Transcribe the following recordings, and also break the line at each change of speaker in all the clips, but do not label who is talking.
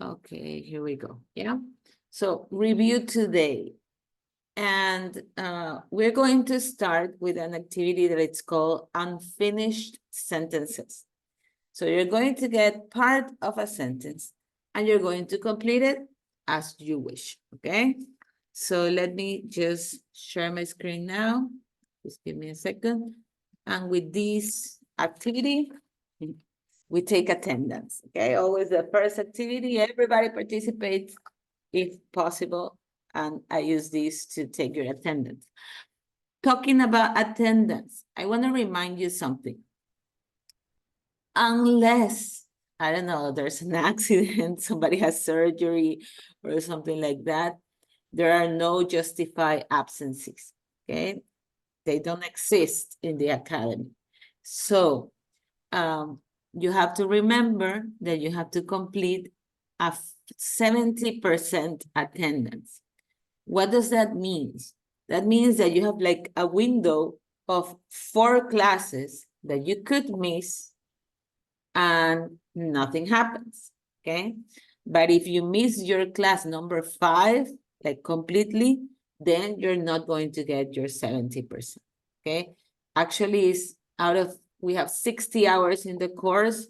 Okay, here we go. Yeah. So review today. And we're going to start with an activity that it's called unfinished sentences. So you're going to get part of a sentence and you're going to complete it as you wish, okay? So let me just share my screen now. Just give me a second. And with this activity, we take attendance, okay? Always the first activity, everybody participates if possible. And I use this to take your attendance. Talking about attendance, I want to remind you something. Unless, I don't know, there's an accident, somebody has surgery or something like that, there are no justified absences, okay? They don't exist in the academy. So you have to remember that you have to complete a 70% attendance. What does that mean? That means that you have like a window of 4 classes that you could miss and nothing happens, okay? But if you miss your class number 5, like completely, then you're not going to get your 70%, okay? Actually, it's out of, we have 60 hours in the course,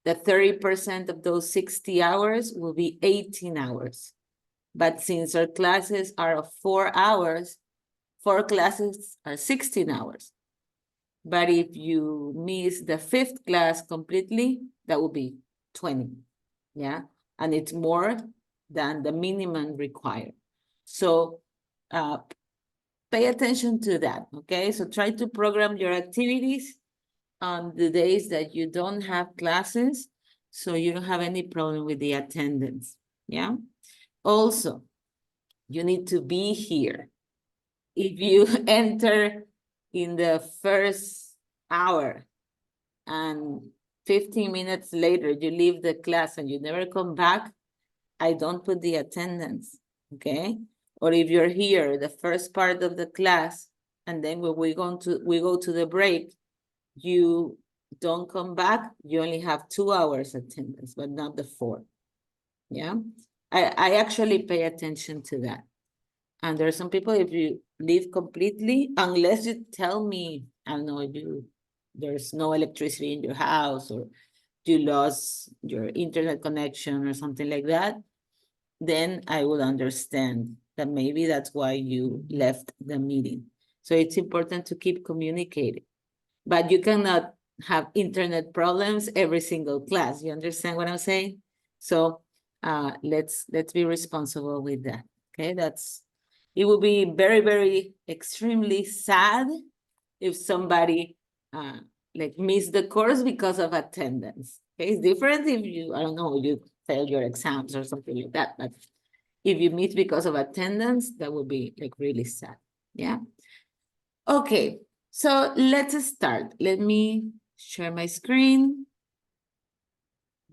the 30% of those 60 hours will be 18 hours. But since our classes are of 4 hours, 4 classes are 16 hours. But if you miss the 5th class completely, that will be 20, yeah? And it's more than the minimum required. So pay attention to that, okay? So try to program your activities on the days that you don't have classes, so you don't have any problem with the attendance, yeah? Also, you need to be here. If you enter in the first hour and 15 minutes later you leave the class and you never come back, I don't put the attendance, okay? Or if you're here the first part of the class and then when we go to the break, you don't come back, you only have 2 hours attendance, but not the 4. Yeah, I actually pay attention to that. And there are some people, if you leave completely, unless you tell me, I don't know, there's no electricity in your house or you lost your internet connection or something like that, then I will understand that maybe that's why you left the meeting. So it's important to keep communicating. But you cannot have internet problems every single class. You understand what I'm saying? So let's be responsible with that. Okay, it will be very, very extremely sad if somebody like miss the course because of attendance. Okay, it's different if you, I don't know, you fail your exams or something like that. But if you miss because of attendance, that would be like really sad. Yeah. Okay, so let's start. Let me share my screen.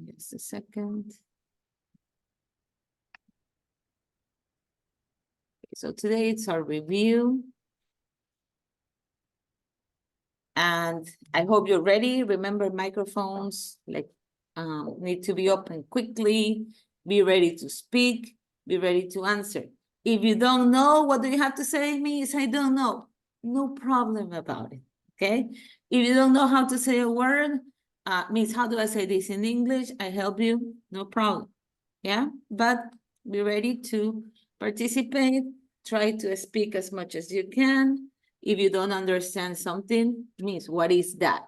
Just a second. So today it's our review. And I hope you're ready. Remember, microphones like need to be open quickly. Be ready to speak. Be ready to answer. If you don't know, what do you have to say? Miss, I don't know. No problem about it, okay? If you don't know how to say a word, Miss, how do I say this in English? I help you, no problem, yeah? But be ready to participate. Try to speak as much as you can. If you don't understand something, Miss, what is that?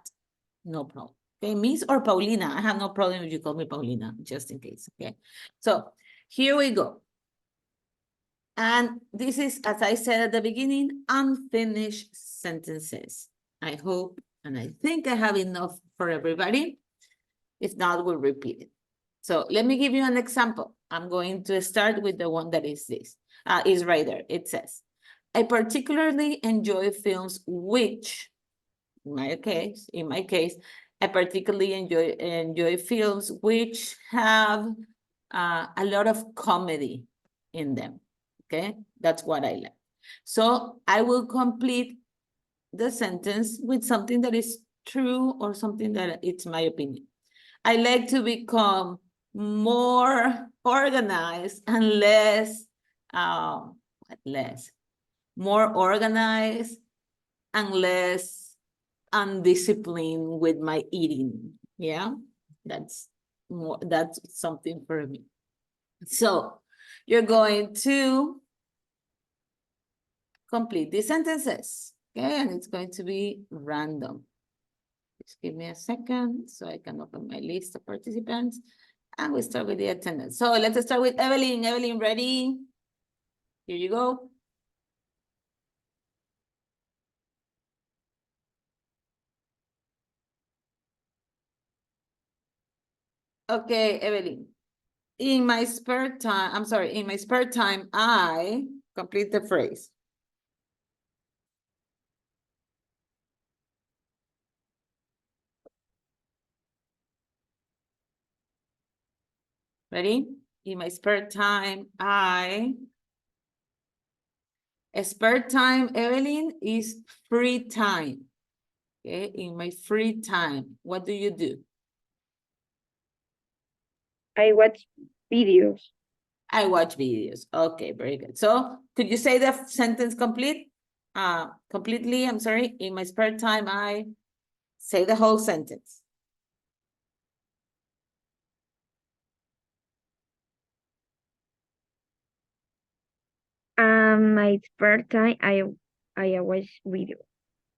No problem. Okay, Miss or Paulina? I have no problem if you call me Paulina, just in case, okay? So here we go. And this is, as I said at the beginning, unfinished sentences. I hope, and I think I have enough for everybody. If not, we'll repeat it. So let me give you an example. I'm going to start with the one that is this, is right there. It says, I particularly enjoy films which, in my case, I particularly enjoy films which have a lot of comedy in them. Okay, that's what I like. So I will complete the sentence with something that is true or something that it's my opinion. I like to become more organized and less, more organized and less undisciplined with my eating. Yeah, that's something for me. So you're going to complete these sentences, okay? And it's going to be random. Just give me a second so I can open my list of participants. And we start with the attendance. So let's start with Evelyn. Evelyn, ready? Here you go. Okay, Evelyn. In my spare time, in my spare time, I complete the phrase. Ready? In my spare time, spare time, Evelyn, is free time. Okay, in my free time, what do you do?
I watch videos.
I watch videos. Okay, very good. So could you say the sentence complete? Completely, I'm sorry. In my spare time, I say the whole sentence.
My spare time, I watch videos.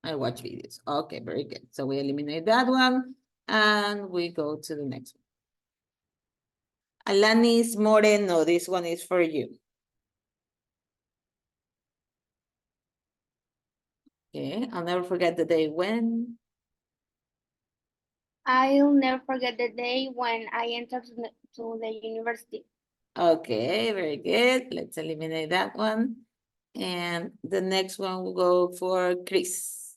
I watch videos. Okay, very good. So we eliminate that one and we go to the next one. Alanis Moreno, this one is for you. Okay, I'll never forget the day when.
I'll never forget the day when I entered to the university.
Okay, very good. Let's eliminate that one. And the next one will go for Chris.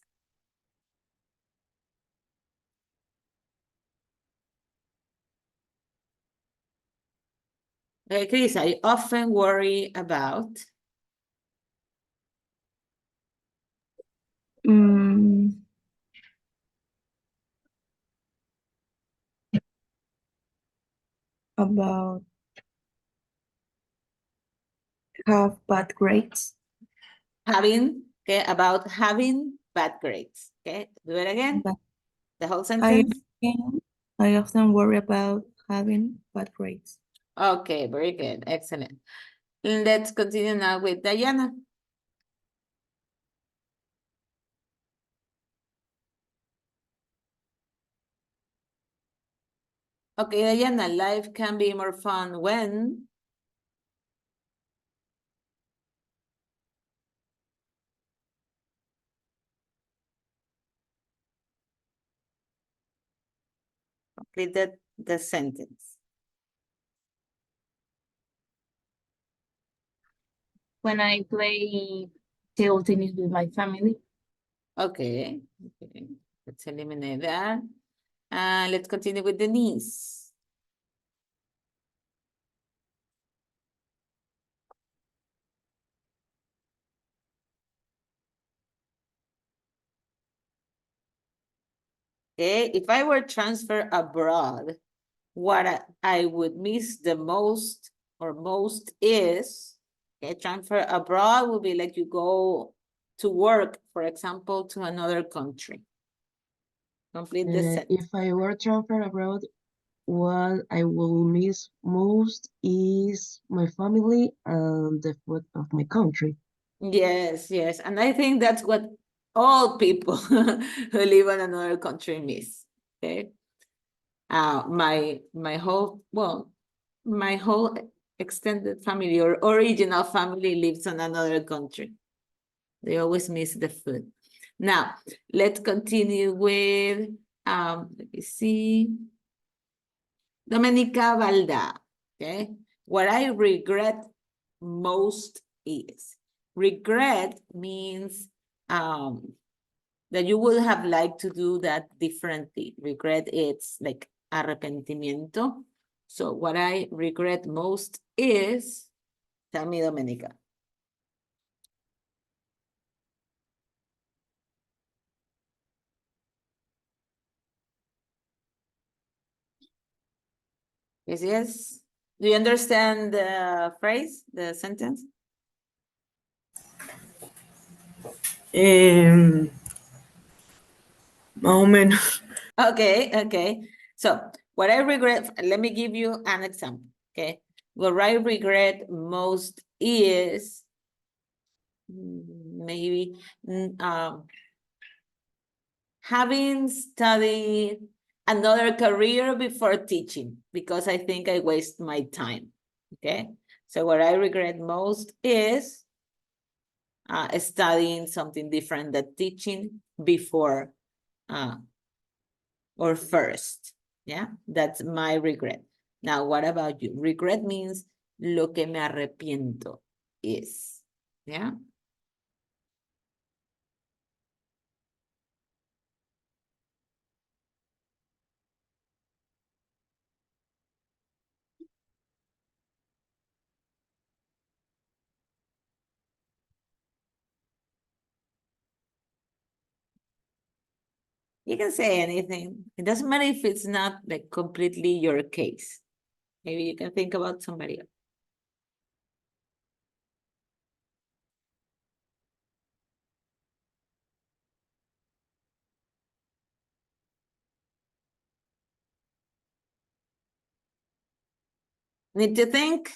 Okay, Chris, I often worry about.
About have bad grades.
Okay, about having bad grades. Okay, do it again.
But
The whole sentence.
I often worry about having bad grades.
Okay, very good. Excellent. Let's continue now with Diana. Okay, Diana, life can be more fun when. Complete the sentence.
When I play table tennis with my family.
Okay, okay. Let's eliminate that. And let's continue with Denise. Okay, if I were transferred abroad, what I would miss the most or most is, okay, transfer abroad would be like you go to work, for example, to another country. Complete the sentence.
If I were transferred abroad, what I will miss most is my family and the food of my country.
Yes, yes. And I think that's what all people who live in another country miss. Okay. My whole extended family or original family lives in another country. They always miss the food. Now, let's continue with let me see. Domenica Valda. Okay. What I regret most is. Regret means that you would have liked to do that differently. Regret, it's like arrepentimiento. So what I regret most is, tell me, Domenica. Yes, yes. Do you understand the phrase, the sentence?
Más o menos.
Okay, okay. So what I regret, let me give you an example, okay? What I regret most is maybe having studied another career before teaching because I think I waste my time, okay? So what I regret most is studying something different than teaching before or first, yeah? That's my regret. Now, what about you? Regret means lo que me arrepiento is, yeah? You can say anything. It doesn't matter if it's not like completely your case. Maybe you can think about somebody else. Need to think?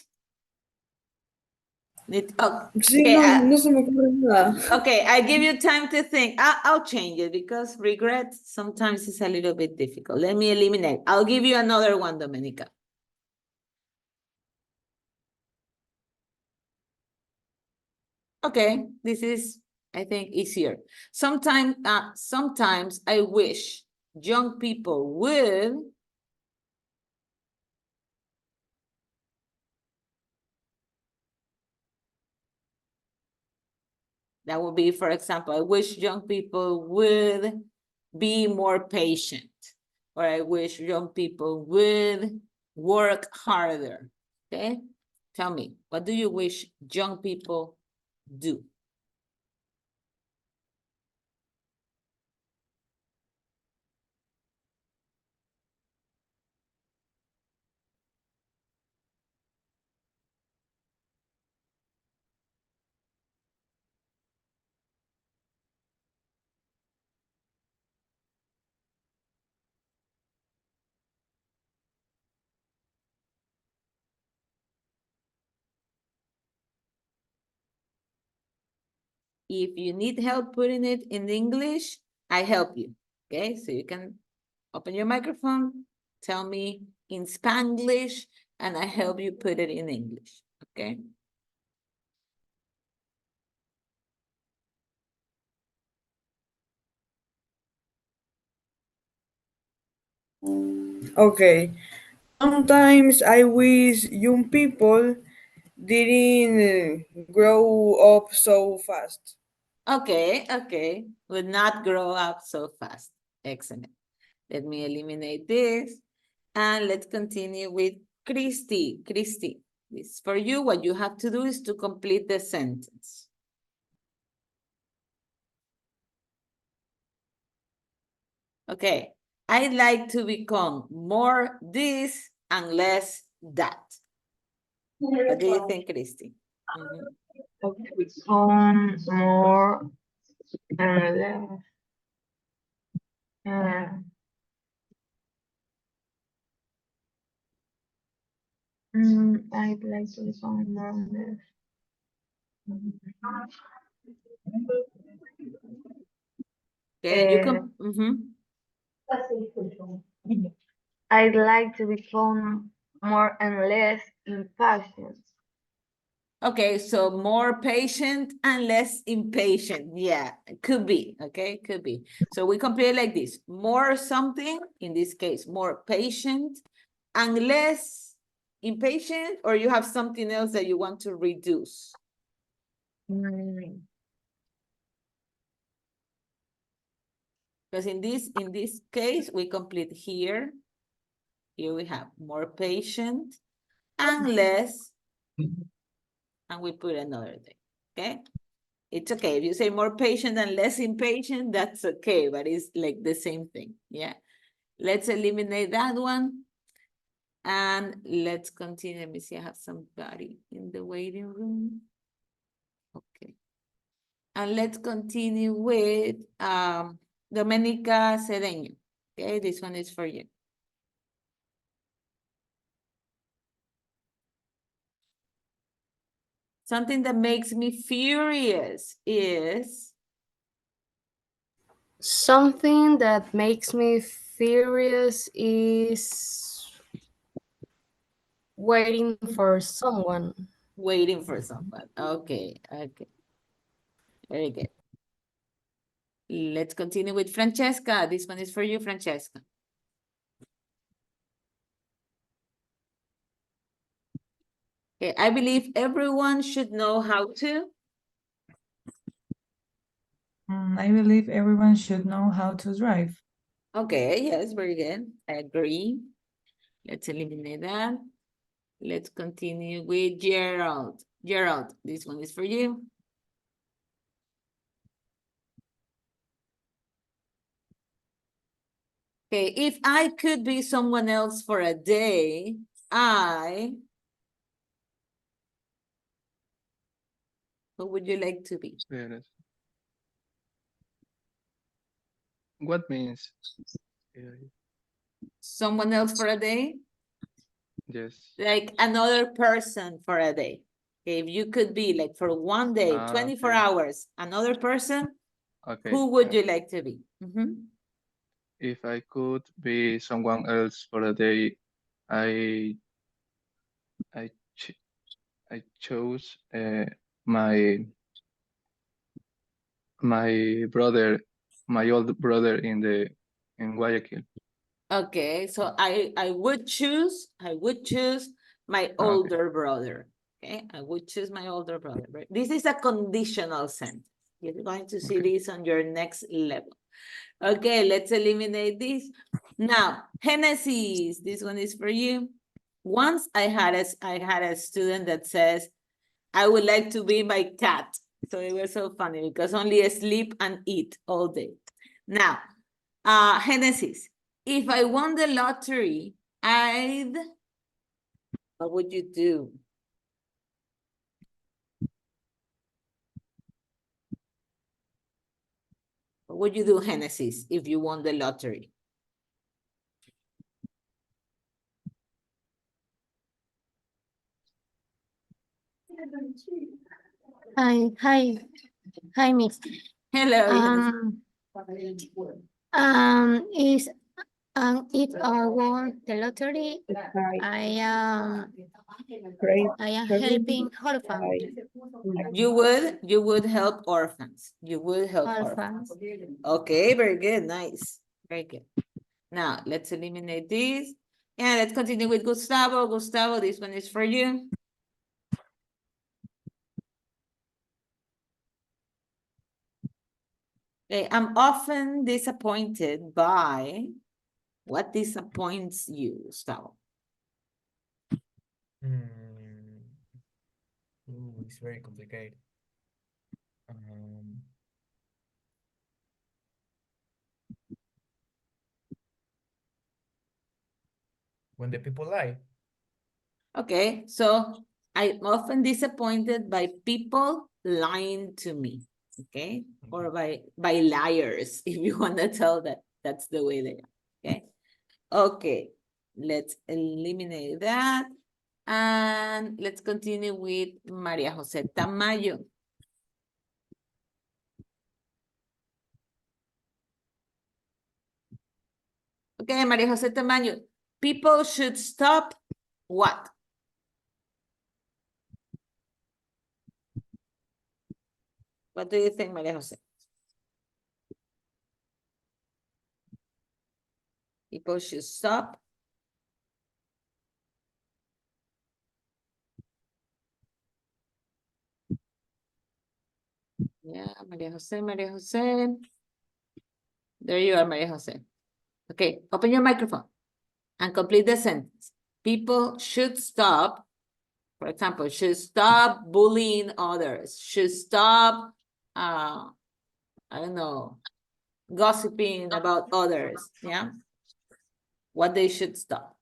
Sí,
okay,
no se me ocurre nada.
okay, I give you time to think. I'll change it because regret sometimes is a little bit difficult. Let me eliminate. I'll give you another one, Domenica. Okay, this is, I think, easier. Sometimes I wish young people would that would be, for example, I wish young people would be more patient, or I wish young people would work harder. Okay, tell me, what do you wish young people do? If you need help putting it in English, I help you. Okay, so you can open your microphone, tell me in Spanglish, and I help you put it in English. Okay.
Okay. Sometimes I wish young people didn't grow up so fast.
Okay, okay. Would not grow up so fast. Excellent. Let me eliminate this. And let's continue with Christy. Christy, this for you. What you have to do is to complete the sentence. Okay. I'd like to become more this and less that. What do you think, Christy? Mhm.
Become more and less. I'd like to become more and less.
Okay, you can.
I'd like to become more and less impatient.
Okay, so more patient and less impatient. Yeah, could be, okay, could be. So we compare like this, more something, in this case, more patient and less impatient, or you have something else that you want to reduce? Because in this case, we complete here. Here we have more patient and less, and we put another thing, okay? It's okay. If you say more patient and less impatient, that's okay, but it's like the same thing, yeah? Let's eliminate that one. And let's continue. Let me see, I have somebody in the waiting room. Okay. And let's continue with Domenica Cedeño. Okay, this one is for you. Something that makes me furious is
Something that makes me furious is waiting for someone.
waiting for someone. Okay, okay. Very good. Let's continue with Francesca. This one is for you, Francesca. Okay, I believe everyone should know how to.
I believe everyone should know how to drive.
Okay, yes, very good. I agree. Let's eliminate that. Let's continue with Gerald. Gerald, this one is for you. Okay, if I could be someone else for a day, who would you like to be?
Yes. What means?
Someone else for a day?
Yes.
Like another person for a day. Okay, if you could be like for one day, 24
Okay.
hours, another person,
Okay.
who would you like to be?
If I could be someone else for a day, I chose my brother, my old brother in Guayaquil.
Okay, so I would choose my older brother. Okay, I would choose my older brother. Right? This is a conditional sentence. You're going to see this on your next level. Okay, let's eliminate this. Now, Genesis, this one is for you. Once I had a student that says, I would like to be my cat. So it was so funny because only sleep and eat all day. Now, Genesis, if I won the lottery, what would you do? What would you do, Genesis, if you won the lottery?
Hi, Miss.
Hello.
Is if I won the lottery, I am helping orphans.
You would help orphans. You would help orphans. Okay, very good, nice, very good. Now let's eliminate this, and let's continue with Gustavo. Gustavo, this one is for you. Okay, I'm often disappointed by what disappoints you, Gustavo?
It's very complicated. When the people lie.
Okay, so I'm often disappointed by people lying to me, okay? Or by liars, if you want to tell that that's the way they are, okay? Okay, let's eliminate that. And let's continue with Maria Jose Tamayo. Okay, Maria Jose Tamayo, people should stop what? What do you think, Maria Jose? People should stop. Yeah, Maria Jose, Maria Jose. There you are, Maria Jose. Okay, open your microphone and complete the sentence. People should stop, for example, should stop bullying others, should stop, I don't know, gossiping about others, yeah? What they should stop.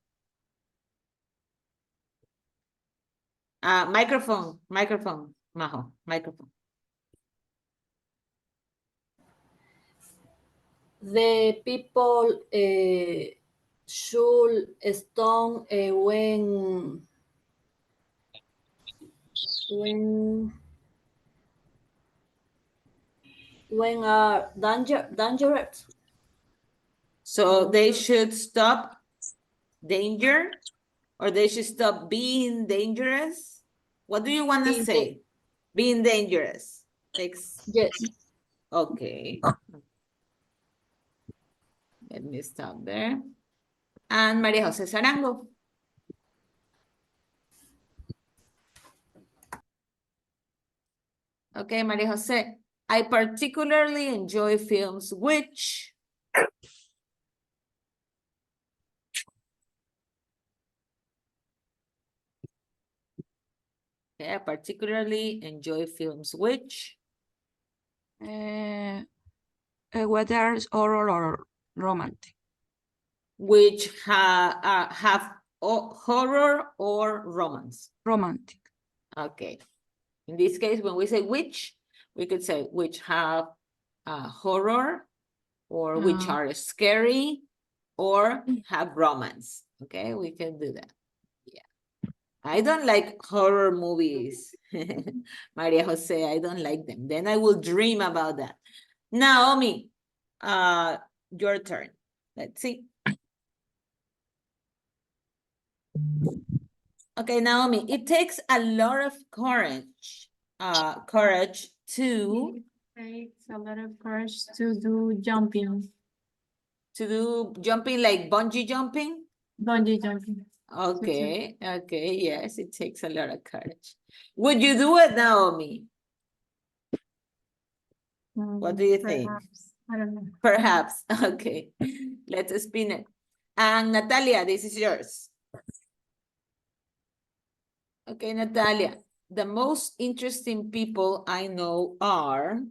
Microphone, Majo, microphone.
The people should stone when are dangerous.
So they should stop danger, or they should stop being dangerous? What do you want to
Being
say? Being dangerous.
Yes.
Okay. Let me stop there. And Maria Jose Sarango. Okay, Maria Jose. I particularly enjoy films which... Okay, I particularly enjoy films which...
Whether it's horror or romantic.
which have horror or romance.
Romantic.
Okay. In this case, when we say which, we could say which have horror, or which are scary, or have romance. Okay, we can do that. Yeah. I don't like horror movies, Maria Jose, I don't like them. Then I will dream about that. Naomi, your turn. Let's see. Okay, Naomi, it takes a lot of courage to...
Takes a lot of courage to do jumping.
To do jumping, like bungee jumping?
Bungee jumping.
Okay, okay, yes, it takes a lot of courage. Would you do it, Naomi? What do you think?
Perhaps. I don't know.
Perhaps, okay. Let's spin it. And Natalia, this is yours. Okay, Natalia, the most interesting people I know are...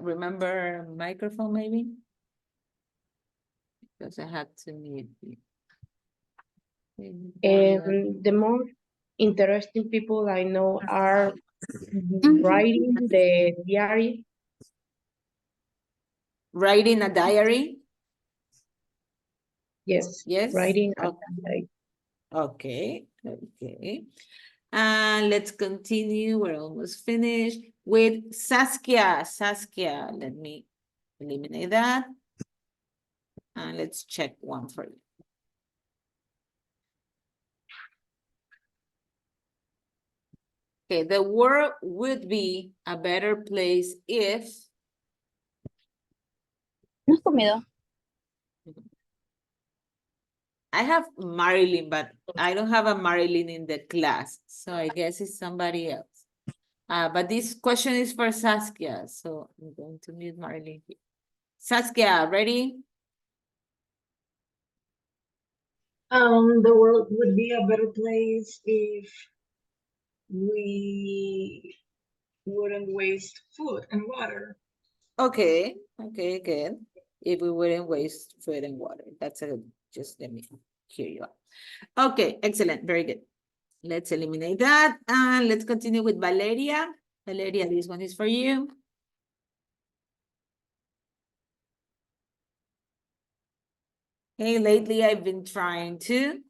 remember microphone maybe? Because I had to mute you.
The most interesting people I know are writing the diary.
Writing a diary?
Yes.
Yes.
Writing a
Okay.
diary.
Okay, okay. And let's continue. We're almost finished with Saskia. Saskia, let me eliminate that. And let's check one for you. Okay, the world would be a better place if...
No has comido.
I have Marilyn, but I don't have a Marilyn in the class. So I guess it's somebody else. But this question is for Saskia. So I'm going to mute Marilyn here. Saskia, ready?
The world would be a better place if we wouldn't waste food and water.
Okay, okay, good. If we wouldn't waste food and water. That's a, just let me hear you out. Okay, excellent, very good. Let's eliminate that. And let's continue with Valeria. Valeria, this one is for you. Hey, lately I've been trying to...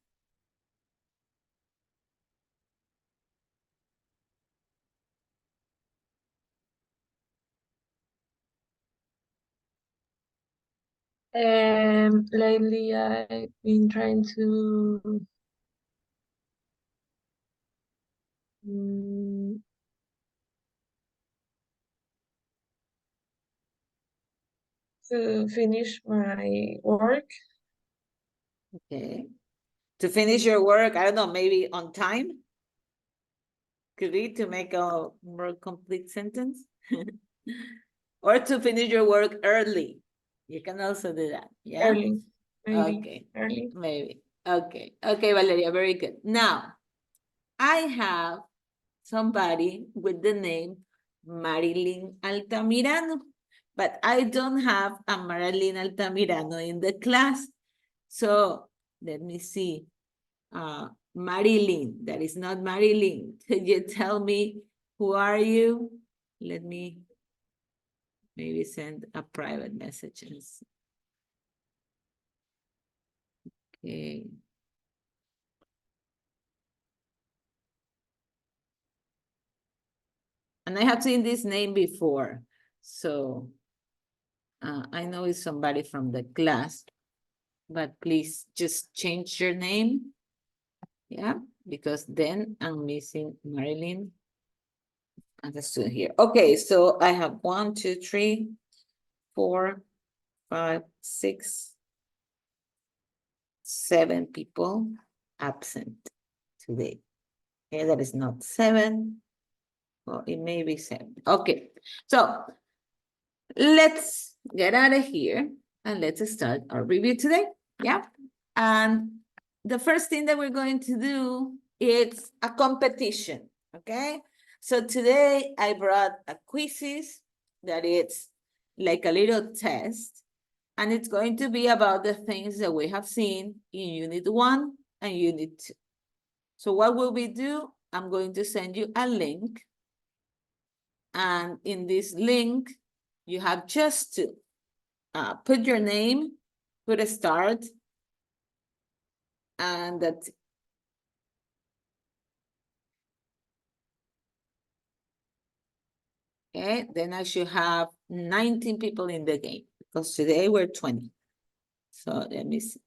Lately I've been trying to finish my work.
Okay. To finish your work, I don't know, maybe on time? Could be to make a more complete sentence. Or to finish your work early. You can also do that. Yeah.
Early. Maybe.
Okay.
Early.
Maybe. Okay. Okay, Valeria, very good. Now, I have somebody with the name Marilyn Altamirano. but I don't have a Marilyn Altamirano in the class. So let me see. Marilyn, that is not Marilyn. Could you tell me who are you? Let me maybe send a private message. Okay. And I have seen this name before, so I know it's somebody from the class, but please just change your name. Yeah, because then I'm missing Marilyn and the student here. Okay, so I have 1, 2, 3, 4, 5, 6, 7 people absent today. Okay, that is not 7. Well, it may be 7. Okay, so let's get out of here and let's start our review today. Yeah, and the first thing that we're going to do is a competition. Okay, so today I brought a quizzes that it's like a little test, and it's going to be about the things that we have seen in Unit 1 and Unit 2. So what will we do? I'm going to send you a link, and in this link, you have just to put your name, put a start, and that's it. Okay, then I should have 19 people in the game because today we're 20. So let me see.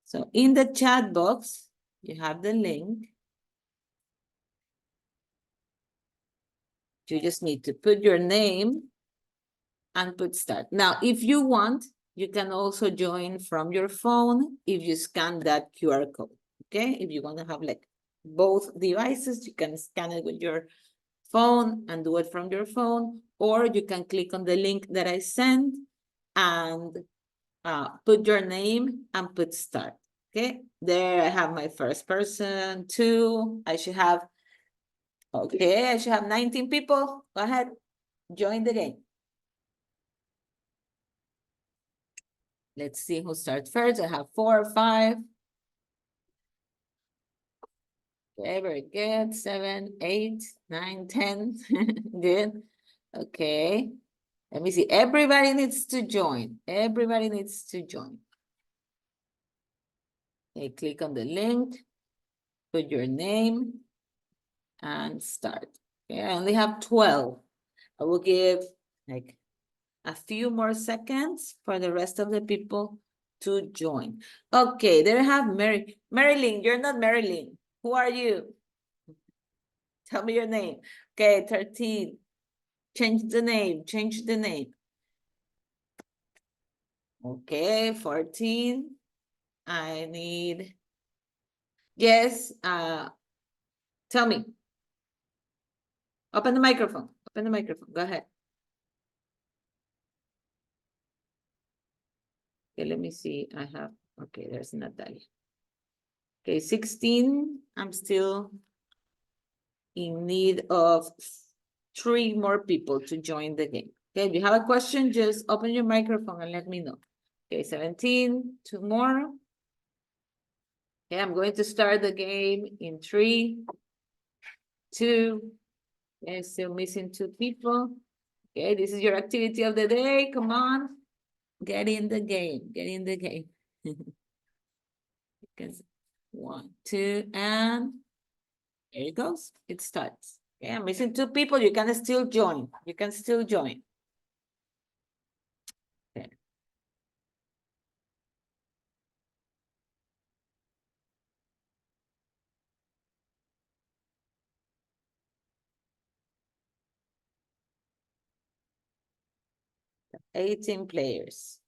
So in the chat box, you have the link. You just need to put your name and put start. Now, if you want, you can also join from your phone if you scan that QR code. Okay, if you want to have like both devices, you can scan it with your phone and do it from your phone, or you can click on the link that I sent and put your name and put start. Okay, there I have my first person, 2. I should have 19 people. Go ahead, join the game. Let's see who starts first. I have 4 or 5. Okay, very good. 7, 8, 9, 10. Good. Okay. Let me see. Everybody needs to join. Everybody needs to join. Okay, click on the link, put your name, and start. Okay, I only have 12. I will give like a few more seconds for the rest of the people to join. Okay, there I have Marilyn. You're not Marilyn. Who are you? Tell me your name. Okay, 13. Change the name. Change the name. Okay, 14. I need. Yes. Tell me. Open the microphone. Open the microphone. Go ahead. Okay, let me see. I have. Okay, there's Natalia. Okay, 16. I'm still in need of 3 more people to join the game. Okay, if you have a question, just open your microphone and let me know. Okay, 17, 2 more. Okay, I'm going to start the game in 3, 2. Okay, still missing 2 people. Okay, this is your activity of the day. Come on, get in the game. Get in the game. Because 1, 2, and there it goes. It starts. Okay, I'm missing 2 people. You can still join. You can still join. Okay. $18 players.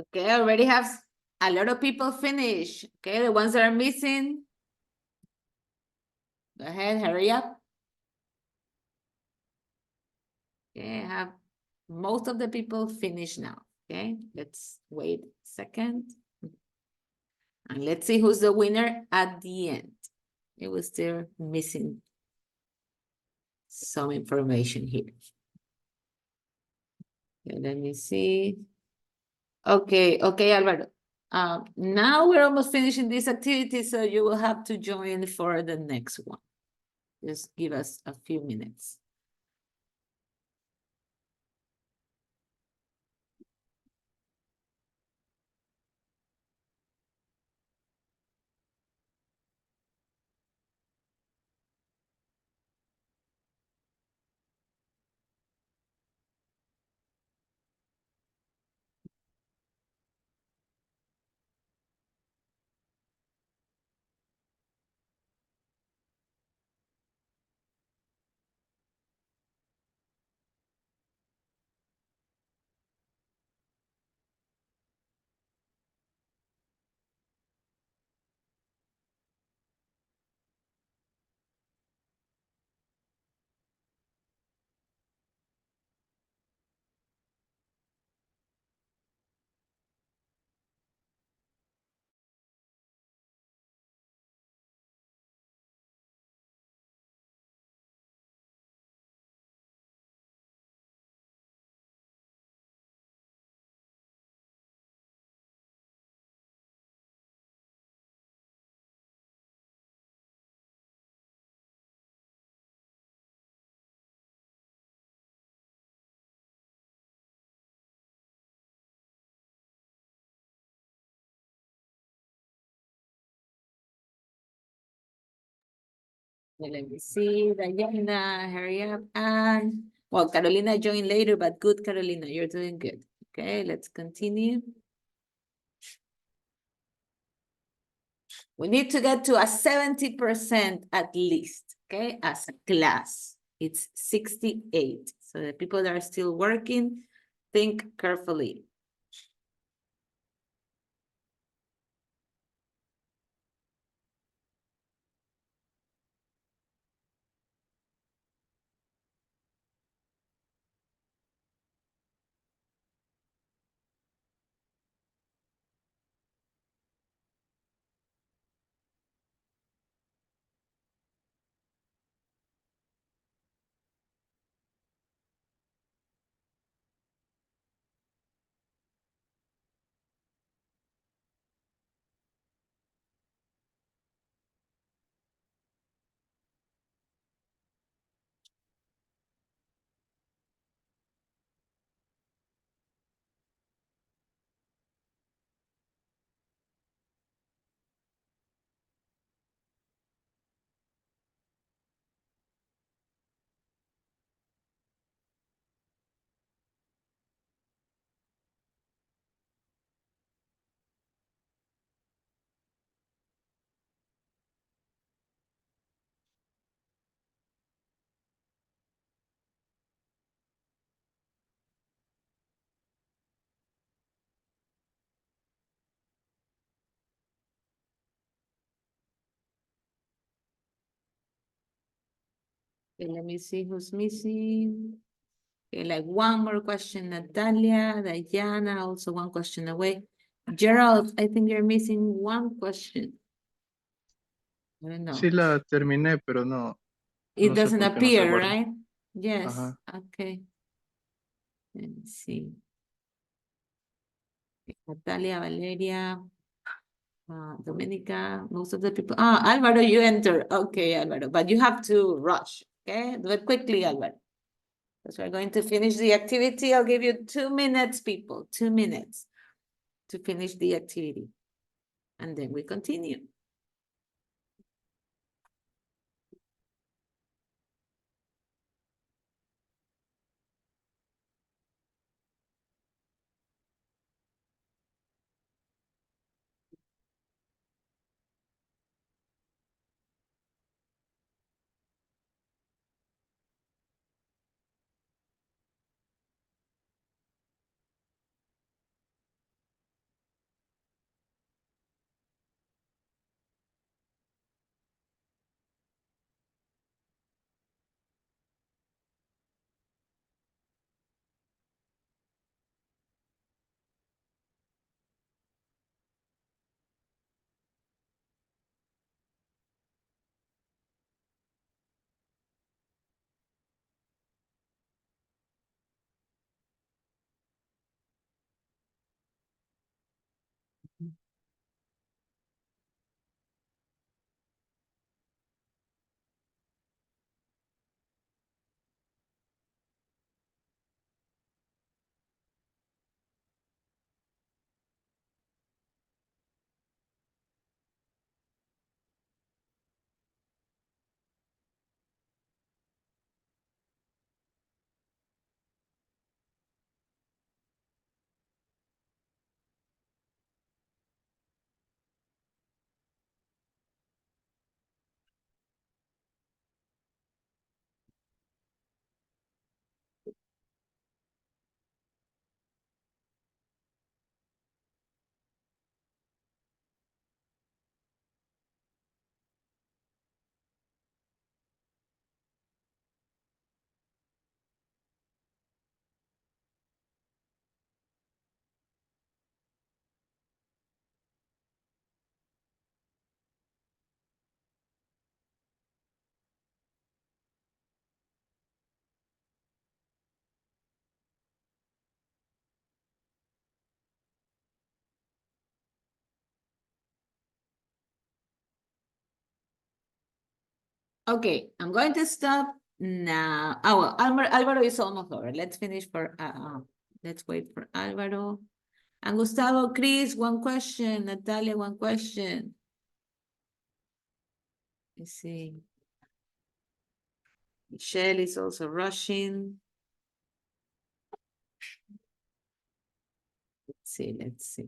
Okay, I already have a lot of people finish. Okay, the ones that are missing. Go ahead, hurry up. Okay, I have most of the people finished now. Okay, let's wait a second. And let's see who's the winner at the end. It was still missing some information here. Okay, let me see. Okay, Alvaro. Now we're almost finishing this activity, so you will have to join for the next one. Just give us a few minutes. Let me see, Diana, hurry up. And, well, Carolina joined later, but good, Carolina, you're doing good. Okay, let's continue. We need to get to a 70% at least, okay, as a class. It's 68. So the people that are still working, think carefully. Okay, let me see who's missing. Okay, like one more question, Natalia, Diana, also one question away. Gerald, I think you're missing one question. I don't know.
Sí la terminé, pero no,
It
no sé
doesn't
por qué no se
appear,
guarda.
right? Yes,
Ajá.
okay. Let me see. Natalia, Valeria, Dominica, most of the people. Alvaro, you enter. Okay, Alvaro, but you have to rush, okay? Do it quickly, Alvaro. Because we're going to finish the activity. I'll give you 2 minutes, people, 2 minutes to finish the activity. And then we continue. Okay, I'm going to stop now. Oh, well, Alvaro is almost over. Let's finish for, let's wait for Alvaro. And Gustavo, Chris, one question. Natalia, one question. Let's see. Michelle is also rushing. Let's see.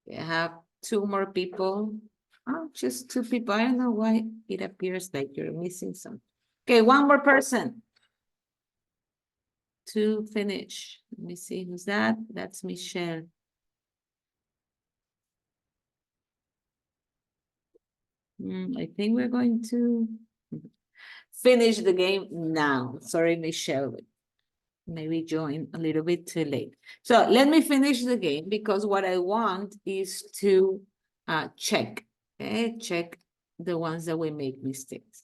We have 2 more people. Oh, just 2 people. I don't know why it appears like you're missing some. Okay, 1 more person to finish. Let me see who's that. That's Michelle. I think we're going to finish the game now. Sorry, Michelle. Maybe join a little bit too late. So let me finish the game because what I want is to check. Okay, check the ones that we make mistakes.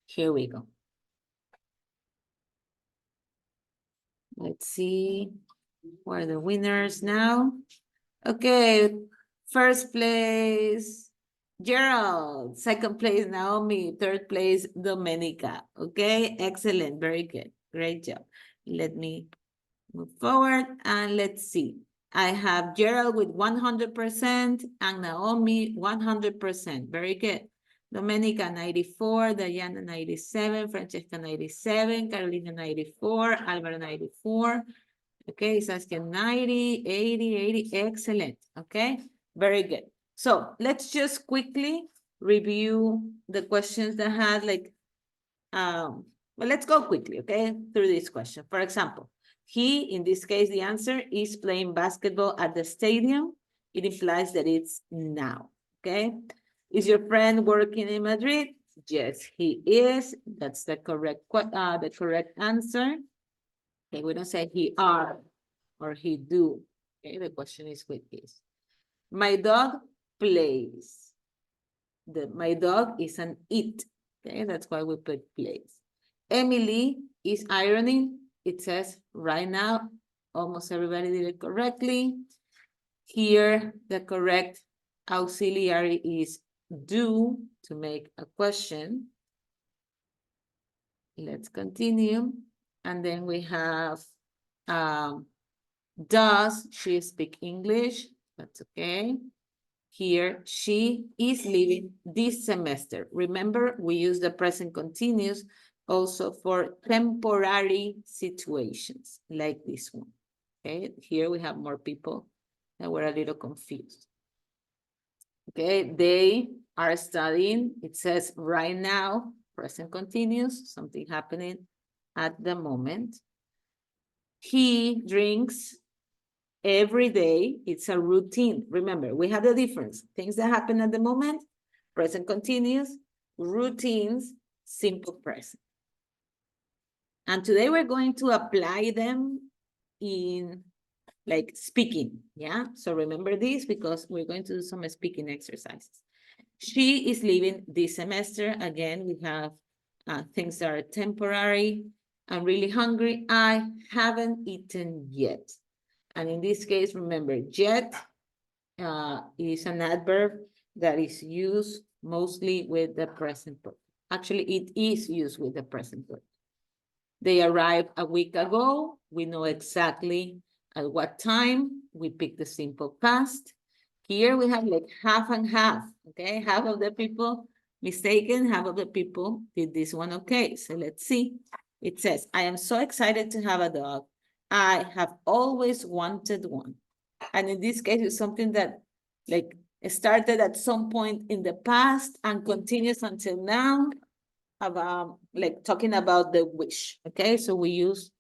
Here we go. Let's see who are the winners now. Okay, first place, Gerald. Second place, Naomi. Third place, Domenica. Okay, excellent, very good, great job. Let me move forward and let's see. I have Gerald with 100% and Naomi 100%. Very good. Domenica 94, Diana 97, Francesca 97, Carolina 94, Alvaro 94. Okay, Saskia 90, 80, 80. Excellent. Okay, very good. So let's just quickly review the questions that had like, well, let's go quickly, okay, through this question. For example, he, in this case, the answer is playing basketball at the stadium. It implies that it's now, okay? Is your friend working in Madrid? Yes, he is. That's the correct answer. Okay, we don't say he are or he do. Okay, the question is with is. My dog plays. My dog is an it. Okay, that's why we put plays. Emily is ironing. It says right now. Almost everybody did it correctly. Here, the correct auxiliary is do to make a question. Let's continue. And then we have does she speak English? That's okay. Here, she is leaving this semester. Remember, we use the present continuous also for temporary situations like this one. Okay, here we have more people that were a little confused. Okay, they are studying. It says right now, present continuous, something happening at the moment. He drinks every day. It's a routine. Remember, we have the difference. Things that happen at the moment, present continuous, routines, simple present. And today we're going to apply them in like speaking, yeah? So remember this because we're going to do some speaking exercises. She is leaving this semester. Again, we have things that are temporary. I'm really hungry. I haven't eaten yet. And in this case, remember, yet is an adverb that is used mostly with the present perfect. Actually, it is used with the present perfect. They arrived a week ago. We know exactly at what time. We pick the simple past. Here we have like half and half, okay? Half of the people mistaken, half of the people did this one okay. So let's see. It says, I am so excited to have a dog. I have always wanted one. And in this case, it's something that like started at some point in the past and continues until now. About like talking about the wish, okay? So we use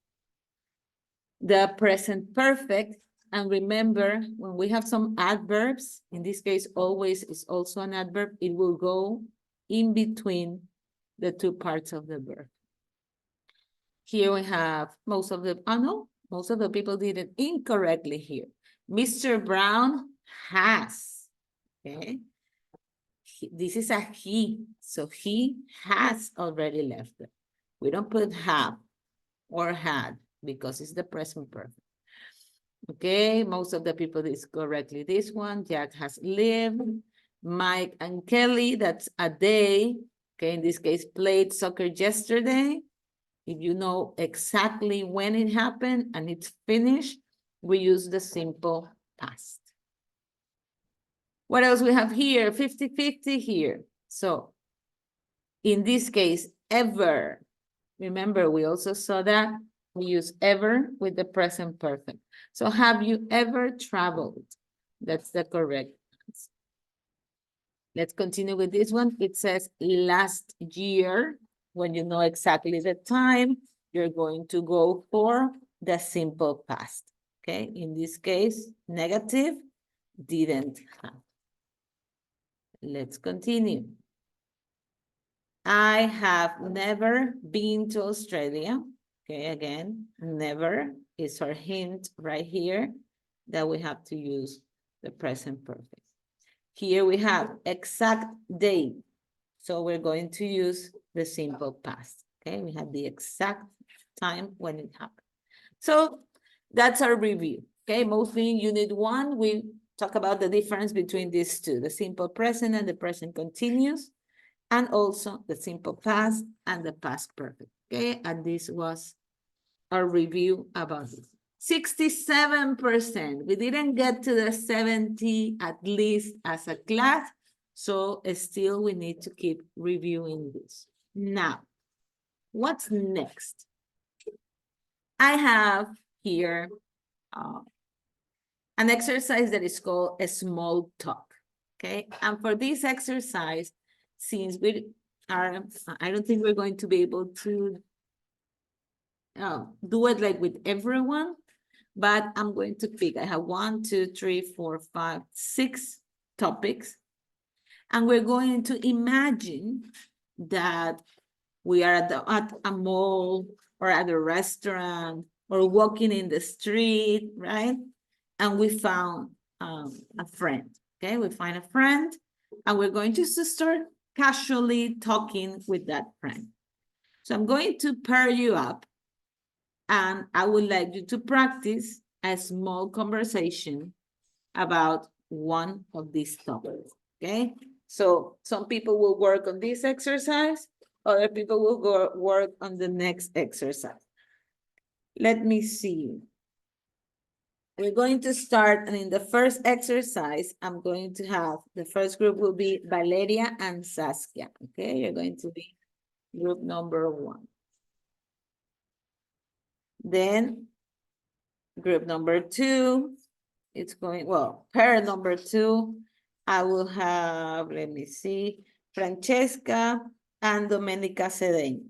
the present perfect, and remember when we have some adverbs, in this case always is also an adverb, it will go in between the two parts of the verb. Here we have most of the people did it incorrectly here. Mr. Brown has, okay? This is a he, so he has already left them. We don't put have or had because it's the present perfect. Okay, most of the people did correctly this one. Jack has lived. Mike and Kelly, that's a day. Okay, in this case, played soccer yesterday. If you know exactly when it happened and it's finished, we use the simple past. What else we have here? 50-50 here. So in this case, ever. Remember, we also saw that we use ever with the present perfect. So have you ever traveled? That's the correct answer. Let's continue with this one. It says last year. When you know exactly the time, you're going to go for the simple past. Okay, in this case, negative, didn't have. Let's continue. I have never been to Australia. Okay, again, never is our hint right here that we have to use the present perfect. Here we have exact date. So we're going to use the simple past. Okay, we have the exact time when it happened. So that's our review. Okay, mostly in Unit 1, we talk about the difference between these two, the simple present and the present continuous, and also the simple past and the past perfect. Okay, and this was our review about this. 67%. We didn't get to the 70 at least as a class, so still we need to keep reviewing this. Now, what's next? I have here an exercise that is called a small talk, okay? And for this exercise, since we are, I don't think we're going to be able to do it like with everyone, but I'm going to pick, I have 1, 2, 3, 4, 5, 6 topics. And we're going to imagine that we are at a mall or at a restaurant or walking in the street, right? And we found a friend, okay? We find a friend and we're going to start casually talking with that friend. So I'm going to pair you up and I would like you to practice a small conversation about one of these topics, okay? So some people will work on this exercise, other people will go work on the next exercise. Let me see. We're going to start, and in the first exercise, I'm going to have, the first group will be Valeria and Saskia, okay? You're going to be group number 1. Then group number 2, it's going, well, pair number 2, I will have, let me see, Francesca and Domenica Cedeno.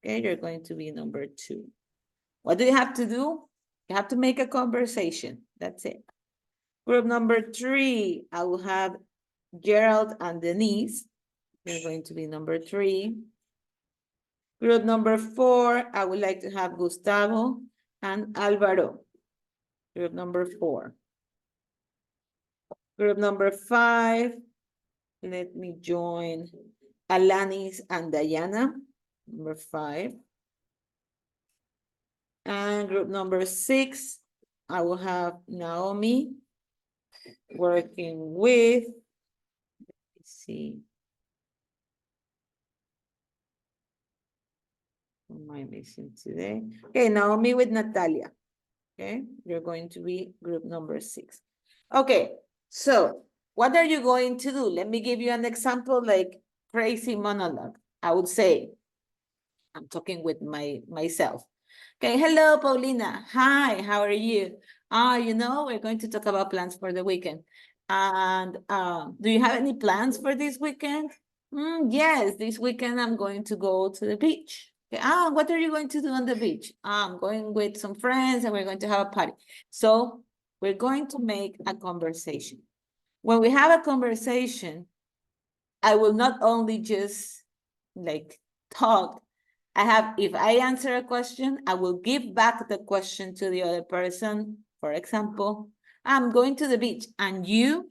Okay, you're going to be number 2. What do you have to do? You have to make a conversation. That's it. Group number 3, I will have Gerald and Denise. You're going to be number 3. Group number 4, I would like to have Gustavo and Alvaro. Group number 4. Group number 5, let me join Alanis and Diana, number 5. And group number 6, I will have Naomi working with, let's see. Who am I missing today? Okay, Naomi with Natalia. Okay, you're going to be group number 6. Okay, so what are you going to do? Let me give you an example, like crazy monologue. I would say, I'm talking with myself. Okay, hello, Paulina. Hi, how are you? We're going to talk about plans for the weekend. And do you have any plans for this weekend? Yes, this weekend I'm going to go to the beach. Okay, what are you going to do on the beach? I'm going with some friends and we're going to have a party. So we're going to make a conversation. When we have a conversation, I will not only just like talk. If I answer a question, I will give back the question to the other person. For example, I'm going to the beach and you,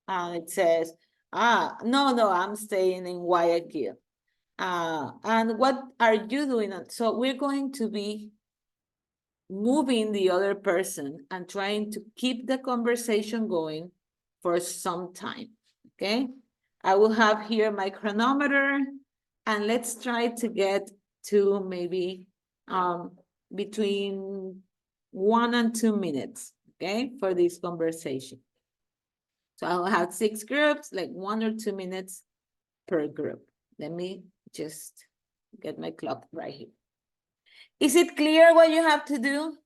it says, no, I'm staying in Guayaquil. And what are you doing? So we're going to be moving the other person and trying to keep the conversation going for some time, okay? I will have here my chronometer and let's try to get to maybe between 1 and 2 minutes, okay, for this conversation. So I'll have 6 groups, like 1 or 2 minutes per group. Let me just get my clock right here. Is it clear what you have to do?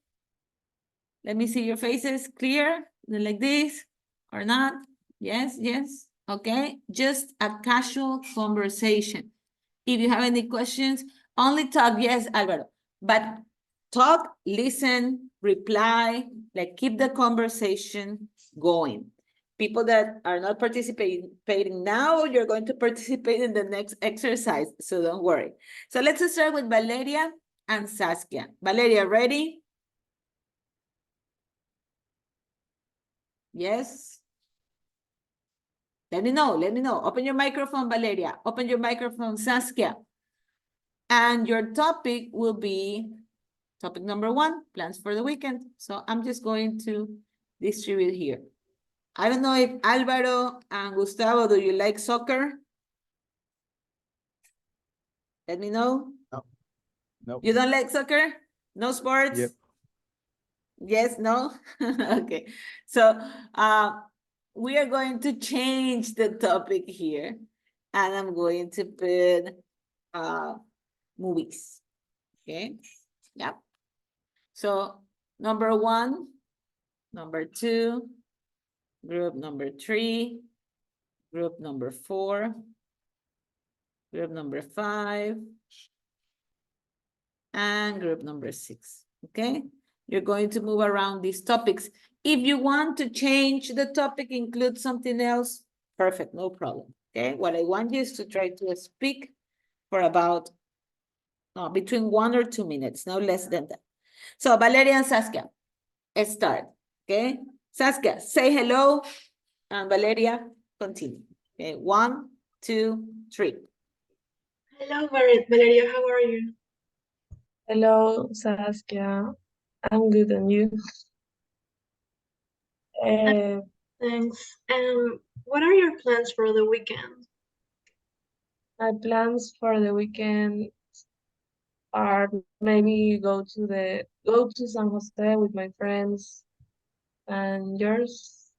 Let me see your faces. Clear? Like this or not? Yes, yes. Okay. Just a casual conversation. If you have any questions, only talk. Yes, Alvaro. But talk, listen, reply, like keep the conversation going. People that are not participating now, you're going to participate in the next exercise, so don't worry. So let's start with Valeria and Saskia. Valeria, ready? Yes? Let me know. Open your microphone, Valeria. Open your microphone, Saskia. And your topic will be topic number 1, plans for the weekend. So I'm just going to distribute here. I don't know if Alvaro and Gustavo, do you like soccer? Let me know.
No.
You don't like soccer? No sports?
Yep.
Yes, no? Okay. So we are going to change the topic here. And I'm going to put movies. Okay. Yep. So number 1, number 2, group number 3, group number 4, group number 5, and group number 6. Okay. You're going to move around these topics. If you want to change the topic, include something else, perfect, no problem. Okay. What I want you is to try to speak for about between 1 or 2 minutes, no less than that. So Valeria and Saskia, let's start. Okay. Saskia, say hello, and Valeria, continue. Okay. 1, 2, 3.
Hello, Valeria, how are you?
Hello, Saskia. I'm good, and you?
Thanks. What are your plans for the weekend?
My plans for the weekend are maybe go to San Jose with my friends. And yours?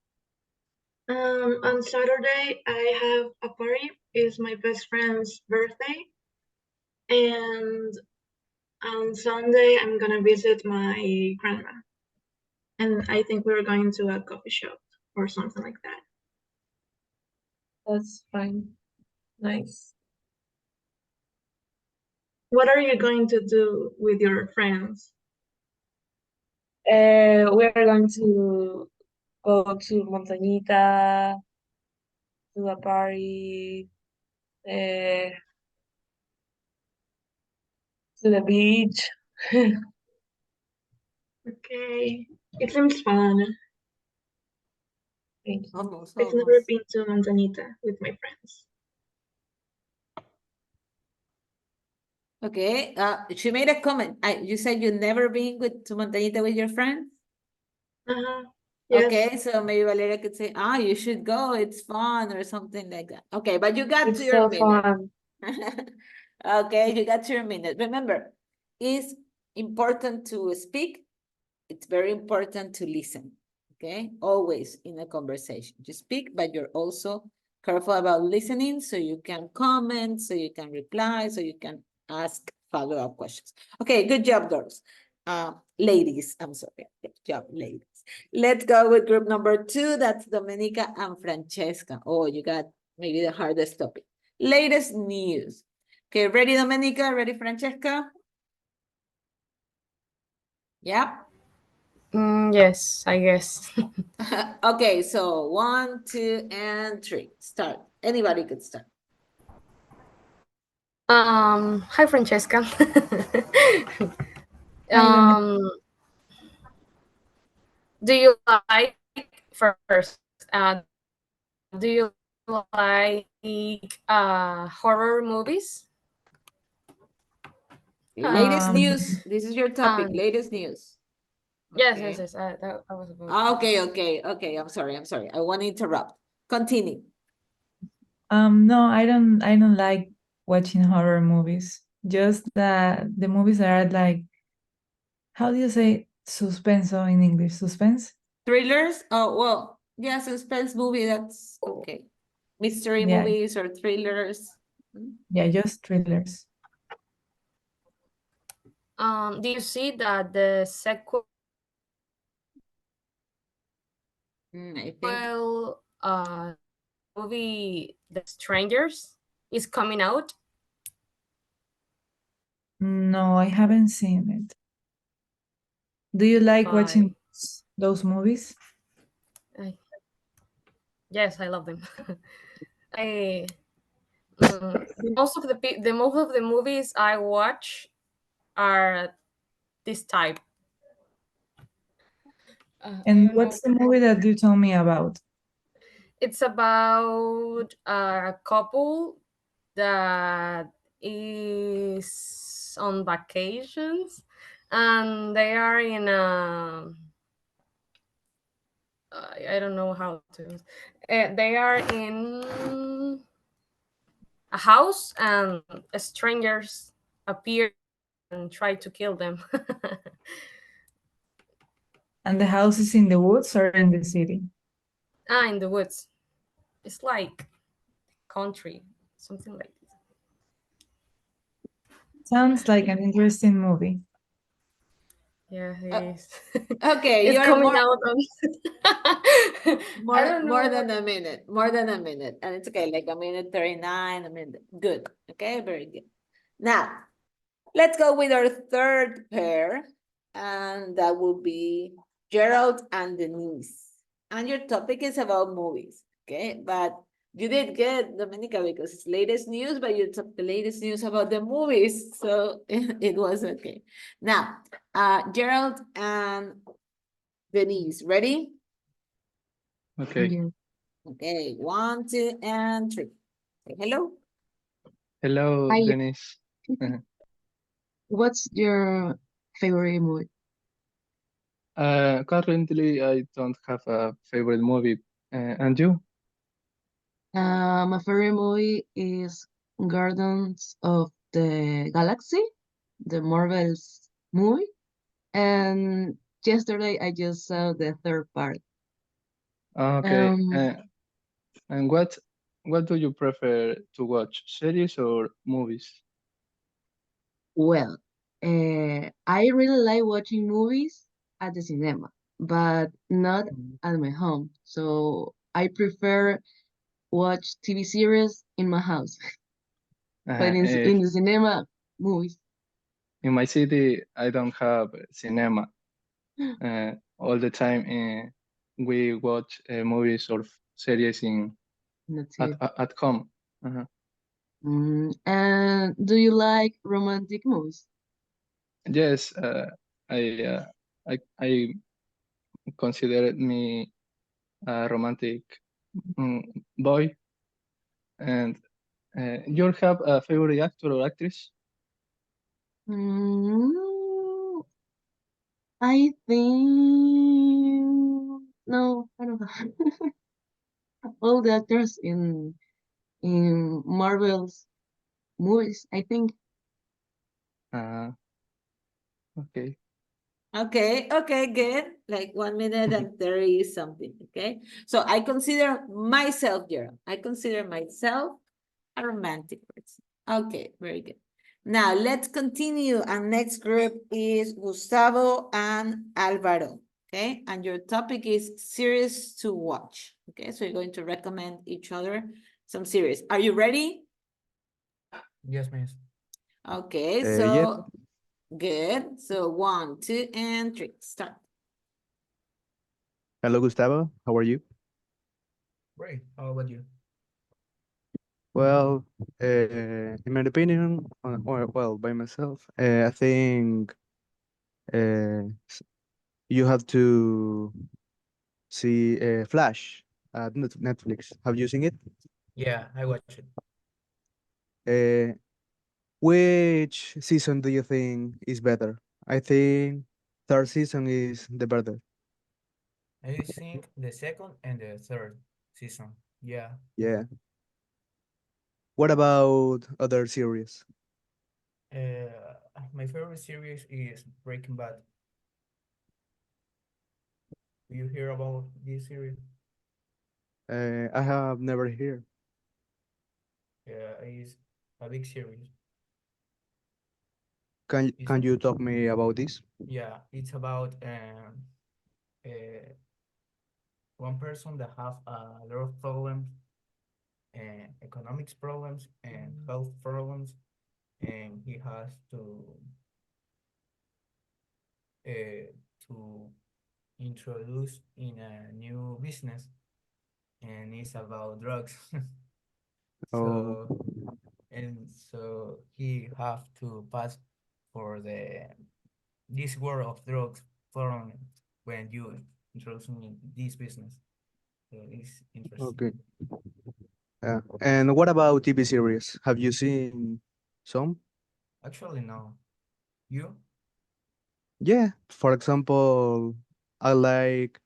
On Saturday, I have a party. It's my best friend's birthday. And on Sunday, I'm gonna visit my grandma. And I think we're going to a coffee shop or something like that.
That's fine. Nice.
What are you going to do with your friends?
We are going to go to Montañita, to a party, to the beach.
Okay, it seems fun.
Thank you.
Almost.
I've never been to Montañita with my friends.
Okay, she made a comment. You said you've never been to Montañita with your friends?
Yes.
Okay, so maybe Valeria could say, you should go, it's fun or something like that. Okay, but you got
It's
to your
so
minute.
fun.
Okay, you got your minute. Remember, it's important to speak. It's very important to listen. Okay, always in a conversation. You speak, but you're also careful about listening so you can comment, so you can reply, so you can ask follow-up questions. Okay, good job, girls. Ladies, I'm sorry. Good job, ladies. Let's go with group number 2. That's Domenica and Francesca. Oh, you got maybe the hardest topic. Latest news. Okay, ready, Domenica? Ready, Francesca? Yeah.
Yes, I guess.
Okay, so 1, 2, and 3. Start. Anybody could start.
Hi, Francesca.
Hi,
Do you like first? Do you like horror movies?
Latest news. This is your topic.
um,
Latest news.
Yes,
Okay.
yes. That was about.
Okay. I'm sorry. I want to interrupt. Continue.
No, I don't like watching horror movies. Just the movies that are like, how do you say suspenso in English? Suspense?
Thrillers? Oh, well, yeah, suspense movie, that's okay. Mystery
Yeah.
movies or thrillers.
Yeah, just thrillers.
Do you see that the sequel
I think
movie The Strangers is coming out?
No, I haven't seen it. Do you like watching those movies?
Yes, I love them. Most of the movies I watch are this type.
And what's the movie that you told me about?
It's about a couple that is on vacations and they are in a I don't know how to they are in a house and strangers appear and try to kill them.
And the house is in the woods or in the city?
In the woods. It's like country, something like this.
Sounds like an interesting movie.
Yeah, it is.
okay,
It's
you're
coming
more,
out on
more than a minute. More than a minute. And it's okay, like a minute 39, a minute. Good. Okay, very good. Now, let's go with our third pair. And that will be Gerald and Denise. And your topic is about movies. Okay, but you did good, Dominica, because it's latest news, but you took the latest news about the movies, so it was okay. Now, Gerald and Denise, ready?
Okay.
Yeah.
Okay, 1, 2, and 3. Say hello.
Hello,
Hi.
Dennis.
What's your favorite movie?
Currently, I don't have a favorite movie. And you?
My favorite movie is Guardians of the Galaxy, the Marvel's movie. And yesterday I just saw the third part.
Okay.
Um,
And what do you prefer to watch, series or movies?
Well, I really like watching movies at the cinema, but not at my home. So I prefer watch TV series in my house, but in the cinema, movies.
In my city, I don't have cinema. All the time, we watch movies or series
That's it.
at home.
And do you like romantic movies?
Yes, I consider me a romantic boy. And you have a favorite actor or actress?
I think all the actors in Marvel's movies, I think.
Okay.
Okay, good. Like 1 minute and 30 something, okay? So I consider myself, Gerald, I consider myself a romantic person. Okay, very good. Now let's continue. Our next group is Gustavo and Alvaro, okay? And your topic is series to watch, okay? So you're going to recommend each other some series. Are you ready?
Yes, miss.
Okay,
Yeah.
so good. So 1, 2, and 3, start.
Hello, Gustavo. How are you?
Great. How about you?
Well, in my opinion, or well, by myself, I think you have to see Flash at Netflix. Have you seen it?
Yeah, I watched it.
Which season do you think is better? I think third season is the better.
I think the second and the third season. Yeah.
Yeah. What about other series?
My favorite series is Breaking Bad. Do you hear about this series?
I have never heard.
Yeah, it's a big series.
Can you talk me about this?
Yeah, it's about one person that have a lot of problems, economics problems and health problems, and he has to introduce in a new business, and it's about drugs.
Oh,
So he have to pass for this world of drugs from when you introducing in this business. So it's interesting.
okay. And what about TV series? Have you seen some?
Actually, no. You?
Yeah, for example, I like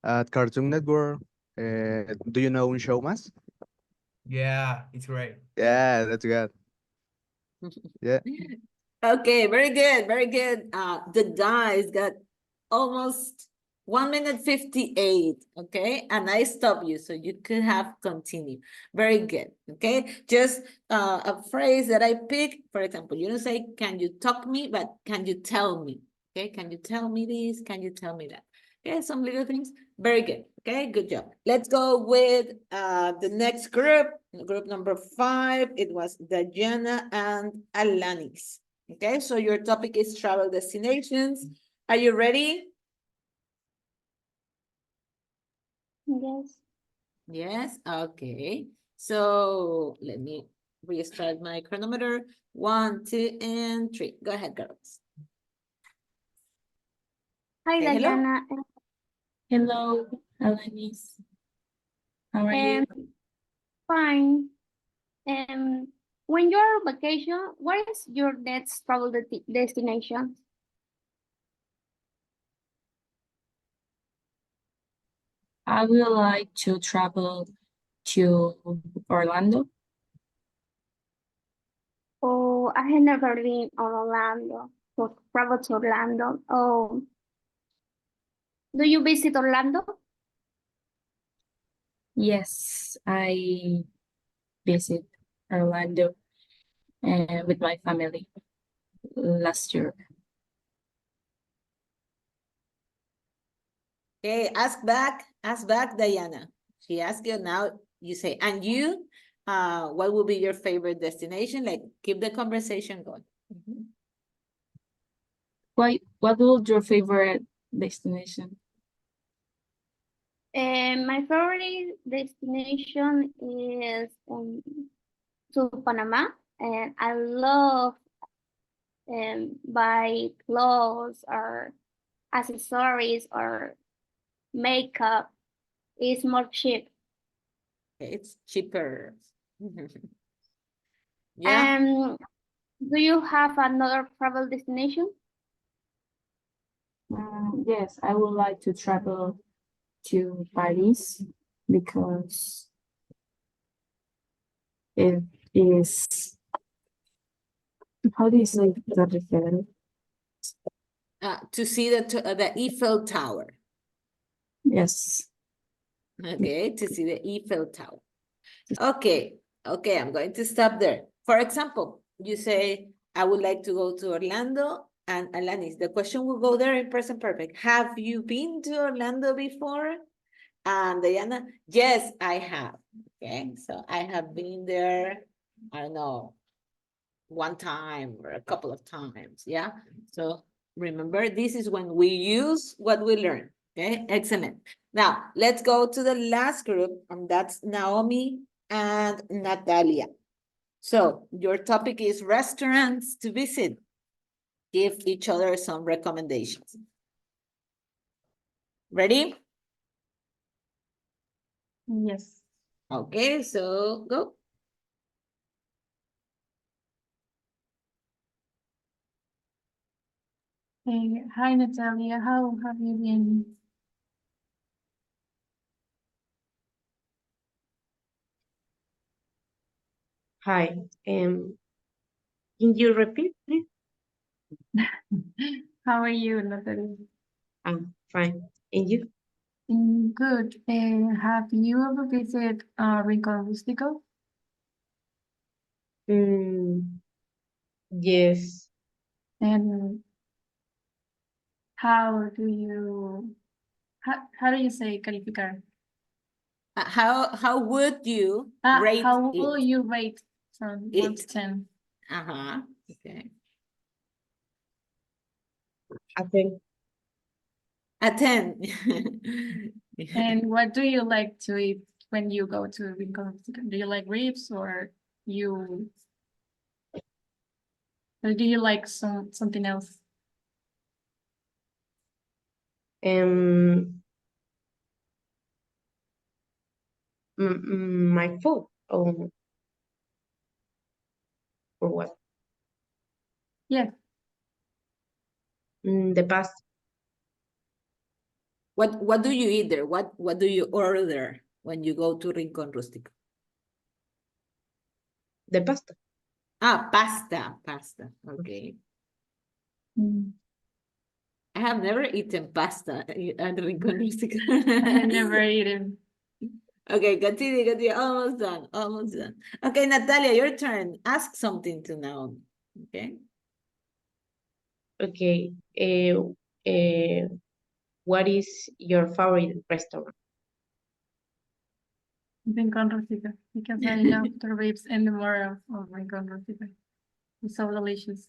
at Cartoon Network. Do you know Un Show Más?
Yeah, it's great.
Yeah, that's good. Yeah.
Okay, very good, very good. The guys got almost 1 minute 58, okay? And I stop you, so you could have continued. Very good, okay? Just a phrase that I pick, for example, you don't say, can you talk me, but can you tell me, okay? Can you tell me this? Can you tell me that? Okay, some little things. Very good, okay? Good job. Let's go with the next group number 5. It was Diana and Alanis. Okay, so your topic is travel destinations. Are you ready?
Yes.
Yes, okay. So let me restart my chronometer. 1, 2, and 3. Go ahead, girls.
Hi,
Say hello.
Diana.
Hello, Alanis. How are you?
Fine. When you're on vacation, what is your next travel destination?
I would like to travel to Orlando.
Oh, I have never been on Orlando. So travel to Orlando. Oh, do you visit Orlando?
Yes, I visit Orlando with my family last year.
Okay, ask back, Diana. She asked you now, you say, and you, what will be your favorite destination? Like, keep the conversation going. Mhm.
What was your favorite destination?
My favorite destination is to Panama, and I love buy clothes or accessories or makeup. It's more cheap.
It's cheaper. Yeah.
Do you have another travel destination?
Yes, I would like to travel
to Paris because it is, how do you say Torre Eiffel?
To see the Eiffel Tower.
Yes.
Okay, to see the Eiffel Tower. Okay, okay, I'm going to stop there. For example, you say, I would like to go to Orlando, and Alanis, the question will go there in present perfect. Have you been to Orlando before? And Diana, yes, I have. Okay, so I have been there, I don't know, one time or a couple of times, yeah? So remember, this is when we use what we learn, okay? Excellent. Now, let's go to the last group, and that's Naomi and Natalia. So your topic is restaurants to visit. Give each other some recommendations. Ready?
Yes.
Okay, so go.
Hey, hi Natalia, how have you been?
Hi. Can you repeat, please?
How are you, Natalia?
I'm fine. And you?
Good. Have you ever visited Rincon Rustico?
Yes.
And how do you say calificar?
How would you rate
How
it?
will you rate from 1 to 10?
Uh-huh, okay.
I think
A 10.
And what do you like to eat when you go to Rincon Rustico? Do you like ribs or do you like something else?
my food or what?
Yeah.
The pasta.
What do you eat there? What do you order when you go to Rincon Rustico?
The pasta.
Ah, pasta. Okay. I have never eaten pasta at Rincon Rustico.
I never eaten.
Okay, continue. Almost done. Okay, Natalia, your turn. Ask something to Naomi. Okay.
Okay. What is your favorite restaurant?
Rincon Rustico, because I love the ribs and the more of Rincon Rustico. It's so delicious.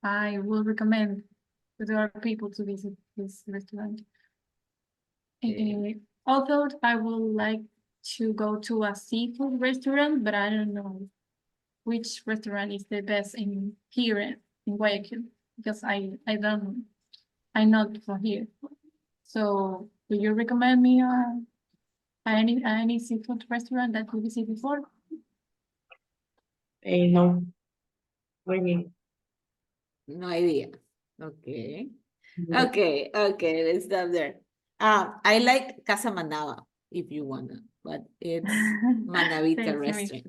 I will recommend to our people to visit this restaurant. Although I would like to go to a seafood restaurant, but I don't know which restaurant is the best in here in Guayaquil, because I'm not from here. So do you recommend me any seafood restaurant that you visit before?
No. Really.
No idea. Okay. Okay, let's stop there. I like Casa Manaba, if you wanna, but it's Manavita restaurant.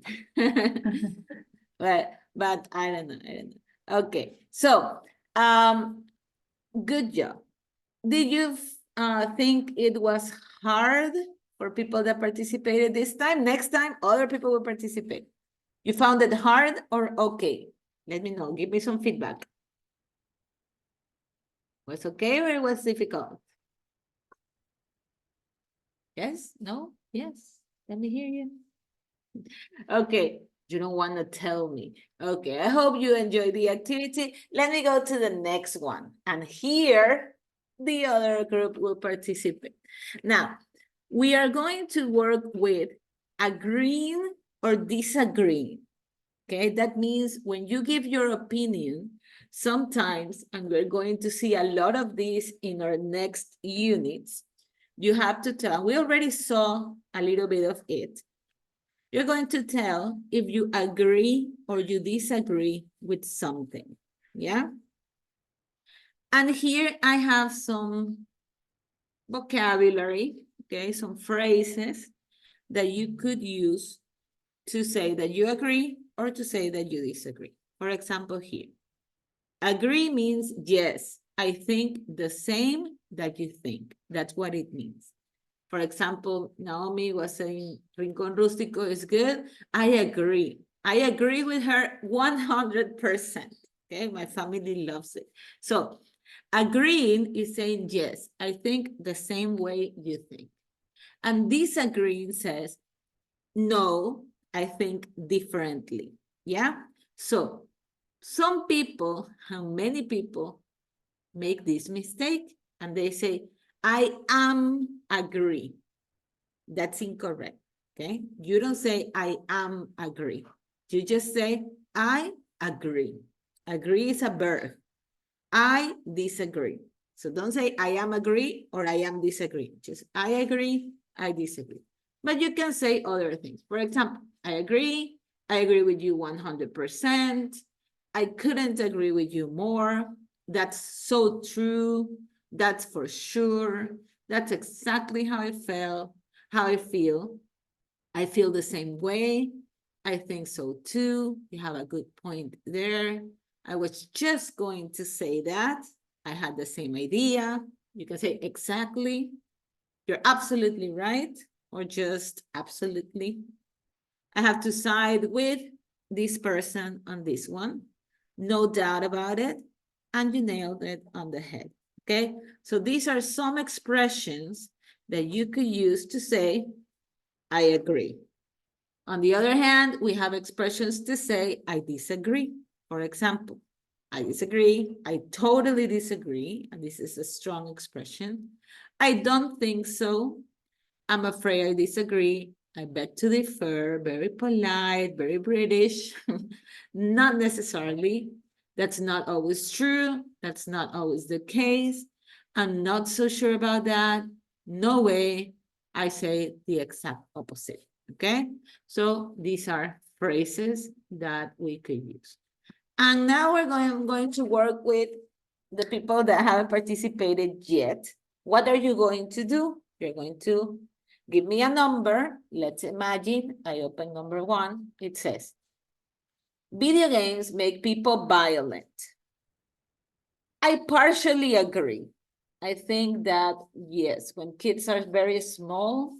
But I don't know. Okay, so good job. Did you think it was hard for people that participated this time? Next time, other people will participate. You found it hard or okay? Let me know. Give me some feedback. Was okay or it was difficult? Yes? No? Yes? Let me hear you. Okay, you don't want to tell me. Okay, I hope you enjoyed the activity. Let me go to the next one. And here, the other group will participate. Now, we are going to work with agreeing or disagreeing. Okay, that means when you give your opinion, sometimes, and we're going to see a lot of this in our next units, you have to tell, we already saw a little bit of it. You're going to tell if you agree or you disagree with something, yeah? And here I have some vocabulary okay, some phrases that you could use to say that you agree or to say that you disagree. For example, here, agree means yes, I think the same that you think. That's what it means. For example, Naomi was saying Rincon Rústico is good. I agree. I agree with her 100%. Okay, my family loves it. So agreeing is saying yes, I think the same way you think. And disagreeing says, no, I think differently. Yeah. So some people, how many people make this mistake and they say, I am agree. That's incorrect. Okay. You don't say I am agree. You just say I agree. Agree is a verb. I disagree. So don't say I am agree or I am disagree. Just I agree, I disagree. But you can say other things. For example, I agree with you 100%. I couldn't agree with you more. That's so true. That's for sure. That's exactly how I felt, how I feel. I feel the same way. I think so too. You have a good point there. I was just going to say that. I had the same idea. You can say exactly. You're absolutely right, or just absolutely. I have to side with this person on this one. No doubt about it. And you nailed it on the head. Okay, so these are some expressions that you could use to say, I agree. On the other hand, we have expressions to say, I disagree. For example, I disagree, I totally disagree, and this is a strong expression. I don't think so. I'm afraid I disagree. I beg to differ, very polite, very British. Not necessarily. That's not always true. That's not always the case. I'm not so sure about that. No way. I say the exact opposite. Okay? So these are phrases that we could use. And now I'm going to work with the people that haven't participated yet. What are you going to do? You're going to give me a number. Let's imagine I open number 1. It says, video games make people violent. I partially agree. I think that, yes, when kids are very small,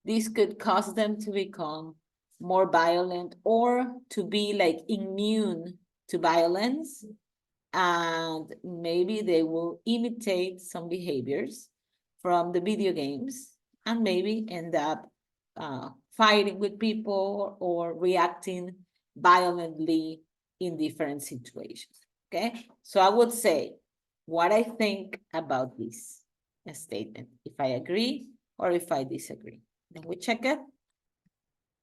this could cause them to become more violent or to be like immune to violence. And maybe they will imitate some behaviors from the video games and maybe end up fighting with people or reacting violently in different situations. Okay, so I would say what I think about this statement, if I agree or if I disagree. Then we check it,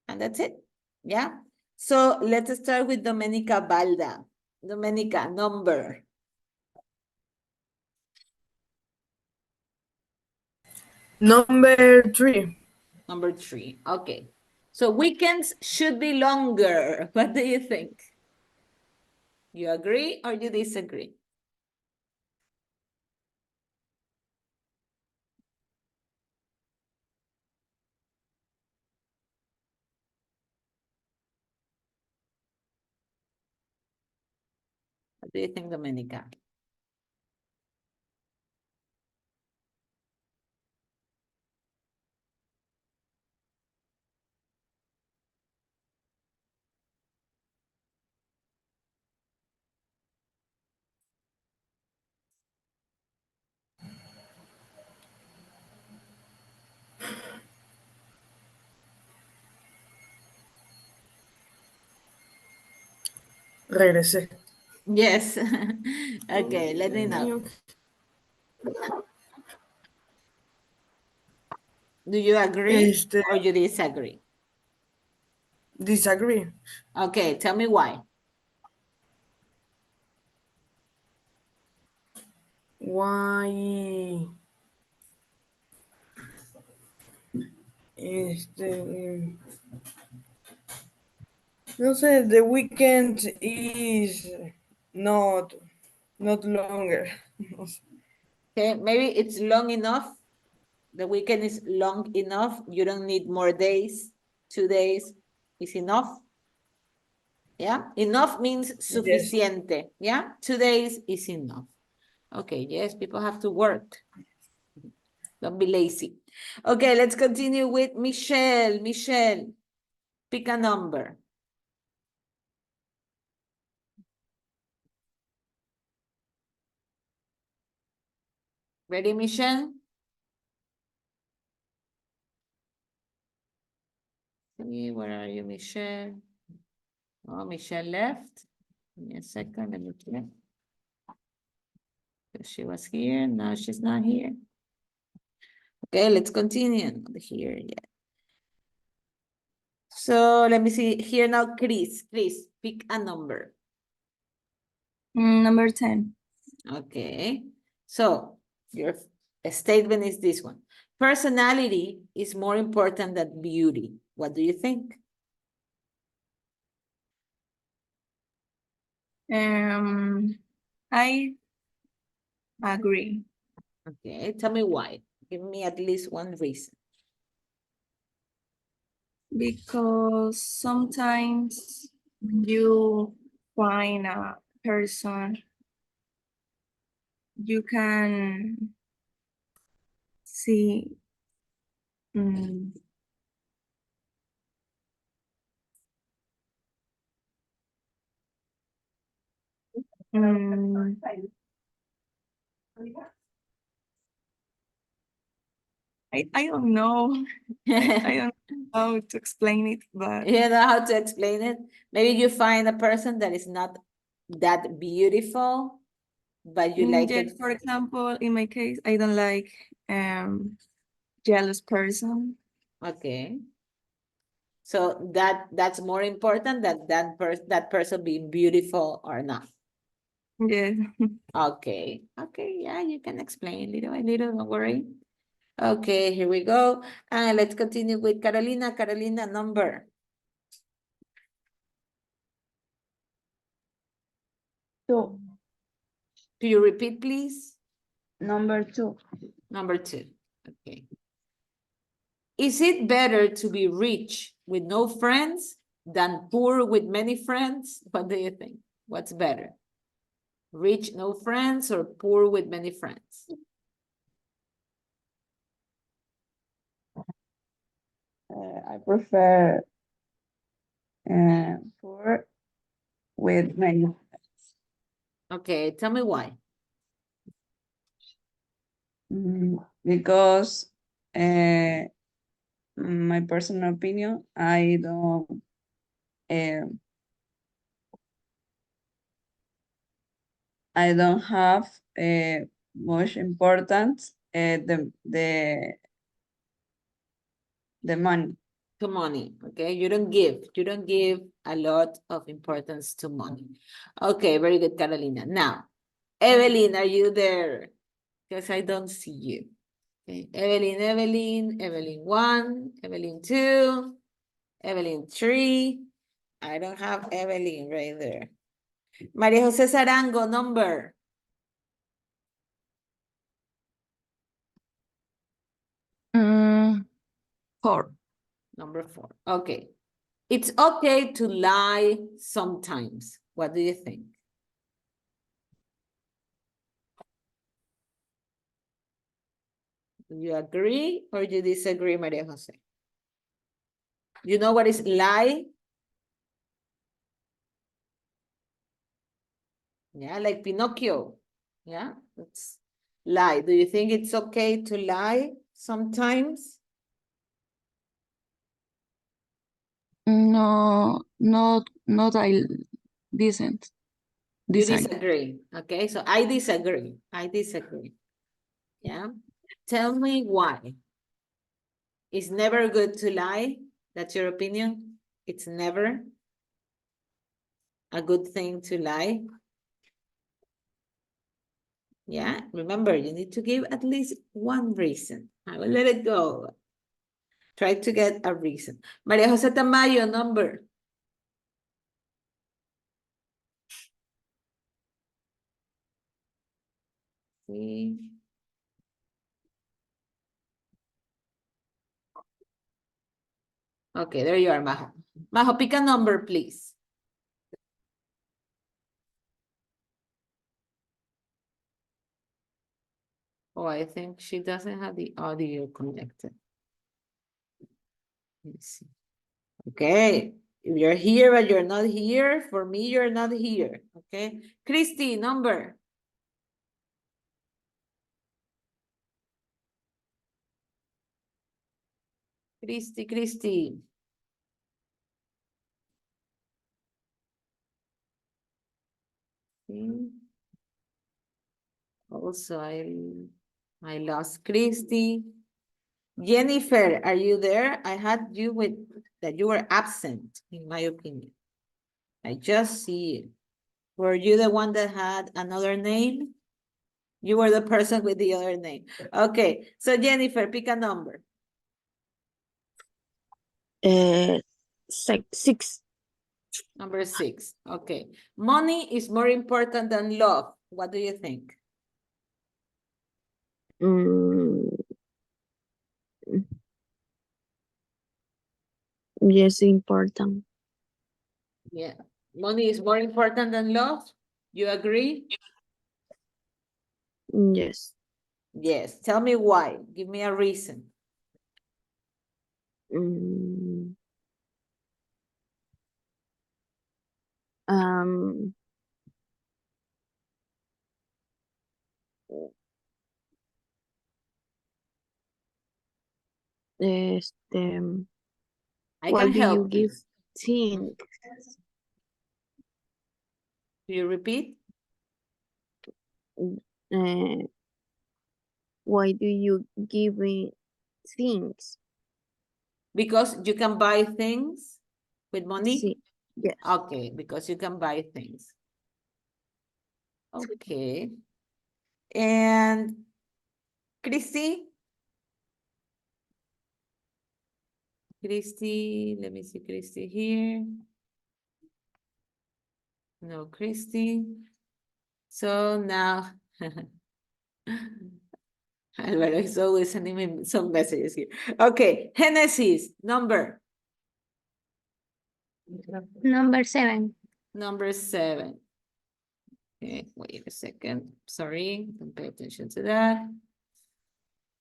and that's it. Yeah. So let's start with Domenica Balda. Domenica, number.
Number 3.
Number 3. Okay. So weekends should be longer. What do you think? You agree or you disagree? What do you think, Domenica?
Regresé.
Yes. Okay, let me know. Do you agree or you disagree?
Disagree.
Okay, tell me why.
Why? No sé, the weekend is not longer.
Okay, maybe it's long enough The weekend is long enough. You don't need more days. 2 days is enough. Yeah, enough means suficiente. Yeah, 2 days is enough. Okay, yes, people have to work. Don't be lazy. Okay, let's continue with Michelle. Michelle, pick a number. Ready, Michelle? See, where are you, Michelle? Oh, Michelle left. Give me a second, let me check. She was here, now she's not here. Okay, let's continue. Not here yet. So let me see here now, Chris. Chris, pick a number.
Number 10.
Okay, so your statement is this one. Personality is more important than beauty. What do you think?
I agree.
Okay, tell me why. Give me at least one reason.
Because sometimes you find a person you can see I don't know. I don't know how to explain it, but
You know how to explain it? Maybe you find a person that is not that beautiful, but you like
yes,
it.
for example, in my case, I don't like jealous person.
Okay. So that's more important that that person being beautiful or not.
Yes.
Okay. Okay, yeah, you can explain little by little, don't worry. Okay, here we go. And let's continue with Carolina. Carolina, number.
2.
Do you repeat, please?
Number 2.
Number 2. Okay. Is it better to be rich with no friends than poor with many friends? What do you think? What's better? Rich, no friends, or poor with many friends?
I prefer poor with many.
Okay, tell me why.
Because my personal opinion, I don't have much importance the money.
To money, okay? You don't give a lot of importance to money. Okay, very good, Carolina. Now, Evelyn, are you there? Because I don't see you. Okay, Evelyn 1, Evelyn 2, Evelyn 3. I don't have Evelyn right there. Maria Jose Sarango, number.
Four.
Number 4. Okay. It's okay to lie sometimes. What do you think? Do you agree or you disagree, Maria Jose? You know what is lie? Yeah, like Pinocchio. Yeah, that's lie. Do you think it's okay to lie sometimes?
No, not I decent.
You disagree. Okay, so I disagree. I disagree. Yeah. Tell me why. It's never good to lie. That's your opinion? It's never a good thing to lie. Yeah, remember, you need to give at least one reason. I will let it go. Try to get a reason. Maria Jose Tamayo, number. See. Okay, there you are, Majo. Majo, pick a number, please. Oh, I think she doesn't have the audio connected. Let's see. Okay, if you're here but you're not here, for me, you're not here. Okay, Christy, number. Christy. See? Also, I lost Christy. Jennifer, are you there? I had you with that you were absent, in my opinion. I just see you. Were you the one that had another name? You were the person with the other name. Okay, so Jennifer, pick a number.
6.
Number 6. Okay. Money is more important than love. What do you think?
Yes, important.
Yeah. Money is more important than love. You agree?
Yes.
Yes. Tell me why. Give me a reason. I
Why
can
do you
help
give
you.
things?
Do you repeat?
Why do you give me things?
Because you can buy things with money?
Sí. Yes.
Okay, because you can buy things. Okay. And Christy? Christy, let me see Christy here. No, Christy. So now, Alvaro is always sending me some messages here. Okay, Genesis, number.
Number 7.
Number 7. Okay, wait a second. Sorry, don't pay attention to that.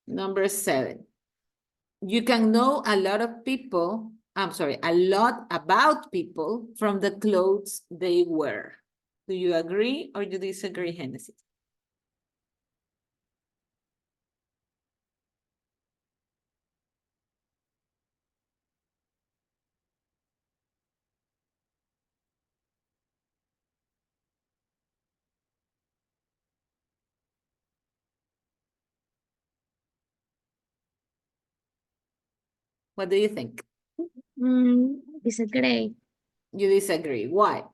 Number 7. You can know a lot of people, a lot about people from the clothes they wear. Do you agree or do you disagree, Genesis? What do you think?
Disagree.
You disagree. Why?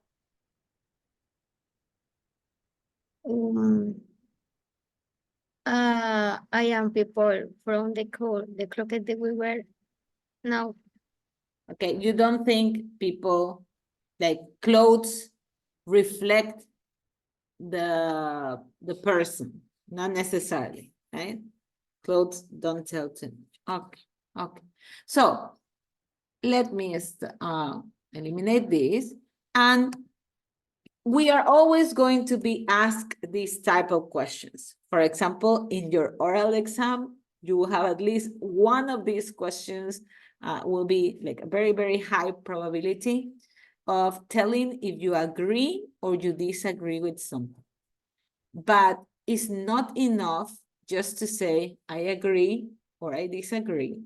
I am people from the clothes that we wear. No.
Okay, you don't think people like clothes reflect the person, not necessarily, right? Clothes don't tell too much. Okay, okay. So let me eliminate this, and we are always going to be asked these type of questions. For example, in your oral exam, you will have at least one of these questions will be like a very, very high probability of telling if you agree or you disagree with something. But it's not enough just to say, I agree or I disagree.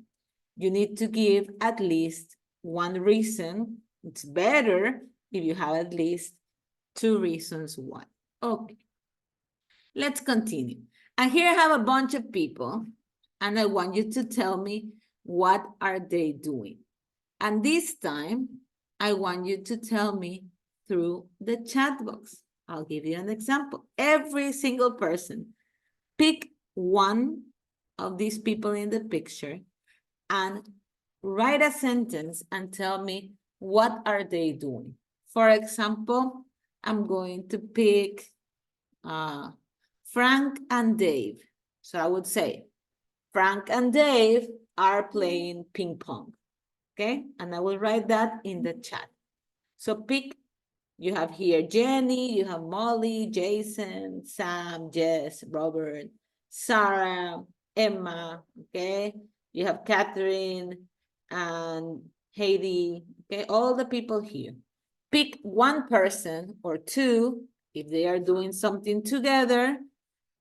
You need to give at least one reason. It's better if you have at least 2 reasons why. Okay. Let's continue. And here I have a bunch of people, and I want you to tell me what are they doing. And this time, I want you to tell me through the chat box. I'll give you an example. Every single person, pick one of these people in the picture and write a sentence and tell me what are they doing. For example, I'm going to pick Frank and Dave. So I would say, Frank and Dave are playing ping pong. okay? And I will write that in the chat. So pick, you have here Jenny, you have Molly, Jason, Sam, Jess, Robert, Sarah, Emma, okay? You have Catherine and Heidi, okay? All the people here. Pick one person or two if they are doing something together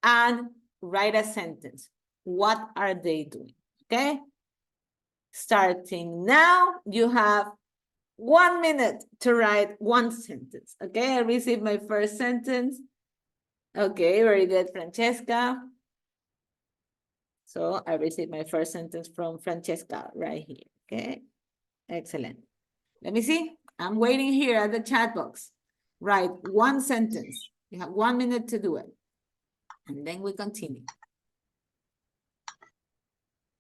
and write a sentence. What are they doing, okay? Starting now, you have 1 minute to write one sentence, okay? I received my first sentence. Okay, very good, Francesca. So I received my first sentence from Francesca right here, okay? Excellent. Let me see. I'm waiting here at the chat box. Write one sentence. You have 1 minute to do it. And then we continue.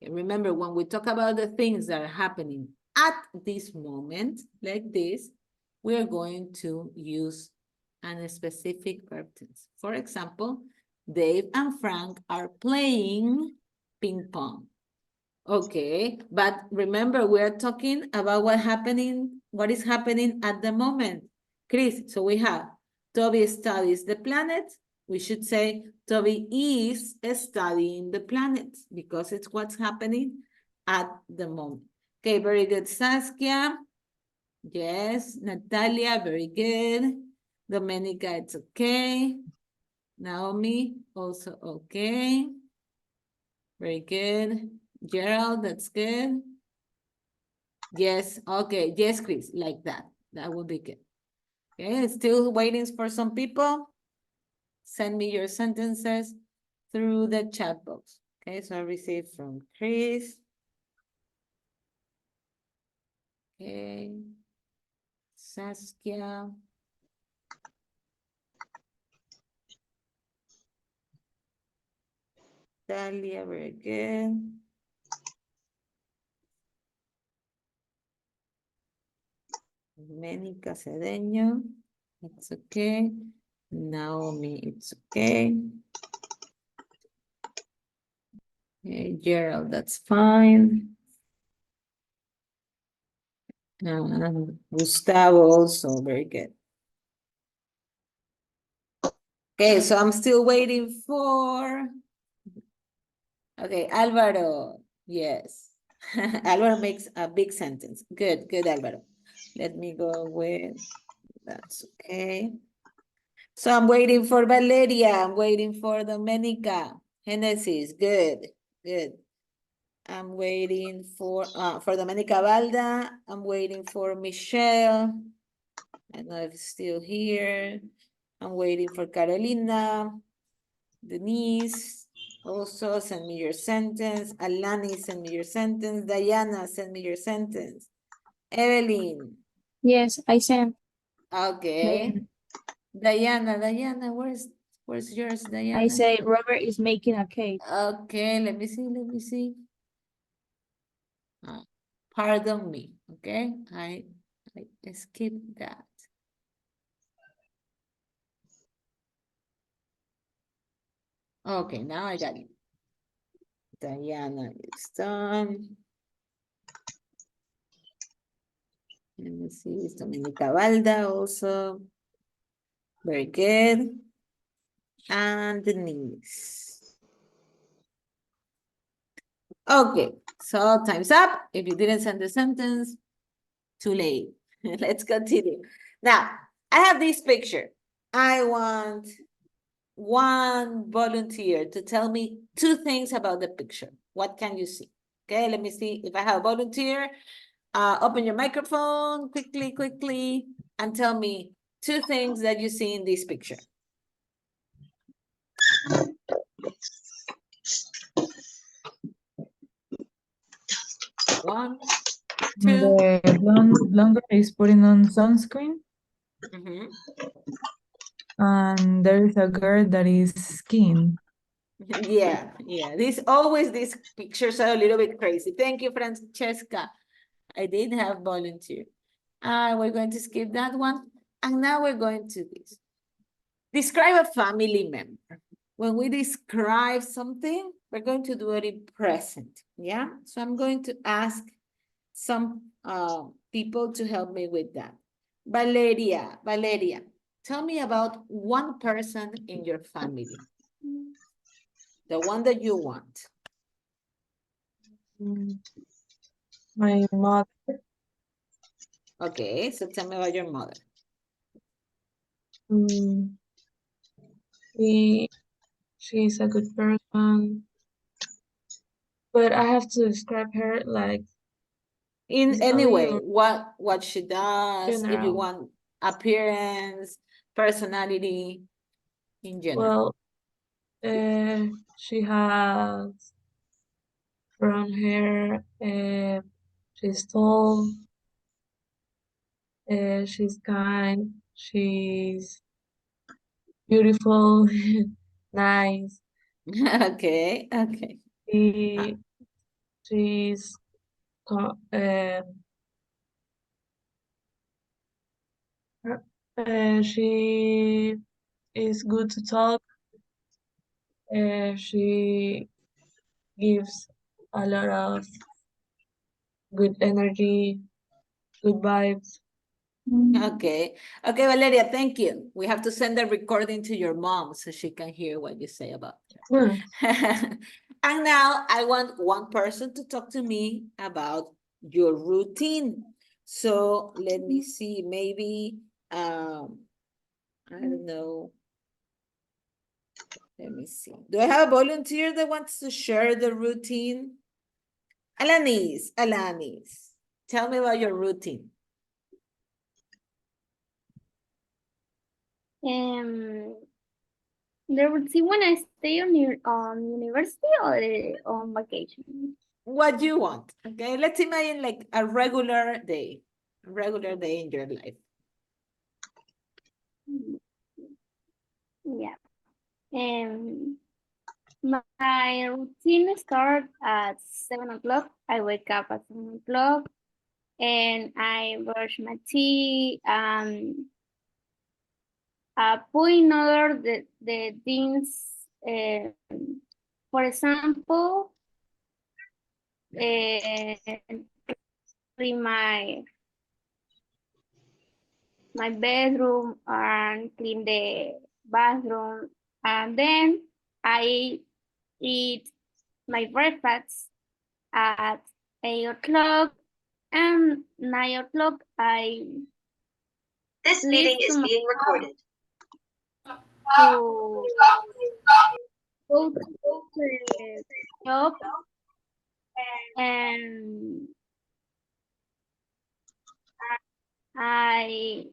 Okay, remember, when we talk about the things that are happening at this moment, like this, we are going to use a specific verb tense. For example, Dave and Frank are playing ping pong. Okay, but remember, we're talking about what is happening at the moment. Chris, so we have Toby studies the planet. We should say Toby is studying the planet because it's what's happening at the moment. Okay, very good, Saskia. Yes, Natalia, very good. Domenica, it's okay. Naomi, also okay. Very good. Gerald, that's good. Yes, okay. Yes, Chris, like that. That would be good. Okay, still waiting for some people. Send me your sentences through the chat box. Okay, so I received from Chris. Okay. Saskia. Dalia, very good. Ménica Cedeño, it's okay. Naomi, it's okay. Okay, Gerald, that's fine. Gustavo also, very good. Okay, so I'm still waiting for... Okay, Alvaro, yes. Alvaro makes a big sentence. Good, good, Alvaro. Let me go with... That's okay. So I'm waiting for Valeria. I'm waiting for Domenica. Genesis, good, good. I'm waiting for Domenica Valda. I'm waiting for Michelle. I don't know if it's still here. I'm waiting for Carolina. Denise, also send me your sentence. Alani, send me your sentence. Diana, send me your sentence. Evelyn.
Yes, I sent.
Okay. Diana, where's yours, Diana?
I say Robert is making a cake.
Okay, let me see. Pardon me, okay? I skipped that. Okay, now I got it. Diana is done. Let me see, it's Dominica Valda also. Very good. And Denise. Okay, so time's up. If you didn't send the sentence, too late. Let's continue. Now, I have this picture. I want one volunteer to tell me two things about the picture. What can you see? Okay, let me see if I have a volunteer. Open your microphone quickly, and tell me two things that you see in this picture. One, two.
The blonde girl is putting on sunscreen, and there is a girl that is skiing.
Yeah. These pictures are a little bit crazy. Thank you, Francesca. I did have volunteer. We're going to skip that one. And now we're going to this. Describe a family member. When we describe something, we're going to do it in present. Yeah. So I'm going to ask some people to help me with that. Valeria, tell me about one person in your family. The one that you want.
My mother.
Okay, so tell me about your mother.
She's a good person, but I have to describe her like
In any
physically
way,
or
what she does, if you
general.
want appearance, personality, in general.
Well, she has brown hair, she's tall, she's kind, she's beautiful, nice.
Okay.
She, she's co- she is good to talk. She gives a lot of good energy, good vibes.
Okay, Valeria, thank you. We have to send the recording to your mom so she can hear what you say about her. And now I want one person to talk to me about your routine. So let me see, maybe, I don't know. Let me see. Do I have a volunteer that wants to share the routine? Alanis, tell me about your routine.
The routine when I stay on university or on vacation?
What do you want? Okay, let's imagine like a regular day in your life.
Yeah. My routine starts at 7 o'clock. I wake up at 7 o'clock and I brush my teeth. Put in order the things. For example, clean my bedroom and clean the bathroom, and then I eat my breakfast at 8 o'clock, and 9 o'clock I
This meeting is being recorded.
To go to the job, and I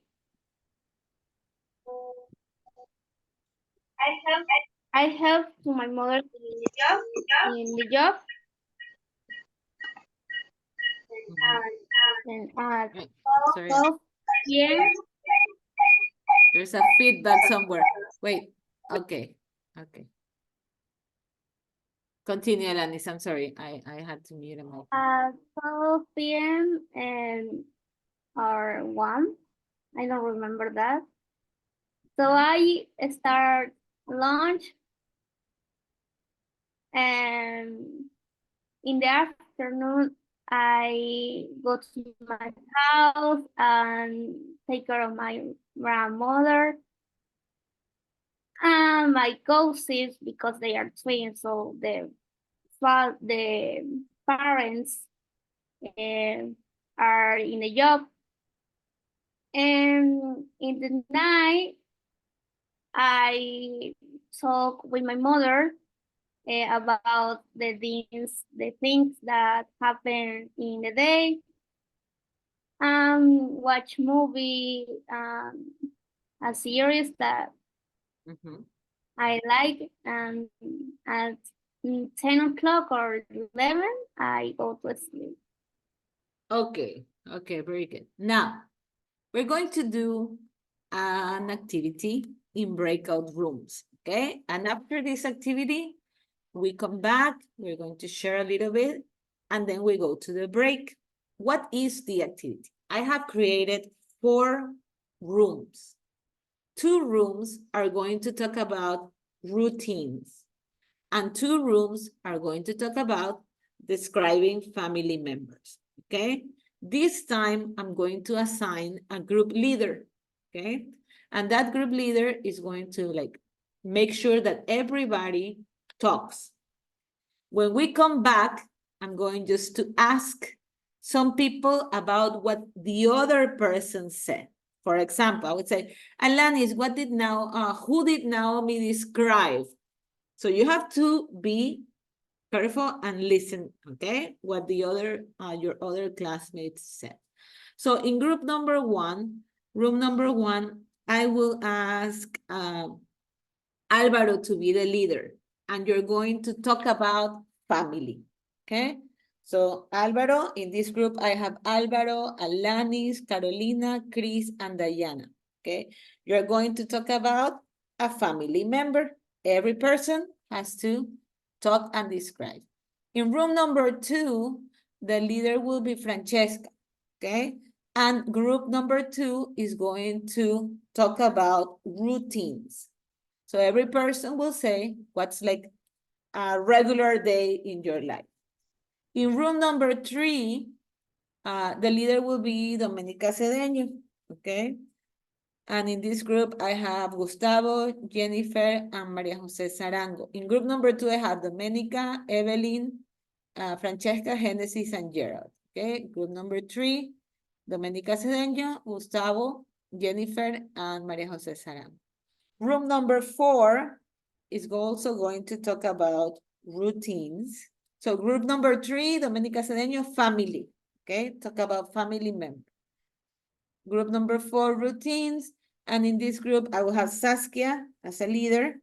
help to my mother in the job. And at 12 p.m.
There's a feedback somewhere. Wait, okay. Continue, Alanis, I'm sorry. I had to mute him.
At 12 p.m. and or 1, I don't remember that. So I start lunch, and in the afternoon I go to my house and take care of my grandmother and my cousins because they are twins, so the parents are in the job. And in the night, I talk with my mother about the things that happen in the day, watch movie, a series that I like, and at 10 o'clock or 11, I go to sleep.
Okay, very good. Now, we're going to do an activity in breakout rooms, okay? And after this activity, we come back, we're going to share a little bit, and then we go to the break. What is the activity? I have created 4 rooms. 2 rooms are going to talk about routines, and 2 rooms are going to talk about describing family members, okay? This time, I'm going to assign a group leader, okay? And that group leader is going to like make sure that everybody talks. When we come back, I'm going just to ask some people about what the other person said. For example, I would say, Alanis, who did Naomi describe? So you have to be careful and listen, okay? What the your other classmates said. So in group number one, room number one, I will ask Alvaro to be the leader, and you're going to talk about family, okay? So Alvaro, in this group, I have Alvaro, Alanis, Carolina, Chris, and Diana, okay? You're going to talk about a family member. Every person has to talk and describe. In room number two, the leader will be Francesca, okay? And group number two is going to talk about routines. So every person will say what's like a regular day in your life. In room number three, the leader will be Domenica Cedeño, okay? And in this group, I have Gustavo, Jennifer, and Maria Jose Sarango. In group number two, I have Domenica, Evelyn, Francesca, Genesis, and Gerald, okay? Group number three, Domenica Cedeño, Gustavo, Jennifer, and Maria Jose Sarango. Room number four is also going to talk about routines. So group number three, Domenica Cedeño, family, okay? Talk about family members. Group number four, routines. And in this group, I will have Saskia as a leader.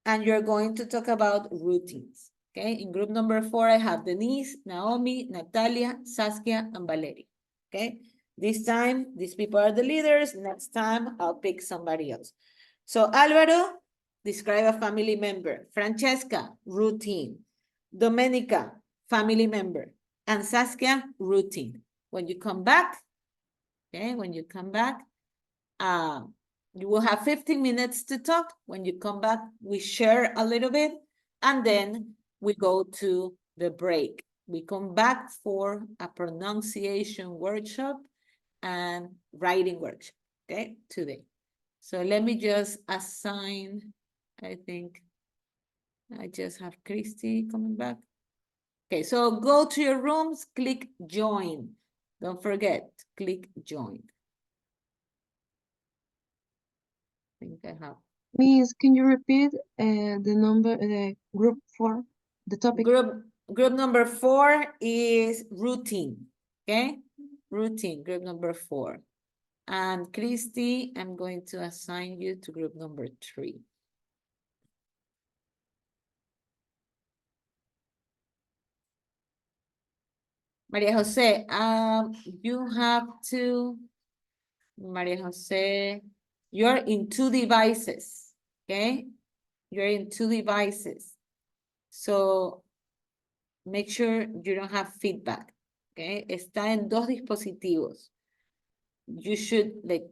And you're going to talk about routines, okay? In group number four, I have Denise, Naomi, Natalia, Saskia, and Valerie, okay? This time, these people are the leaders. Next time, I'll pick somebody else. So Alvaro, describe a family member. Francesca, routine. Domenica, family member. And Saskia, routine. When you come back, okay, when you come back, you will have 15 minutes to talk. When you come back, we share a little bit, and then we go to the break. We come back for a pronunciation workshop and writing workshop, okay, today. So let me just assign, I think I just have Christy coming back. Okay, so go to your rooms, click join. Don't forget, click join. I think I have.
Miss, can you repeat the number, the group for the topic?
Group number four is routine, okay? Routine, group number four. And Christy, I'm going to assign you to group number three. Maria Jose, you have to, Maria Jose, you're in two devices, okay? You're in two devices. So make sure you don't have feedback, okay? Está en dos dispositivos. You should like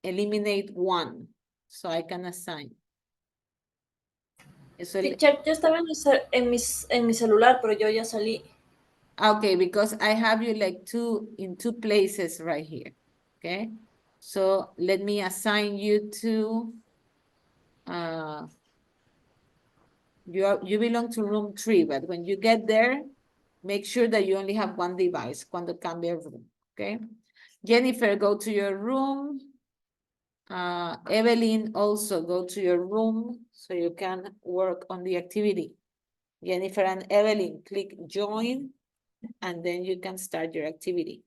eliminate one so I can assign. Eso
Teacher, yo estaba en mi celular, pero yo ya salí.
Okay, because I have you like in two places right here, okay? So let me assign you to, you belong to room 3, but when you get there, make sure that you only have one device cuando cambie room, okay? Jennifer, go to your room. Evelyn, also go to your room so you can work on the activity. Jennifer and Evelyn, click join, and then you can start your activity.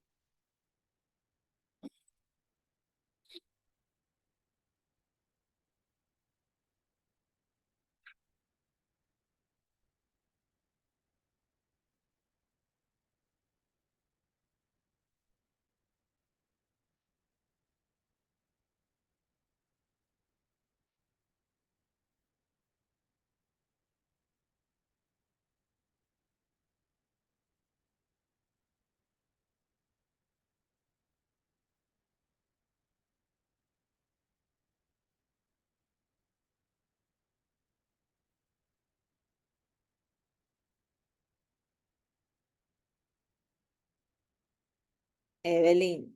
Evelyn,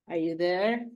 are you there?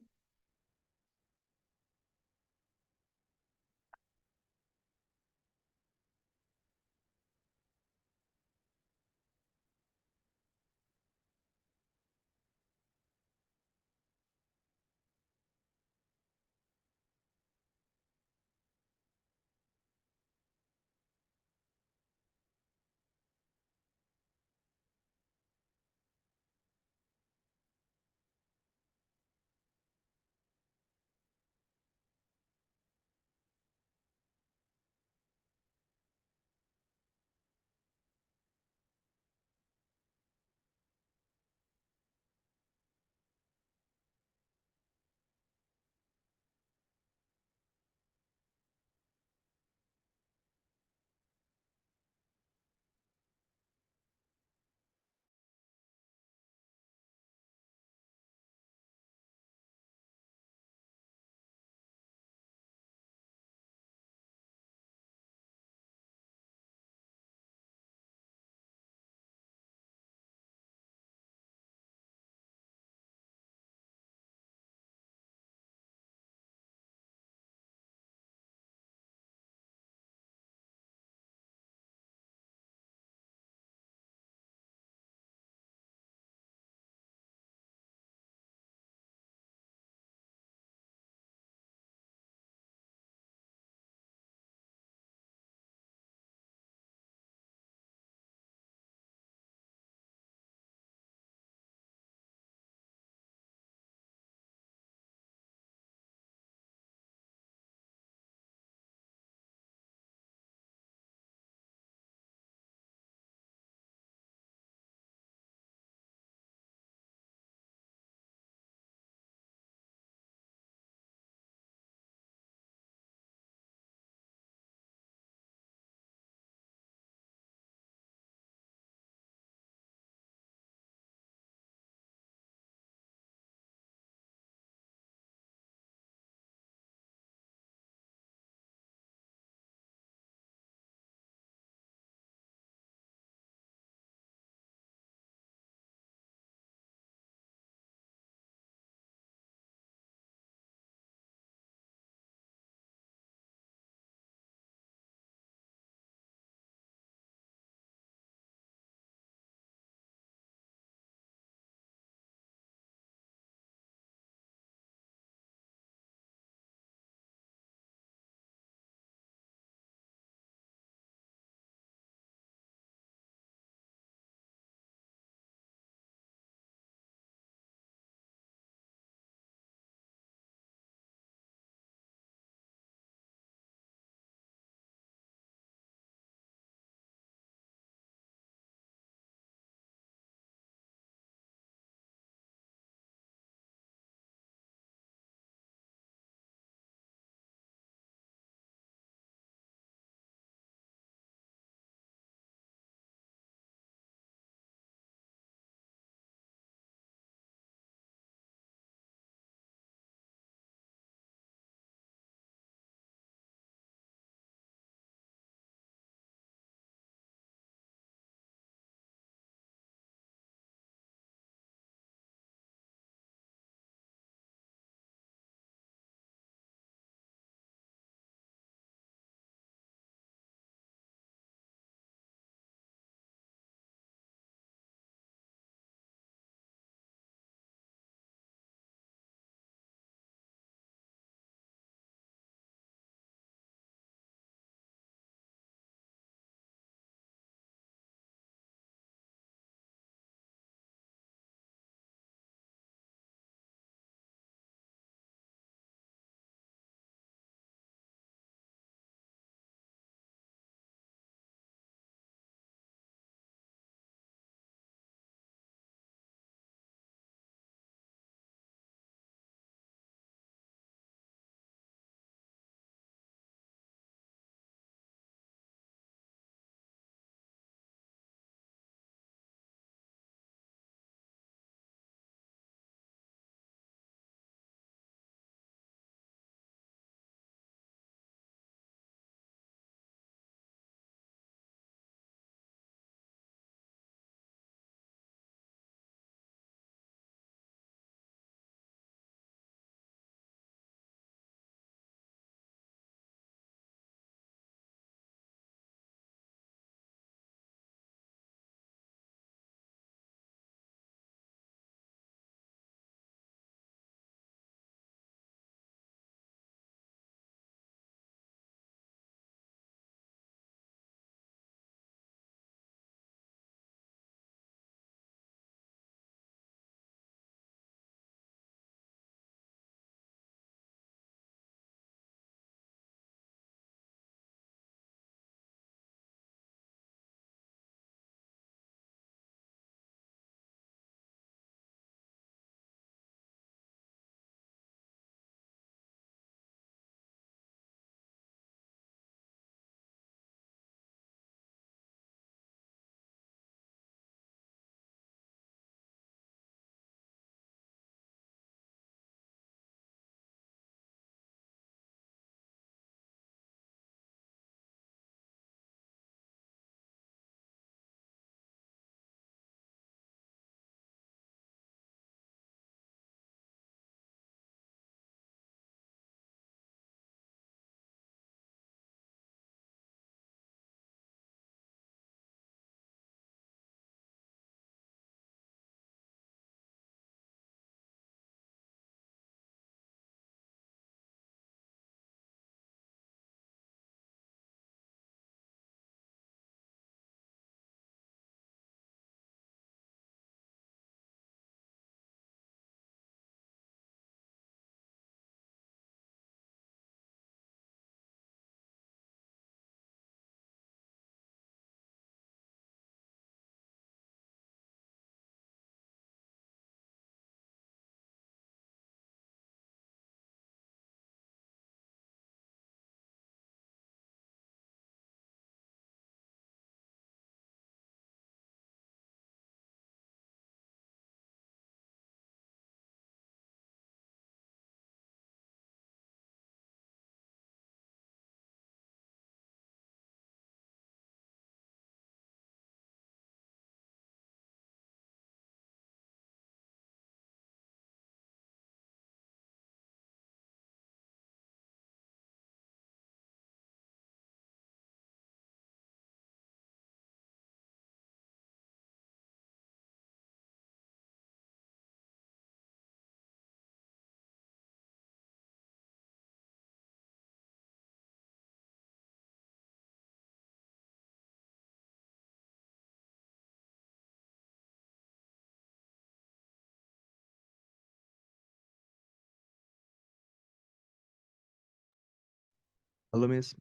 Hello, Miss.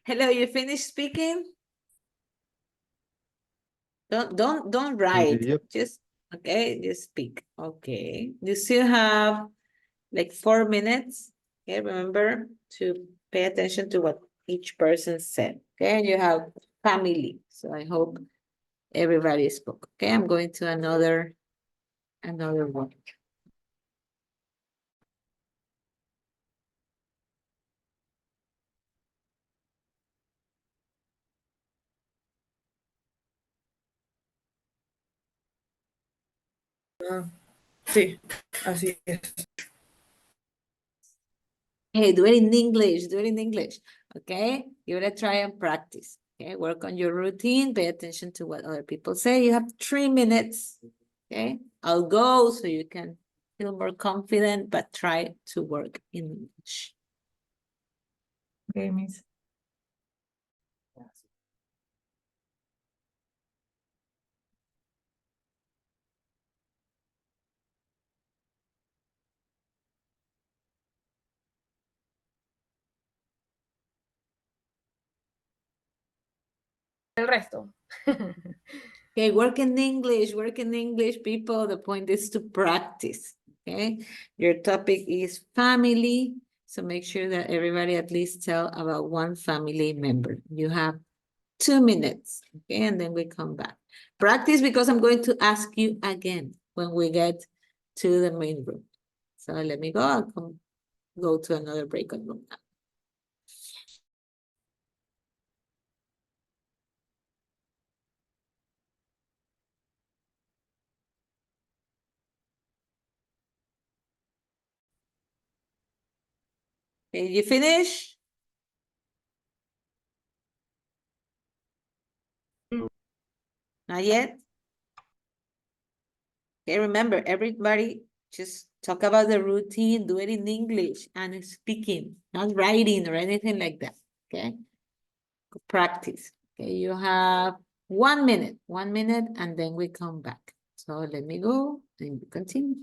Hello, you finished speaking? Don't write.
Yep.
Just okay, just speak. Okay. You still have like 4 minutes. Okay, remember to pay attention to what each person said. Okay, and you have family. So I hope everybody spoke. Okay, I'm going to another one.
Sí, así es.
Hey, do it in English, do it in English. Okay, give it a try and practice. Okay, work on your routine, pay attention to what other people say. You have 3 minutes. Okay, I'll go so you can feel more confident, but try to work in English.
Okay, Miss.
El resto.
Okay, work in English, people. The point is to practice. Okay, your topic is family. So make sure that everybody at least tell about one family member. You have 2 minutes. Okay, and then we come back. Practice because I'm going to ask you again when we get to the main room. So let me go. I'll go to another breakout room now. Okay, you finish? Not yet? Okay, remember, everybody just talk about the routine, do it in English and speaking, not writing or anything like that, okay? Practice, okay? You have 1 minute, and then we come back. So let me go and continue.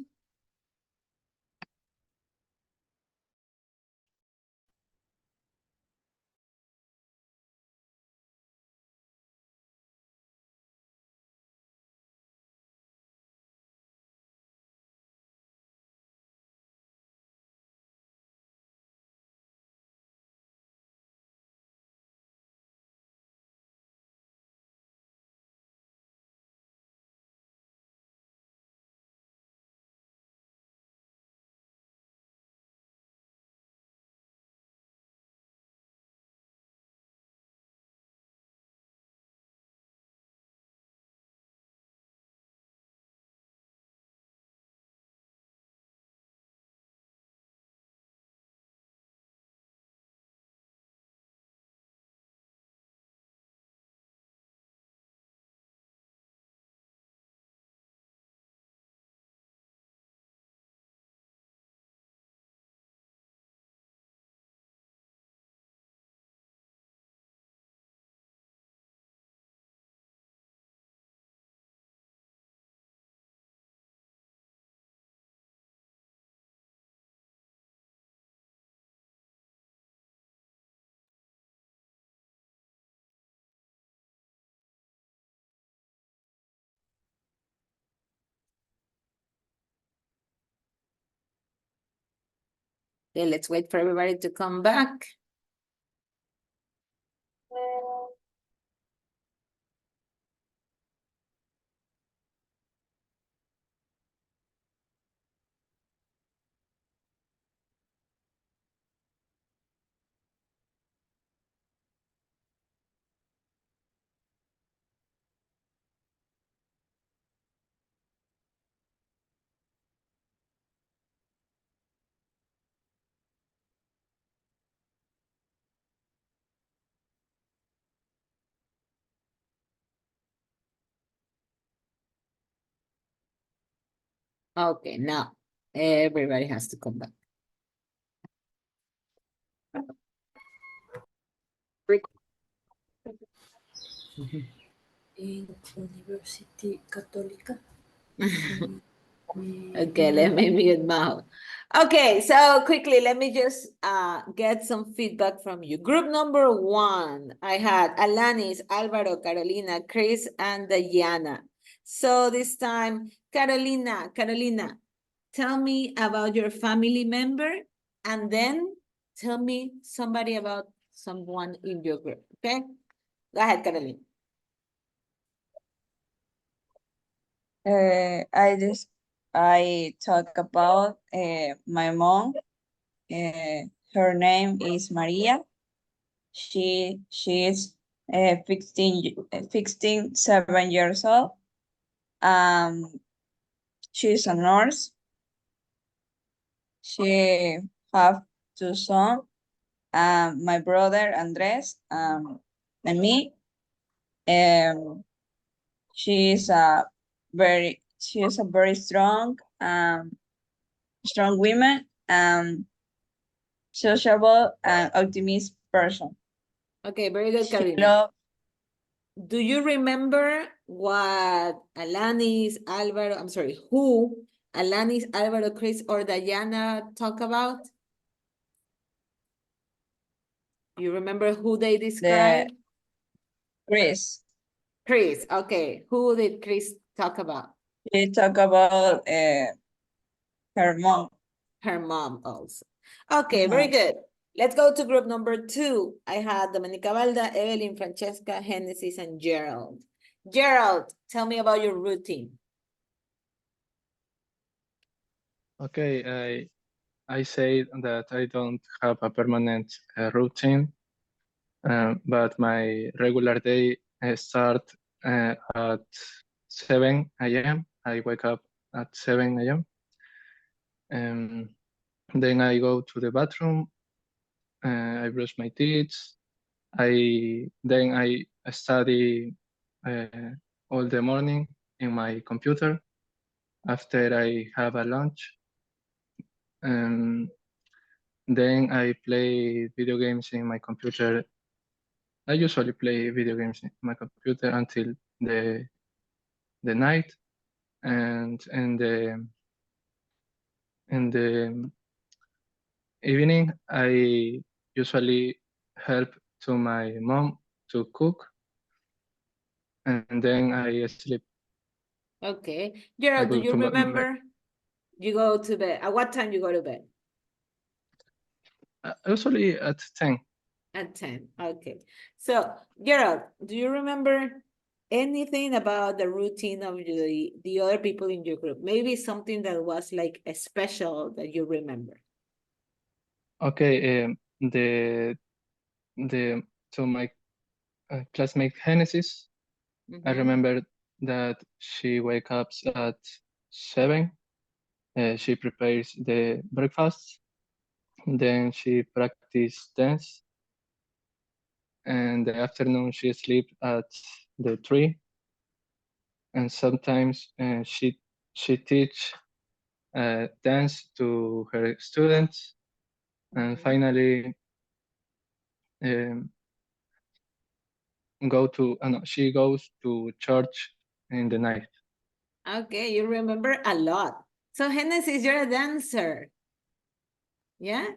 Okay, let's wait for everybody to come back. Okay, now everybody has to come back.
En University Católica.
Okay, let me mute Maho. Okay, so quickly, let me just get some feedback from you. Group number 1, I had Alanis, Alvaro, Carolina, Chris, and Diana. So this time, Carolina, tell me about your family member, and then tell me somebody about someone in your group, okay? Go ahead, Carolina.
I talk about my mom. Her name is Maria. She is 7 years old. She's a nurse. She have 2 sons. My brother Andres and me. She is a very strong woman, sociable and optimistic person.
Okay, very good,
She
Carolina.
love
Do you remember what who Alanis, Alvaro, Chris, or Diana talk about? You remember who they described?
Chris.
Chris, okay. Who did Chris talk about?
She talk about her mom.
Her mom also. Okay, very good. Let's go to group number 2. I had Domenica Valda, Evelyn, Francesca, Genesis, and Gerald. Gerald, tell me about your routine.
Okay, I say that I don't have a permanent routine, but my regular day start at 7 a.m. I wake up at 7 a.m. Then I go to the bathroom. I brush my teeth. Then I study all the morning in my computer. After I have a lunch, then I play video games in my computer. I usually play video games in my computer until the night, and in the evening I usually help to my mom to cook, and then I sleep.
Okay.
I
Gerald, do
go
you
to
remember you go to bed? At what time you go to bed?
usually at 10.
At 10. Okay. So, Gerald, do you remember anything about the routine of the other people in your group? Maybe something that was like a special that you remember.
Okay, so my classmate Genesis, I remember that she wakes up at 7. She prepares the breakfast. Then she practice dance. And the afternoon she sleep at the 3. And sometimes she teach dance to her students. And finally she goes to church in the night.
Okay, you remember a lot. So, Genesis, you're a dancer. Yeah?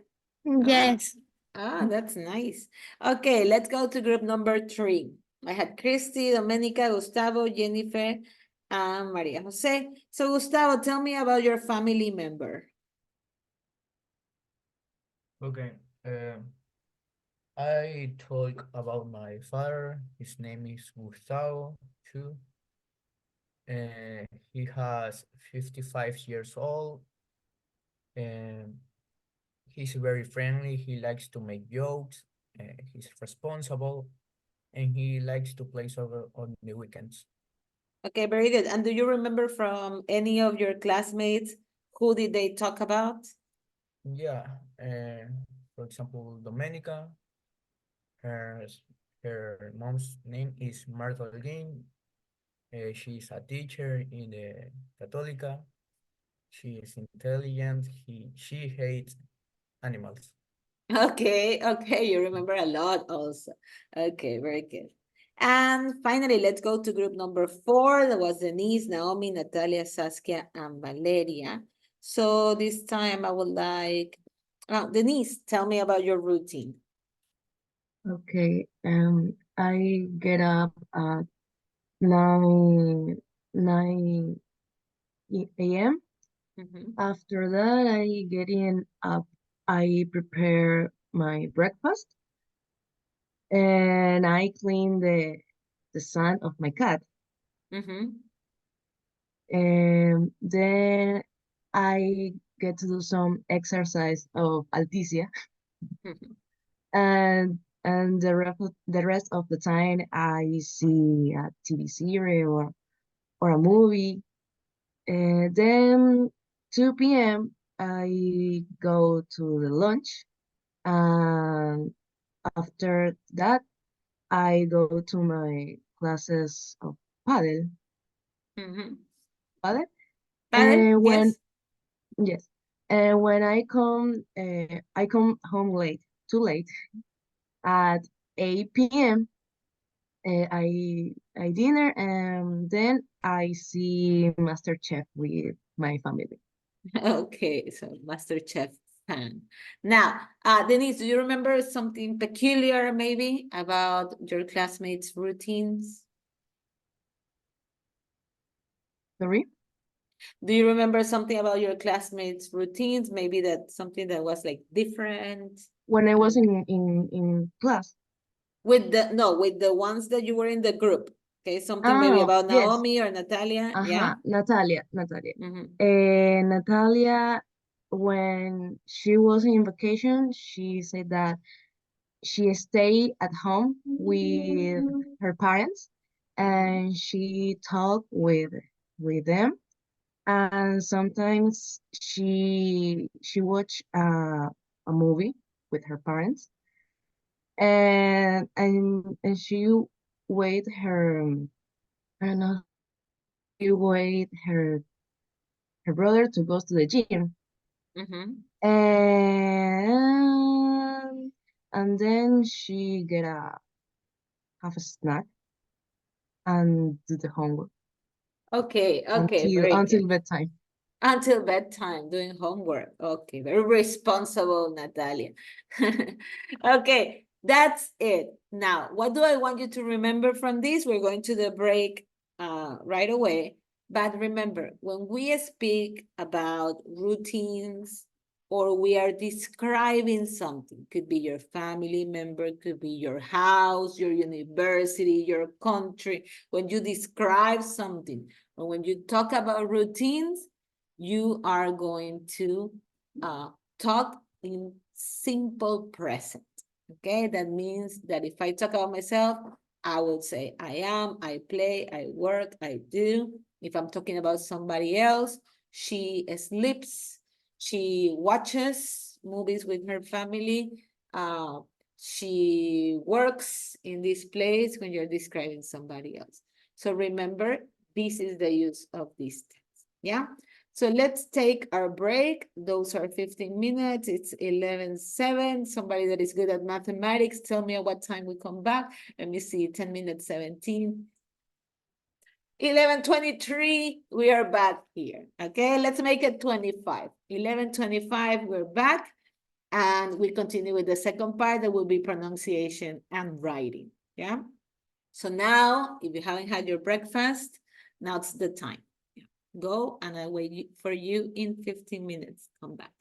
Yes.
That's nice. Okay, let's go to group number 3. I had Christy, Domenica, Gustavo, Jennifer, and Maria Jose. So, Gustavo, tell me about your family member.
Okay. I talk about my father. His name is Gustavo too. He has 55 years old. And he's very friendly. He likes to make jokes. He's responsible, and he likes to play soccer on the weekends.
Okay, very good. And do you remember from any of your classmates, who did they talk about?
Yeah. For example, Domenica. Her mom's name is Marta Holguín. She's a teacher in the Católica. She is intelligent. She hates animals.
Okay, you remember a lot also. Okay, very good. And finally, let's go to group number 4. That was Denise, Naomi, Natalia, Saskia, and Valeria. So this time I would like, Denise, tell me about your routine.
Okay, I get up at 9 a.m.
Mhm.
After that, I get up, I prepare my breakfast, and I clean the sand of my cat.
Mhm.
And then I get to do some exercise of Alticia,
Mhm.
and the rest of the time I see a TV series or a movie. And then 2 p.m. I go to the lunch, and after that I go to my classes of paddle.
Mhm.
Paddle.
Paddle,
And when
yes.
Yes, and when I come home late, too late, at 8 p.m. I dinner, and then I see MasterChef with my family.
Okay, so MasterChef fan. Now, Denise, do you remember something peculiar maybe about your classmates' routines?
Sorry?
Do you remember something about your classmates' routines? Maybe that something that was like different
When I was
um,
in class.
with the ones that you were in the group. Okay, something maybe
Oh,
about
yes.
Naomi or Natalia. Yeah.
Natalia.
Mhm.
Natalia, when she was in vacation, she said that she stayed at home with her parents, and she talked with them, and sometimes she watched a movie with her parents, and she wait her I don't know, she wait her brother to go to the gym,
Mhm.
and then she have a snack and do the homework
Okay, very good.
until bedtime.
Until bedtime, doing homework. Okay, very responsible, Natalia. Okay, that's it. Now, what do I want you to remember from this? We're going to the break right away. But remember, when we speak about routines or we are describing something, could be your family member, could be your house, your university, your country. When you describe something, or when you talk about routines, you are going to talk in simple present. Okay, that means that if I talk about myself, I would say I am, I play, I work, I do. If I'm talking about somebody else, she sleeps, she watches movies with her family, she works in this place when you're describing somebody else. So remember, this is the use of these tense. Yeah. So let's take our break. Those are 15 minutes. It's 11:07. Somebody that is good at mathematics, tell me at what time we come back. Let me see, 10 minutes, 17. 11:23, we are back here. Okay, let's make it 25. 11:25, we're back. And we continue with the second part that will be pronunciation and writing. Yeah. So now, if you haven't had your breakfast, now's the time. Go, and I wait for you in 15 minutes. Come back.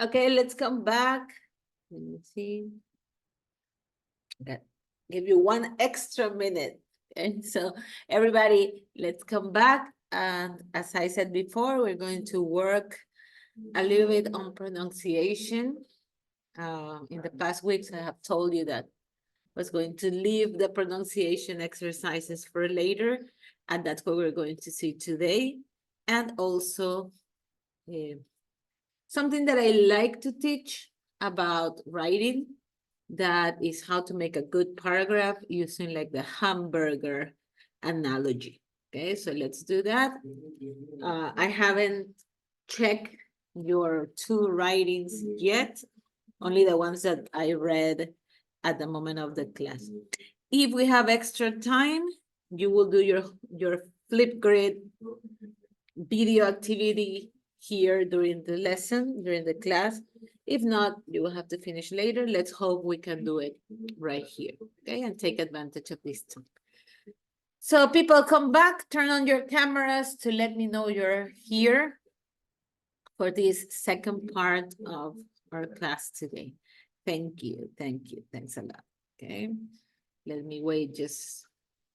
Okay, let's come back. Let me see. Okay, give you 1 extra minute. And so everybody, let's come back. And as I said before, we're going to work a little bit on pronunciation. In the past weeks, I have told you that I was going to leave the pronunciation exercises for later, and that's what we're going to see today. And also something that I like to teach about writing, that is how to make a good paragraph using like the hamburger analogy. Okay, so let's do that. I haven't checked your 2 writings yet, only the ones that I read at the moment of the class. If we have extra time, you will do your Flipgrid video activity here during the lesson, during the class. If not, you will have to finish later. Let's hope we can do it right here, okay? And take advantage of this time. So people, come back, turn on your cameras to let me know you're here for this second part of our class today. Thank you, thanks a lot, okay? Let me wait just a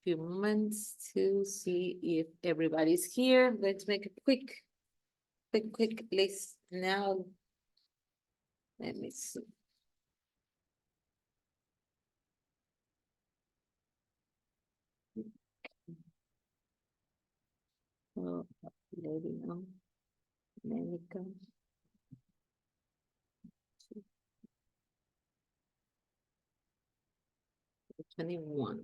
few moments to see if everybody's here. Let's make a quick list now. Let me see. Oh, lady, no. Monica. 21.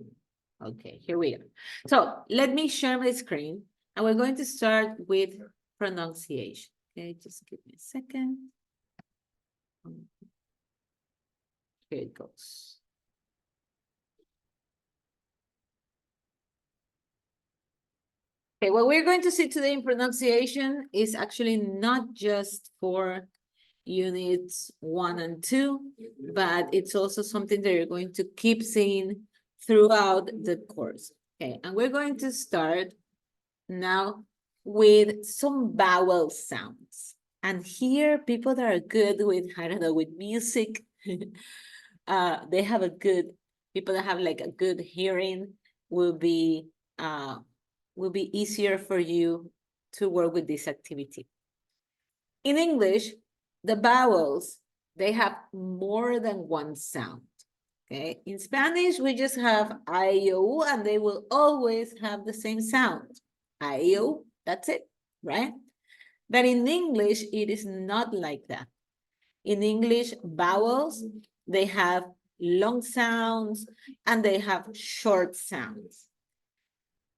Okay, here we are. So let me share my screen, and we're going to start with pronunciation. Okay, just give me a second. Here it goes. Okay, what we're going to see today in pronunciation is actually not just for units 1 and 2, but it's also something that you're going to keep seeing throughout the course. Okay, and we're going to start now with some vowel sounds. And here, people that are good with, I don't know, with music, they have a good, people that have like a good hearing will be easier for you to work with this activity. In English, the vowels, they have more than one sound, okay? In Spanish, we just have I-O, and they will always have the same sound. I-O, that's it, right? But in English, it is not like that. In English, vowels, they have long sounds and they have short sounds.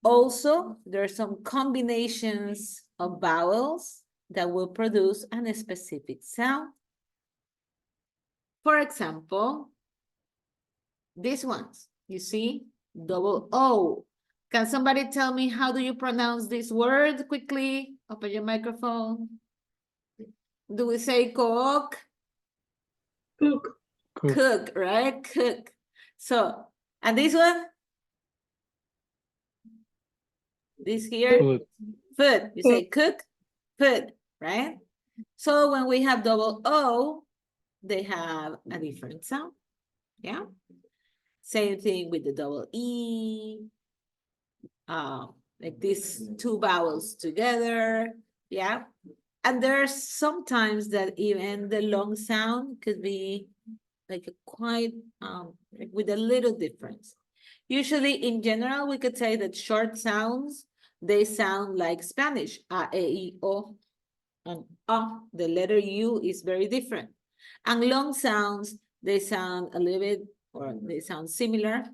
Also, there are some combinations of vowels that will produce a specific sound. For example, these ones, you see, double O. Can somebody tell me how do you pronounce this word quickly? Open your microphone. Do we say cook?
Cook.
Cook, right? Cook. So, and this one? This here?
Food.
Food. You say cook, food, right? So when we have double O, they have a different sound. Yeah. Same thing with the double E. Like these 2 vowels together. Yeah. And there's sometimes that even the long sound could be like a quite like with a little difference. Usually in general, we could say that short sounds, they sound like Spanish, a, e, I, o, and the letter U is very different. And long sounds, they sound a little bit, or they sound similar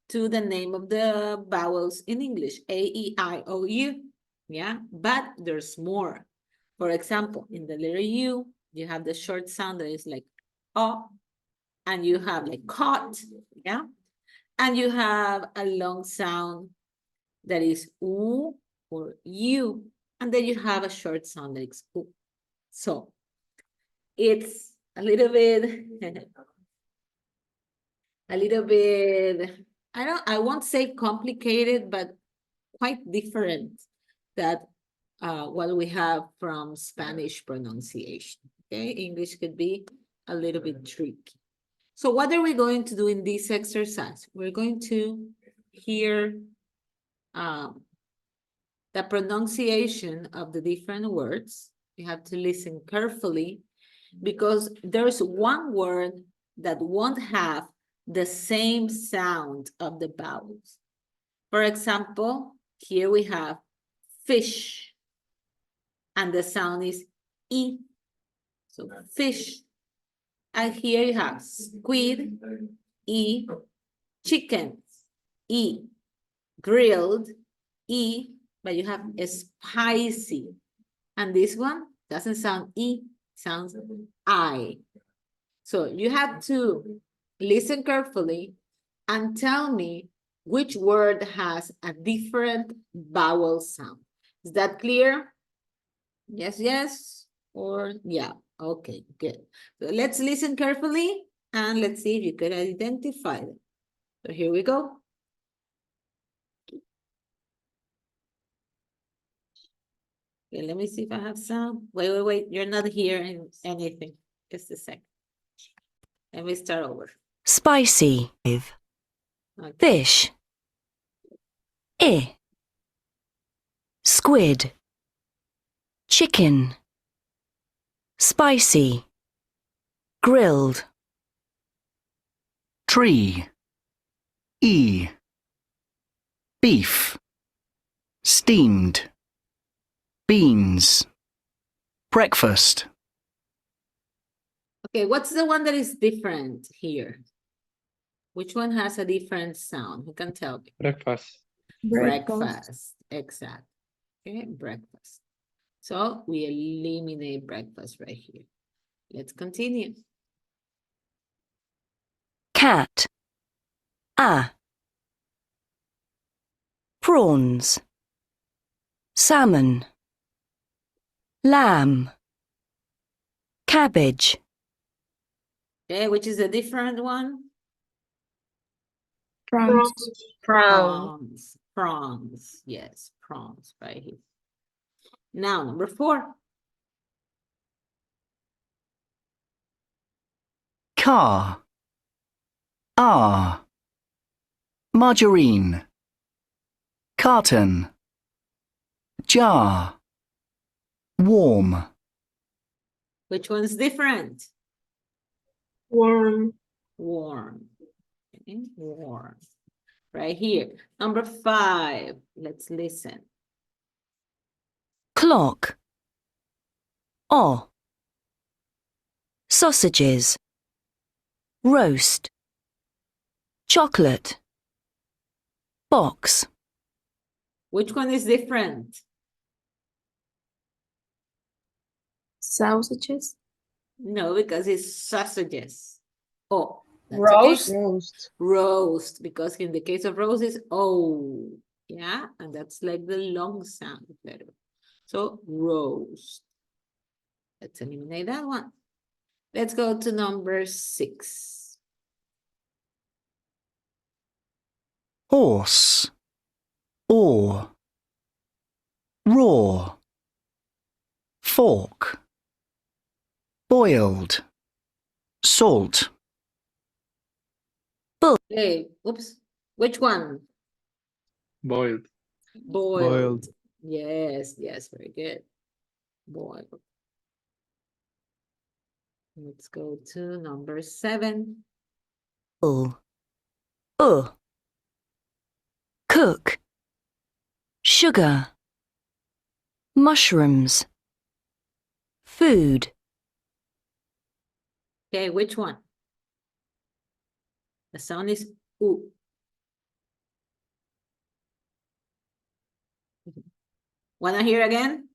to the name of the vowels in English, A, E, I, O, U, yeah? But there's more. For example, in the letter U, you have the short sound that is like O, and you have like caught, yeah? And you have a long sound that is U or U, and then you have a short sound that is U. So it's a little bit, I won't say complicated, but quite different that what we have from Spanish pronunciation, Okay, English could be a little bit tricky. So what are we going to do in this exercise? We're going to hear the pronunciation of the different words. You have to listen carefully because there's one word that won't have the same sound of the vowels. For example, here we have fish, and the sound is E. So fish. And here you have squid, E, chicken, E, grilled, E, but you have spicy. And this one doesn't sound E, sounds I. So you have to listen carefully and tell me which word has a different vowel sound. Is that clear? Yes, yes, or yeah. Okay, good. So let's listen carefully and let's see if you can identify them. So here we go. Okay, let me see if I have sound. Wait. You're not hearing anything. Just a second. Let me start over.
Spicy.
Okay.
Fish. Squid. Chicken. Spicy. Grilled.
Tree. Beef. Steamed. Beans. Breakfast.
Okay, what's the one that is different here? Which one has a different sound? Who can tell me?
Breakfast.
Breakfast. Exact. Okay, breakfast. So we eliminate breakfast right here. Let's continue.
Cat. Prawns. Salmon. Lamb. Cabbage.
Okay, which is a different one?
Prawns.
Prawns. Yes, prawns right here. Now, number 4.
Car. Margarine. Carton. Jar. Warm.
Which one's different?
Warm.
Warm. Okay, warm. Right here. Number 5. Let's listen.
Clock. Sausages. Roast. Chocolate. Box.
Which one is different?
Sausages.
No, because it's sausages. Oh, that's
Roast.
okay. Roast, because in the case of roses, oh, yeah, and that's like the long sound letter. So roast. Let's eliminate that one. Let's go to number 6.
Horse. Oar. Raw. Fork. Boiled. Salt.
Hey, oops. Which one?
Boiled.
Boiled. Yes, very good. Boiled. Let's go to number 7.
Cook. Sugar. Mushrooms. Food.
Okay, which one? The sound is oo. Wanna hear again?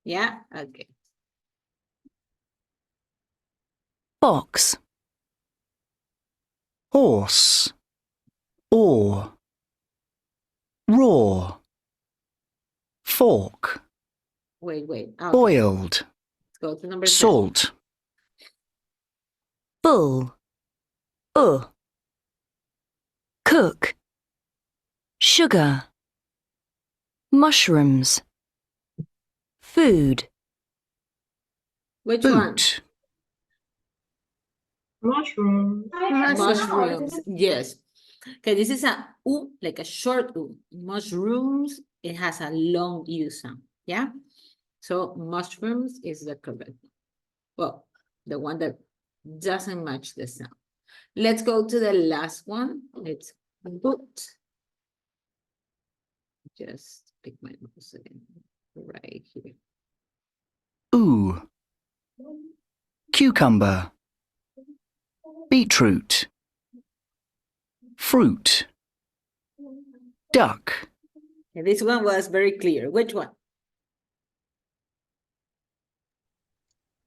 Yeah, okay.
Box.
Horse. Oar. Raw. Fork.
Wait. Okay.
Boiled.
Let's go to number 7.
Salt.
Bull. Cook. Sugar. Mushrooms. Food.
Which one?
boot,
Mushroom.
Mushrooms, yes. Okay, this is a U, like a short U. Mushrooms, it has a long U sound, yeah? So mushrooms is the correct one. Well, the one that doesn't match the sound. Let's go to the last one. It's boot. Just pick my mouse again, right here.
ooh, cucumber, beetroot, fruit, duck,
And this one was very clear. Which one?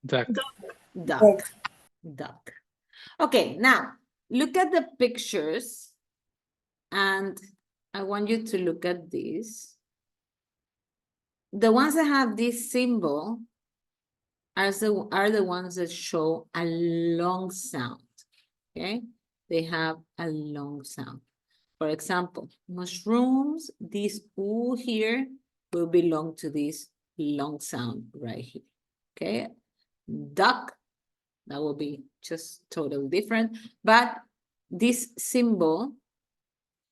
Duck.
Duck. Duck. Okay, now look at the pictures and I want you to look at this. The ones that have this symbol are the ones that show a long sound, okay? They have a long sound. For example, mushrooms, this U here will belong to this long sound right here, okay? Duck, that will be just totally different, but this symbol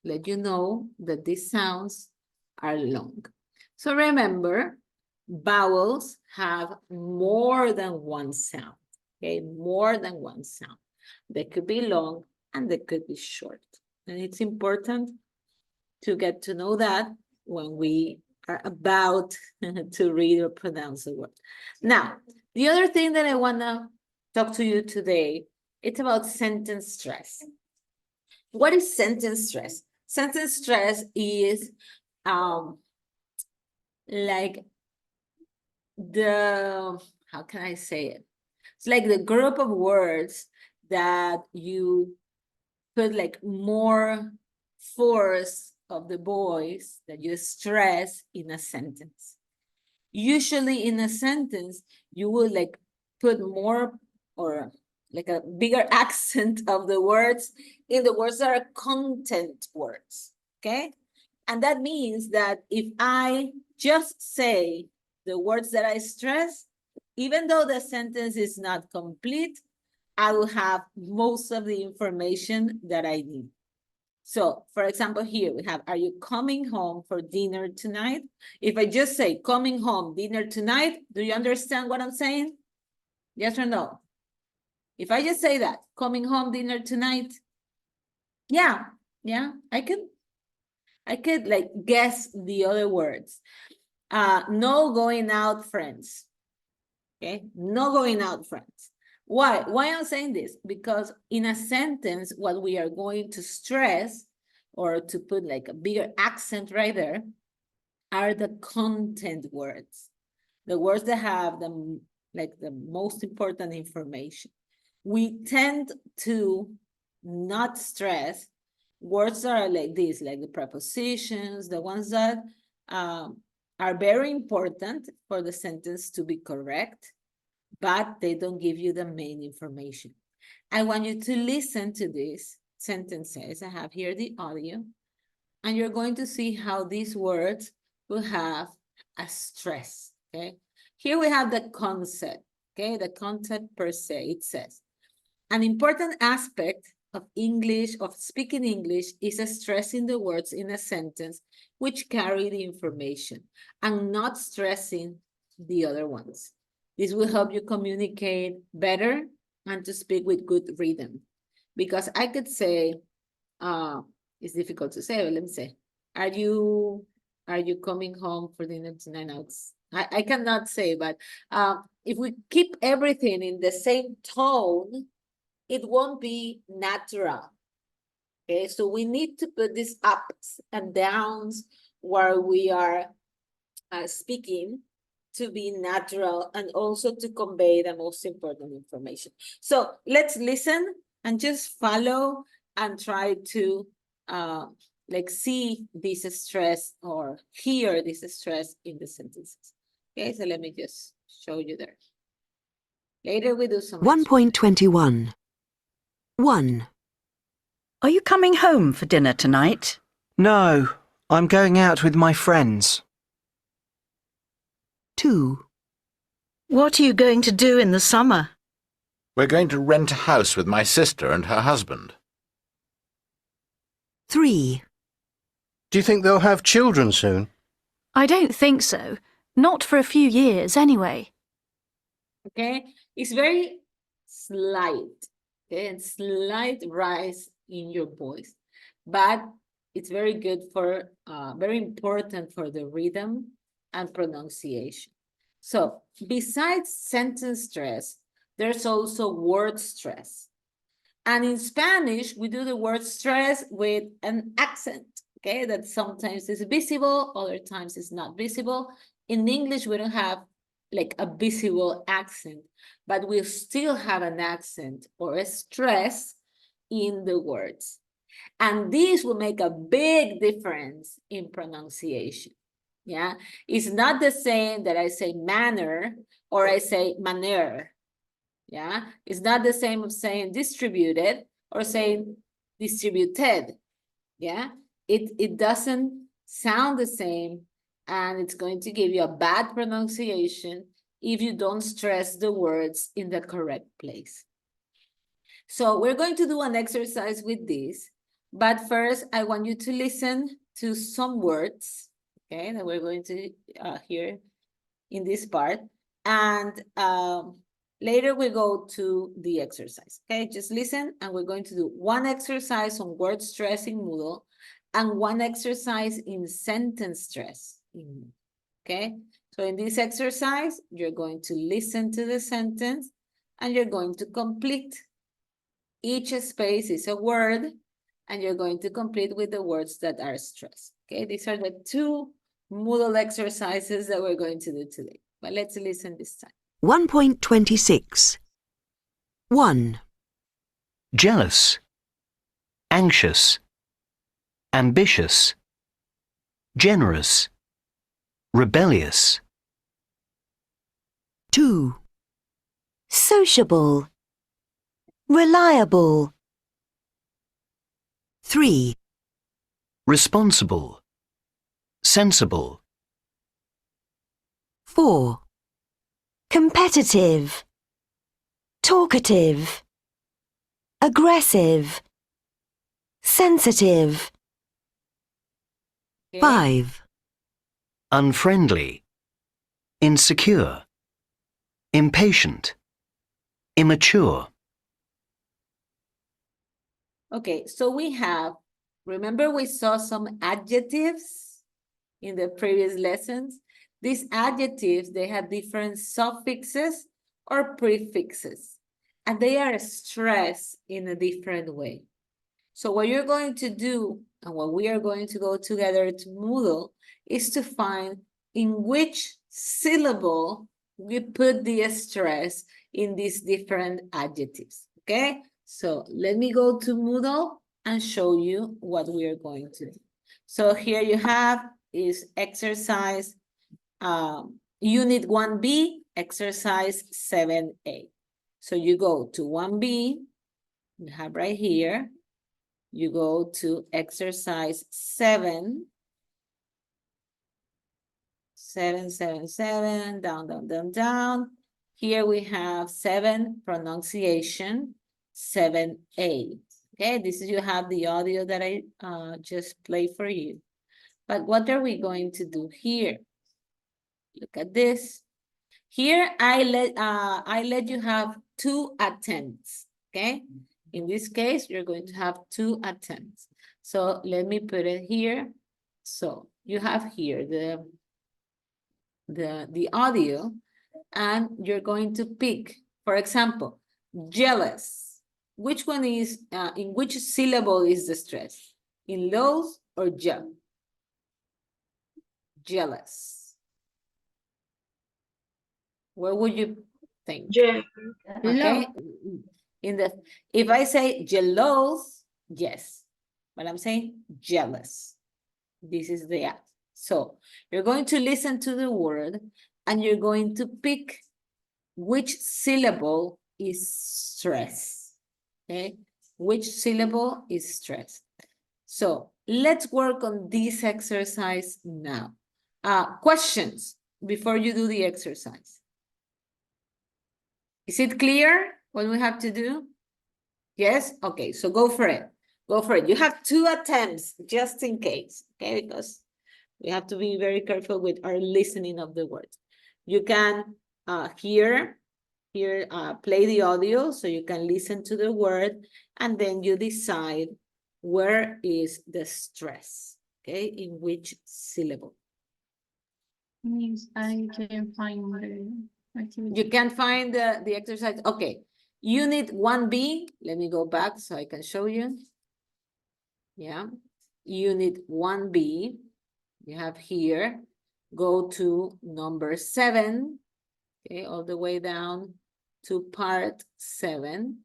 let you know that these sounds are long. So remember, vowels have more than one sound, okay? More than one sound. They could be long and they could be short. And it's important to get to know that when we are about to read or pronounce a word. Now, the other thing that I want to talk to you today, it's about sentence stress. What is sentence stress? Sentence stress is like the, how can I say it? It's like the group of words that you put like more force of the voice that you stress in a sentence. Usually in a sentence, you will like put more or like a bigger accent of the words in the words that are content words, okay? And that means that if I just say the words that I stress, even though the sentence is not complete, I will have most of the information that I need. So, for example, here we have, are you coming home for dinner tonight? If I just say coming home, dinner tonight, do you understand what I'm saying? Yes or no? If I just say that, coming home, dinner tonight, yeah, I could like guess the other words. No going out, friends. Okay, no going out, friends. Why I'm saying this? Because in a sentence, what we are going to stress or to put like a bigger accent right there are the content words, the words that have the most important information. We tend to not stress words that are like this, like the prepositions, the ones that are very important for the sentence to be correct, but they don't give you the main information. I want you to listen to these sentences. I have here the audio, and you're going to see how these words will have a stress, okay? Here we have the concept, okay? The concept per se, it says, an important aspect of English, of speaking English, is stressing the words in a sentence which carry the information and not stressing the other ones. This will help you communicate better and to speak with good rhythm. Because I could say, it's difficult to say, but let me say, are you coming home for dinner tonight? I cannot say, but if we keep everything in the same tone, it won't be natural. Okay, so we need to put these ups and downs while we are speaking to be natural and also to convey the most important information. So let's listen and just follow and try to like see this stress or hear this stress in the sentences. Okay, so let me just show you there. Later we do some.
1.21. 1.
Are you coming home for dinner tonight?
No, I'm going out with my friends.
2.
What are you going to do in the summer?
We're going to rent a house with my sister and her husband.
3.
Do you think they'll have children soon?
I don't think so. Not for a few years, anyway.
Okay, it's very slight, okay, and slight rise in your voice, but it's very good for, very important for the rhythm and pronunciation. So besides sentence stress, there's also word stress. And in Spanish, we do the word stress with an accent, okay, that sometimes is visible, other times it's not visible. In English, we don't have like a visible accent, but we still have an accent or a stress in the words. And this will make a big difference in pronunciation. Yeah, it's not the same that I say manner or I say manner. Yeah, it's not the same of saying distributed or saying distributed. Yeah, it doesn't sound the same, and it's going to give you a bad pronunciation if you don't stress the words in the correct place. So we're going to do an exercise with this, but first I want you to listen to some words, okay, that we're going to hear in this part, and later we go to the exercise, okay? Just listen, and we're going to do one exercise on word stress in Moodle and one exercise in sentence stress in Moodle, okay? So in this exercise, you're going to listen to the sentence and you're going to complete. Each space is a word, and you're going to complete with the words that are stressed, okay? These are the two Moodle exercises that we're going to do today, but let's listen this time.
1.26. 1,
Jealous, anxious, ambitious, generous, rebellious.
2,
Sociable. Reliable.
3,
Responsible, sensible,
4,
Competitive. Talkative. Aggressive. Sensitive.
Okay?
5,
unfriendly, insecure, impatient, immature.
Okay, so we have, remember we saw some adjectives in the previous lessons? These adjectives, they have different suffixes or prefixes, and they are stressed in a different way. So what you're going to do, and what we are going to go together to Moodle, is to find in which syllable we put the stress in these different adjectives, okay? So let me go to Moodle and show you what we are going to do. So here you have is exercise unit 1B, exercise 7A. So you go to 1B, you have right here, you go to exercise 7, 7, 7, 7, down, down, down, down. Here we have 7, pronunciation, 7A. Okay, this is, you have the audio that I just played for you. But what are we going to do here? Look at this. Here I let you have 2 attempts, okay? In this case, you're going to have 2 attempts. So let me put it here. So you have here the audio, and you're going to pick, for example, jealous. Which one is, in which syllable is the stress? In los or je? Jealous. Where would you think?
Yeah.
Okay. In the, if I say jealous, yes, but I'm saying jealous. This is the act. So you're going to listen to the word and you're going to pick which syllable is stress. Okay, which syllable is stress. So let's work on this exercise now. Questions before you do the exercise. Is it clear what we have to do? Yes? Okay, so go for it. Go for it. You have 2 attempts just in case, okay? Because we have to be very careful with our listening of the words. You can play the audio so you can listen to the word, and then you decide where is the stress, okay? In which syllable.
Means I can find the activity.
You can find the exercise. Okay. Unit 1B. Let me go back so I can show you. Yeah. Unit 1B. You have here. Go to number 7. Okay. All the way down to part 7.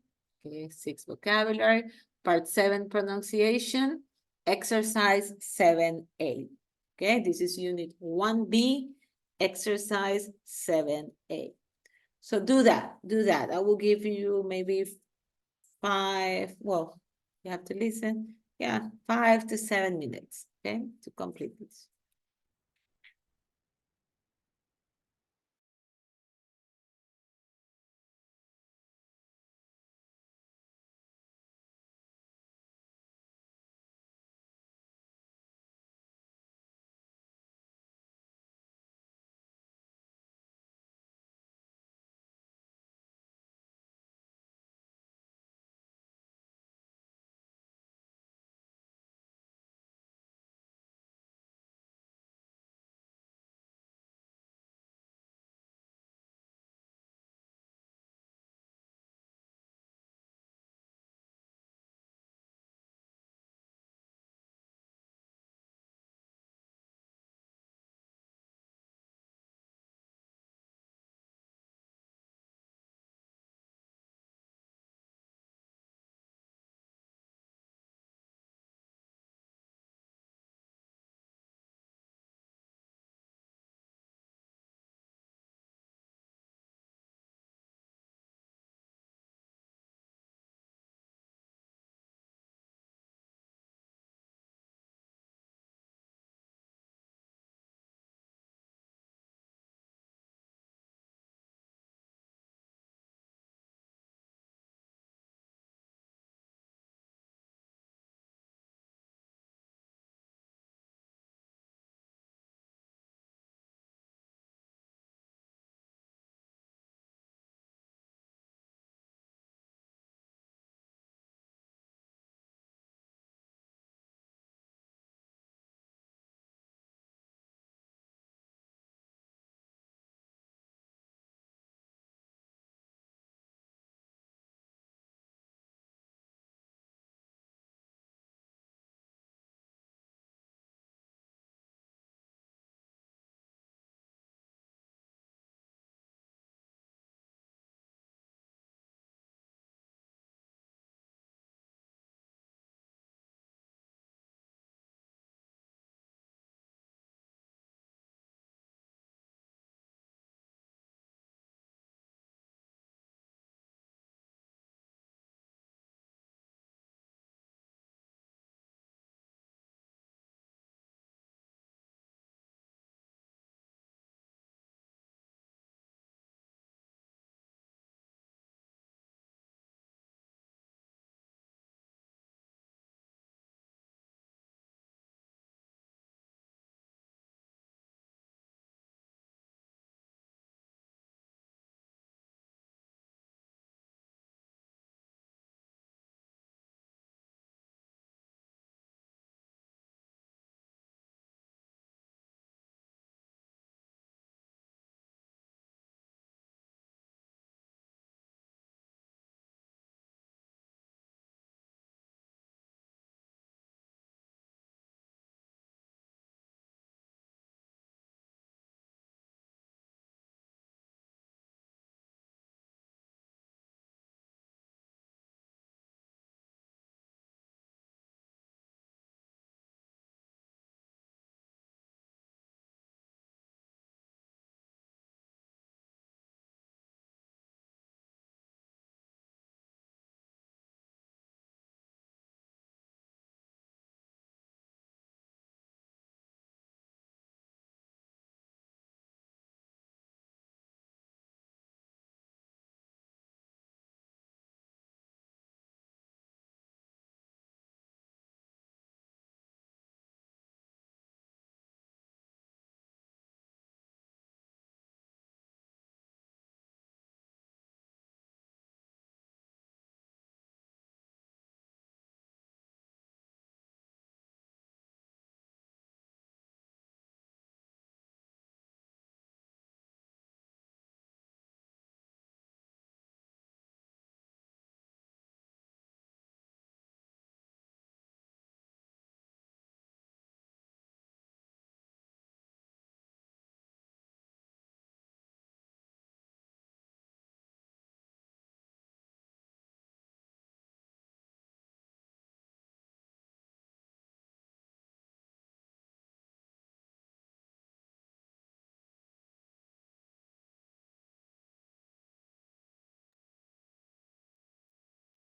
Okay. 6 vocabulary. Part 7 pronunciation. Exercise 7A. Okay. This is unit 1B. Exercise 7A. So do that. I will give you maybe 5, well, you have to listen. Yeah, 5 to 7 minutes, okay, to complete this.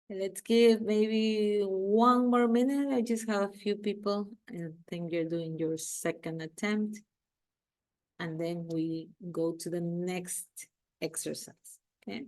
Let's give maybe 1 more minute. I just have a few people. I think you're doing your second attempt. And then we go to the next exercise, okay?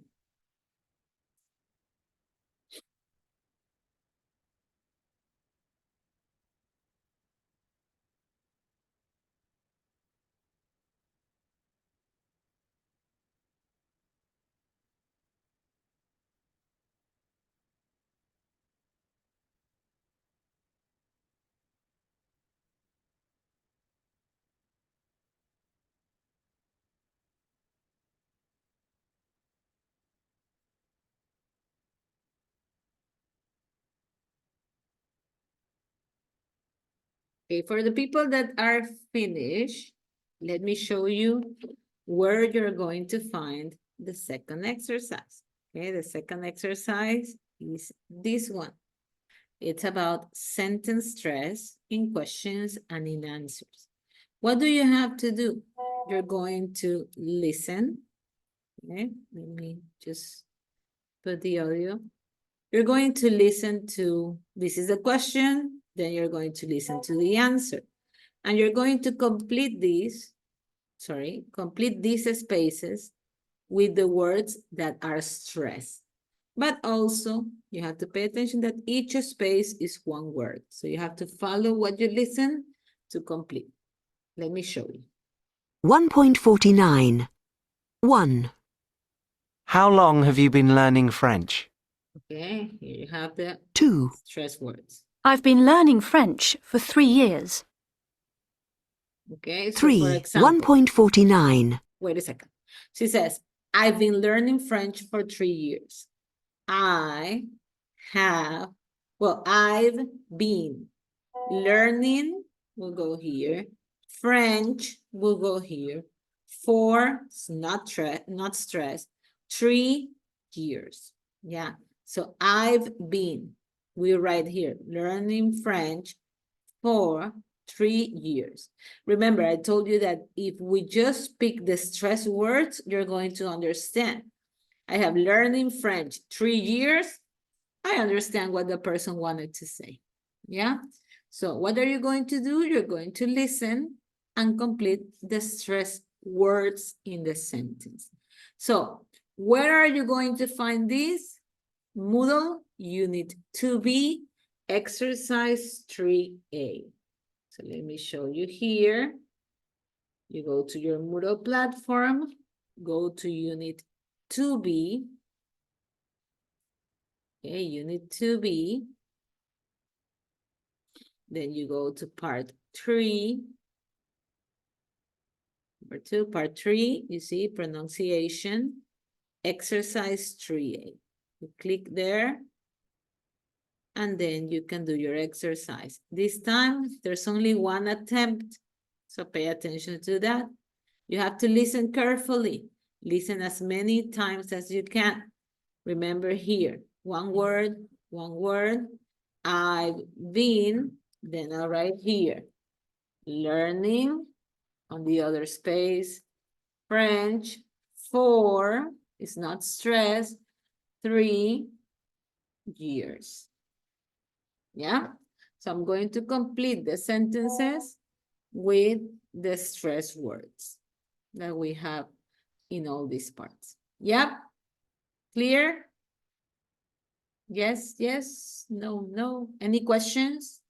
Okay, for the people that are finished, let me show you where you're going to find the second exercise. Okay, the second exercise is this one. It's about sentence stress in questions and in answers. What do you have to do? You're going to listen. Okay, let me just put the audio. You're going to listen to, this is the question, then you're going to listen to the answer. And you're going to complete these spaces with the words that are stressed. But also, you have to pay attention that each space is one word. So you have to follow what you listen to complete. Let me show you.
1.49. 1.
How long have you been learning French?
Okay, here you have the
2.
stress words.
I've been learning French for 3 years.
Okay, so
3.
for example,
1.49.
wait a second. She says, I've been learning French for 3 years. I've been learning, will go here. French will go here. For, it's not stress, 3 years. Yeah, so I've been, we write here, learning French for 3 years. Remember, I told you that if we just pick the stress words, you're going to understand. I have learning French 3 years. I understand what the person wanted to say. Yeah. So what are you going to do? You're going to listen and complete the stress words in the sentence. So where are you going to find this? Moodle Unit 2B, Exercise 3A. So let me show you here. You go to your Moodle platform, go to Unit 2B. Okay, Unit 2B. Then you go to Part 3. Number 2, Part 3, you see pronunciation, Exercise 3A. You click there, and then you can do your exercise. This time, there's only one attempt, so pay attention to that. You have to listen carefully. Listen as many times as you can. Remember here, one word, I've been, then I'll write here, learning, on the other space, French, for, it's not stress, 3 years. Yeah, so I'm going to complete the sentences with the stress words that we have in all these parts. Yep, clear? Yes, yes, no, no. Any questions?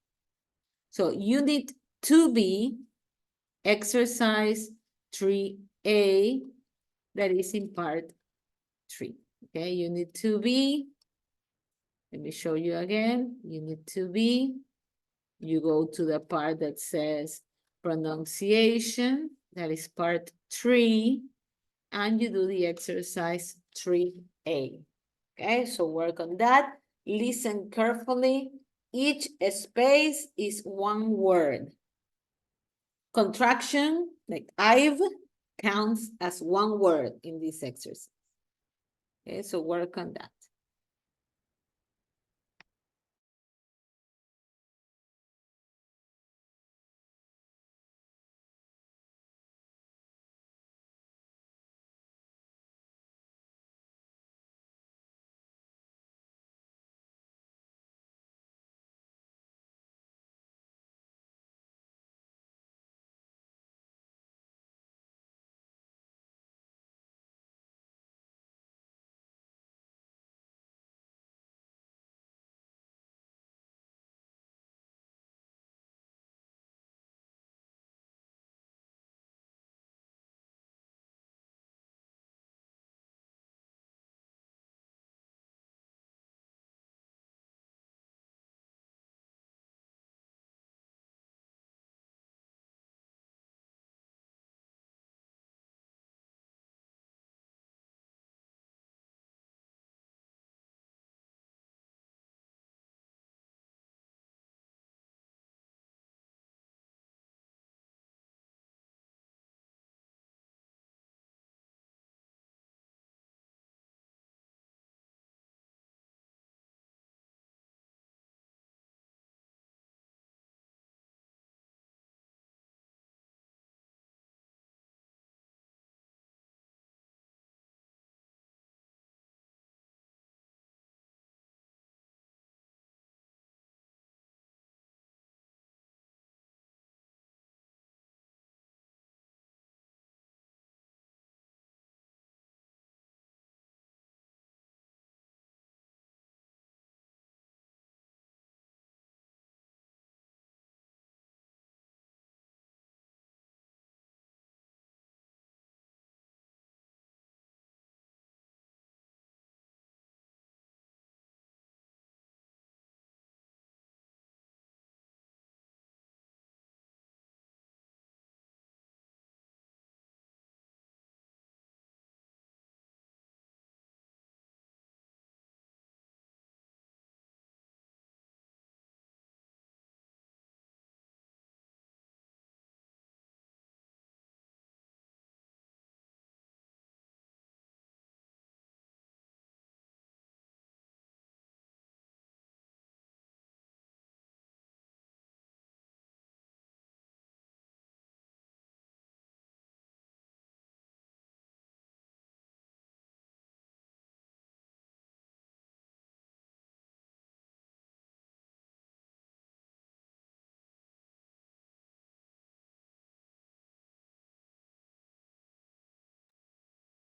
So Unit 2B, Exercise 3A, that is in Part 3. Okay, Unit 2B. Let me show you again. Unit 2B. You go to the part that says pronunciation. That is Part 3. And you do the exercise 3A. Okay, so work on that. Listen carefully. Each space is one word. Contraction, like I've, counts as one word in this exercise. Okay, so work on that.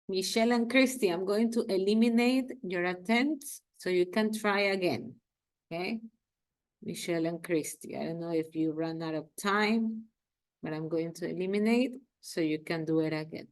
Michelle and Christy, I'm going to eliminate your attempts so you can try again. Okay? Michelle and Christy, I don't know if you run out of time, but I'm going to eliminate so you can do it again.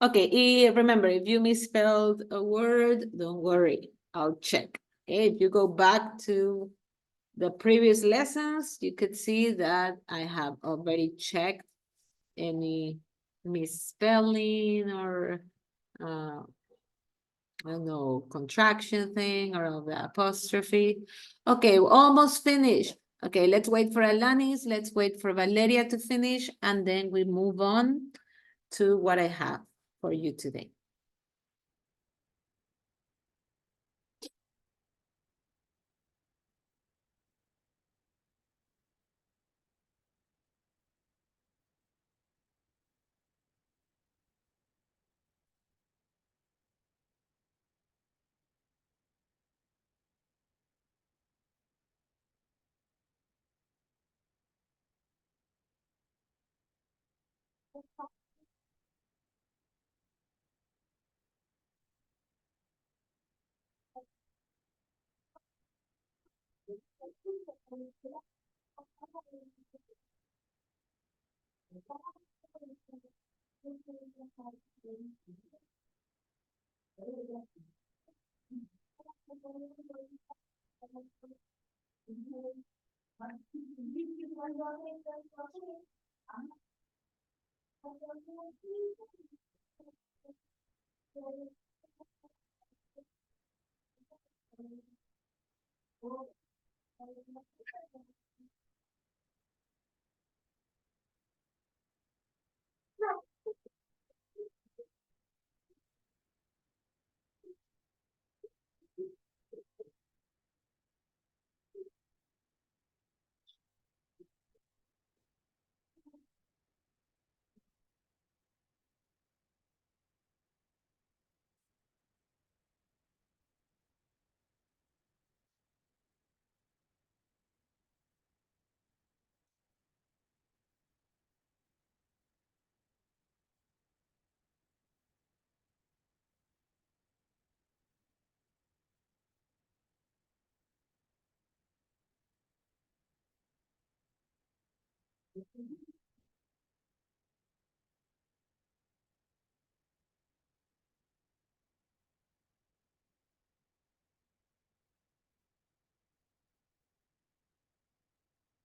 Okay, remember, if you misspelled a word, don't worry, I'll check. Okay, if you go back to the previous lessons, you could see that I have already checked any misspelling or I don't know, contraction thing or the apostrophe. Okay, we're almost finished. Okay, let's wait for Alanis, let's wait for Valeria to finish, and then we move on to what I have for you today.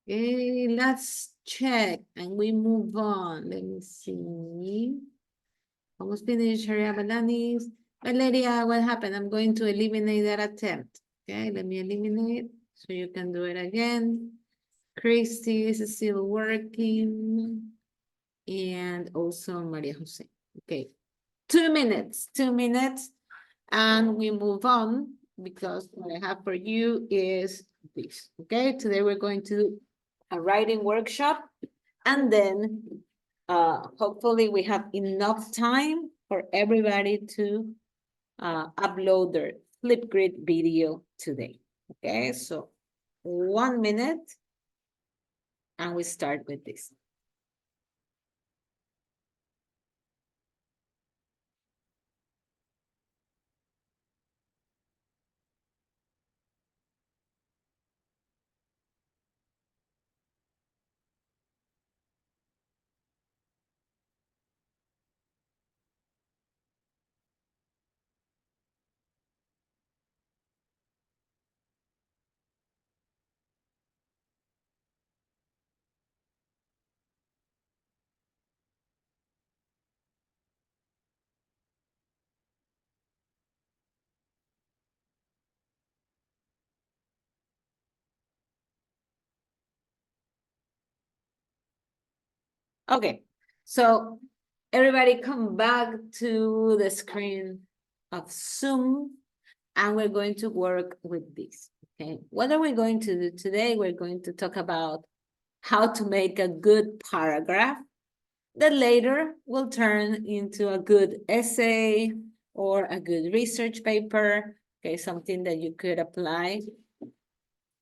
Okay, let's check and we move on. Let me see. Almost finished. Hurry up, Alanis. Valeria, what happened? I'm going to eliminate that attempt. Okay, let me eliminate so you can do it again. Christy is still working. And also Maria Jose. Okay, 2 minutes, 2 minutes. And we move on because what I have for you is this. Okay, today we're going to do a writing workshop, and then hopefully we have enough time for everybody to upload their Flipgrid video today. Okay, so 1 minute and we start with this. Okay, so everybody come back to the screen of Zoom, and we're going to work with this, okay? What are we going to do today? We're going to talk about how to make a good paragraph that later will turn into a good essay or a good research paper, okay? Something that you could apply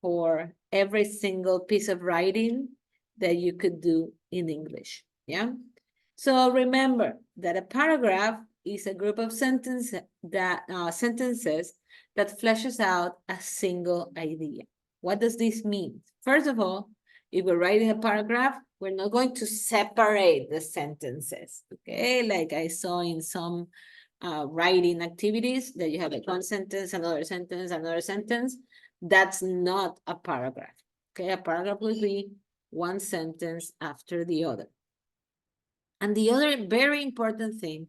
for every single piece of writing that you could do in English, yeah? So remember that a paragraph is a group of sentences that fleshes out a single idea. What does this mean? First of all, if we're writing a paragraph, we're not going to separate the sentences, okay? Like I saw in some writing activities that you have like one sentence, another sentence, another sentence. That's not a paragraph, okay? A paragraph will be one sentence after the other. And the other very important thing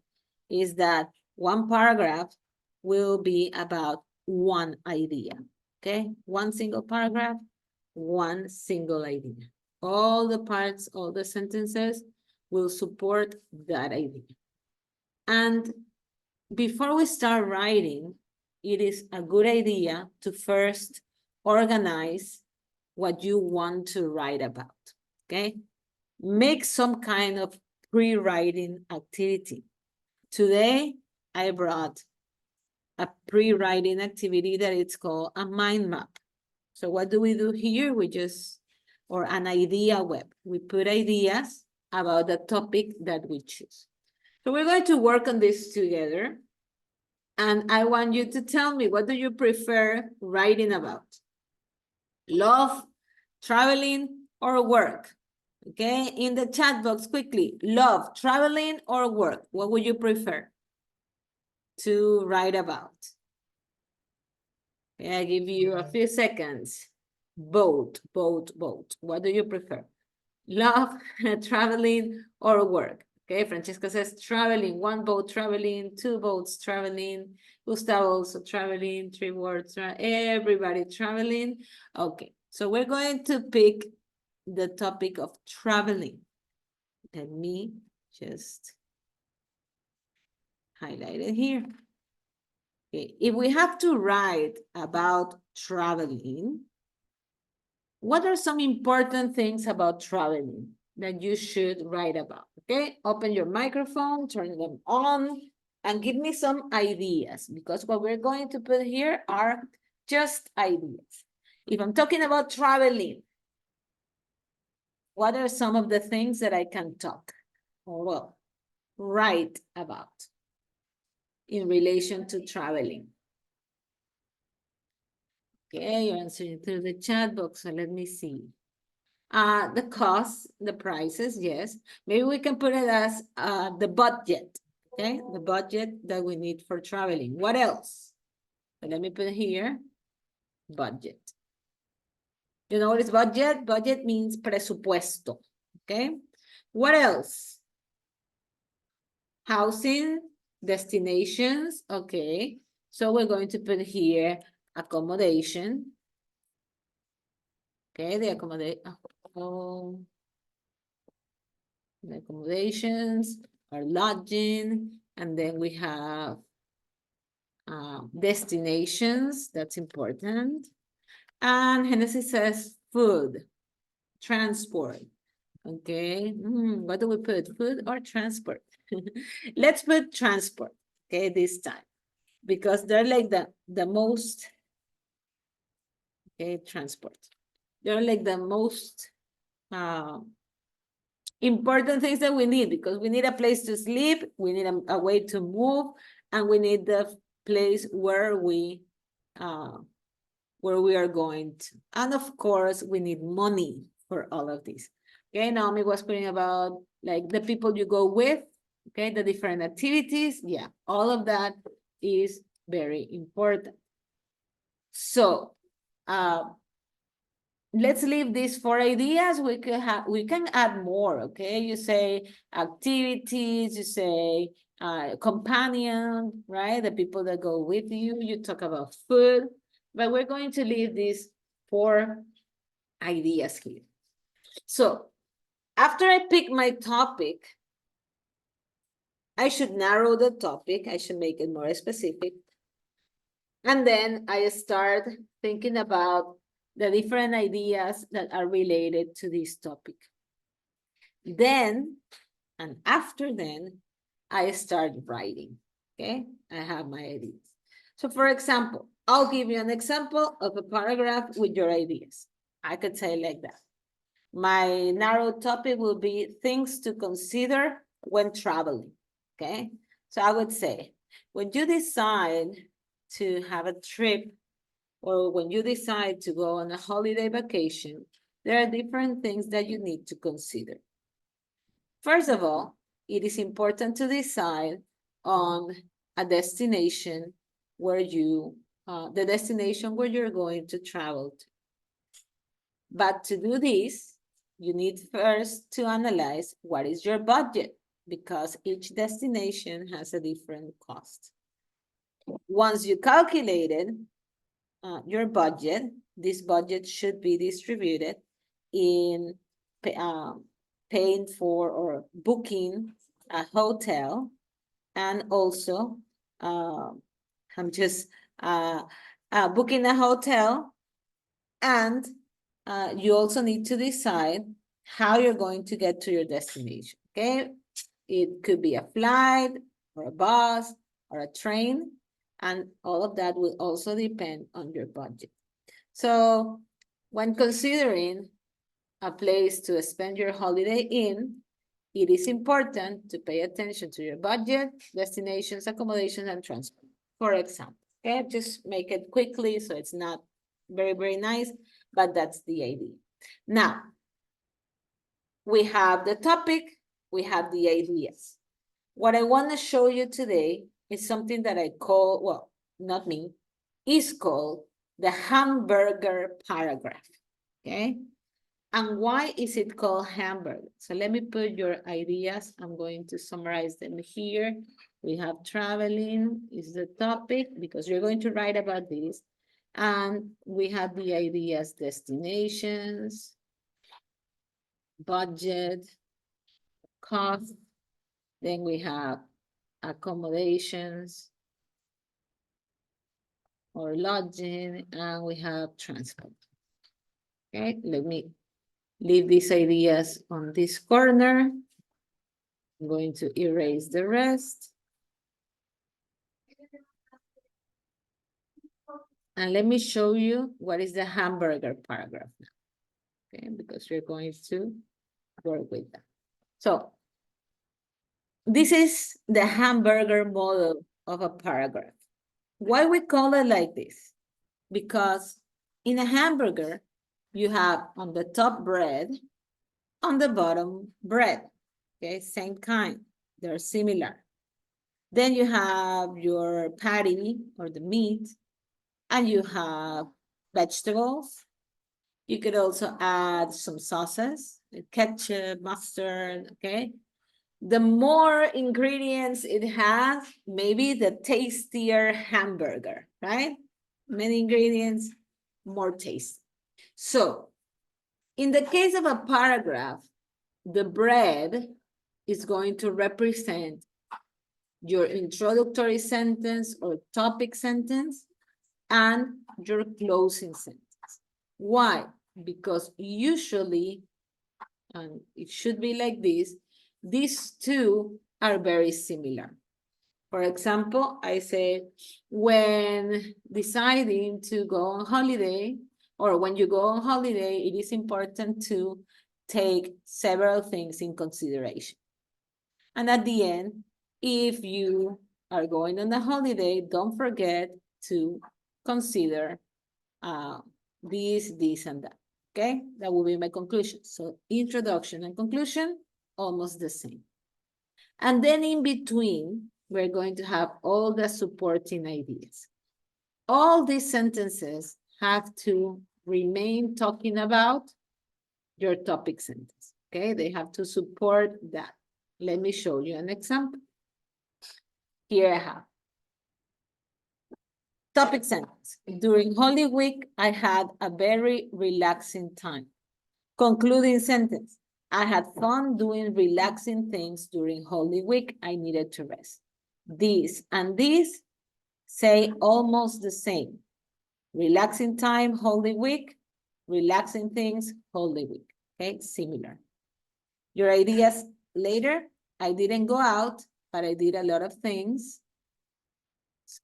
is that one paragraph will be about one idea, okay? One single paragraph, one single idea. All the parts, all the sentences will support that idea. And before we start writing, it is a good idea to first organize what you want to write about, okay? Make some kind of pre-writing activity. Today, I brought a pre-writing activity that it's called a mind map. So what do we do here? We just, or an idea web. We put ideas about the topic that we choose. So we're going to work on this together. And I want you to tell me, what do you prefer writing about? Love, traveling, or work? Okay, in the chat box quickly. Love, traveling, or work? What would you prefer to write about? Okay, I give you a few seconds. Both. What do you prefer? Love, traveling, or work? Okay, Francesca says traveling. One boat traveling, two boats traveling. Gustavo also traveling, three words, everybody traveling. Okay, so we're going to pick the topic of traveling. Let me just highlight it here. Okay, if we have to write about traveling, what are some important things about traveling that you should write about? Okay, open your microphone, turn them on, and give me some ideas, because what we're going to put here are just ideas. If I'm talking about traveling, what are some of the things that I can talk, or well, write about in relation to traveling? Okay, you're answering through the chat box, so let me see. The costs, the prices, yes. Maybe we can put it as the budget, okay? The budget that we need for traveling. What else? So let me put here, budget. You know what is budget? Budget means presupuesto, okay? What else? Housing, destinations, okay. So we're going to put here accommodation. Okay, the accommodations or lodging, and then we have destinations, that's important. And Genesis says food, transport. Okay, what do we put? Food or transport? Let's put transport, okay, this time, because they're like the most, okay, transport. They're like the most important things that we need, because we need a place to sleep, we need a way to move, and we need the place where we are going to. And of course, we need money for all of this. Okay, Naomi was putting about like the people you go with, okay, the different activities. Yeah, all of that is very important. So, let's leave these 4 ideas. We can add more, okay? You say activities, you say companion, right? The people that go with you. You talk about food, but we're going to leave these 4 ideas here. So after I pick my topic, I should narrow the topic. I should make it more specific. And then I start thinking about the different ideas that are related to this topic. Then, and after then, I start writing, okay? I have my ideas. So for example, I'll give you an example of a paragraph with your ideas. I could say like that. My narrow topic will be things to consider when traveling, okay? So I would say, when you decide to have a trip, or when you decide to go on a holiday vacation, there are different things that you need to consider. First of all, it is important to decide on a destination where you, the destination where you're going to travel to. But to do this, you need first to analyze what is your budget, because each destination has a different cost. Once you calculated your budget, this budget should be distributed in paying for or booking a hotel, and also booking a hotel, and you also need to decide how you're going to get to your destination, okay? It could be a flight or a bus or a train, and all of that will also depend on your budget. So when considering a place to spend your holiday in, it is important to pay attention to your budget, destinations, accommodations, and transport. For example, okay, just make it quickly so it's not very, very nice, but that's the idea. Now, we have the topic, we have the ideas. What I want to show you today is something that I call, well, not me, is called the hamburger paragraph, okay? And why is it called hamburger? So let me put your ideas. I'm going to summarize them here. We have traveling is the topic because you're going to write about this. And we have the ideas, destinations, budget, cost. Then we have accommodations or lodging, and we have transport. Okay, let me leave these ideas on this corner. I'm going to erase the rest. And let me show you what is the hamburger paragraph now. Okay, because we're going to work with that. So this is the hamburger model of a paragraph. Why we call it like this? Because in a hamburger, you have on the top bread, on the bottom bread, okay, same kind, they're similar. Then you have your patty or the meat, and you have vegetables. You could also add some sauces, like ketchup, mustard, okay? The more ingredients it has, maybe the tastier hamburger, right? Many ingredients, more tasty. So, in the case of a paragraph, the bread is going to represent your introductory sentence or topic sentence and your closing sentence. Why? Because usually, and it should be like this, these two are very similar. For example, I said, when deciding to go on holiday, or when you go on holiday, it is important to take several things in consideration. And at the end, if you are going on a holiday, don't forget to consider this, and that, okay? That will be my conclusion. So introduction and conclusion, almost the same. And then in between, we're going to have all the supporting ideas. All these sentences have to remain talking about your topic sentence, okay? They have to support that. Let me show you an example. Here I have. Topic sentence. During Holy Week, I had a very relaxing time. Concluding sentence. I had fun doing relaxing things during Holy Week. I needed to rest. This and this say almost the same. Relaxing time, Holy Week. Relaxing things, Holy Week. Okay, similar. Your ideas later. I didn't go out, but I did a lot of things.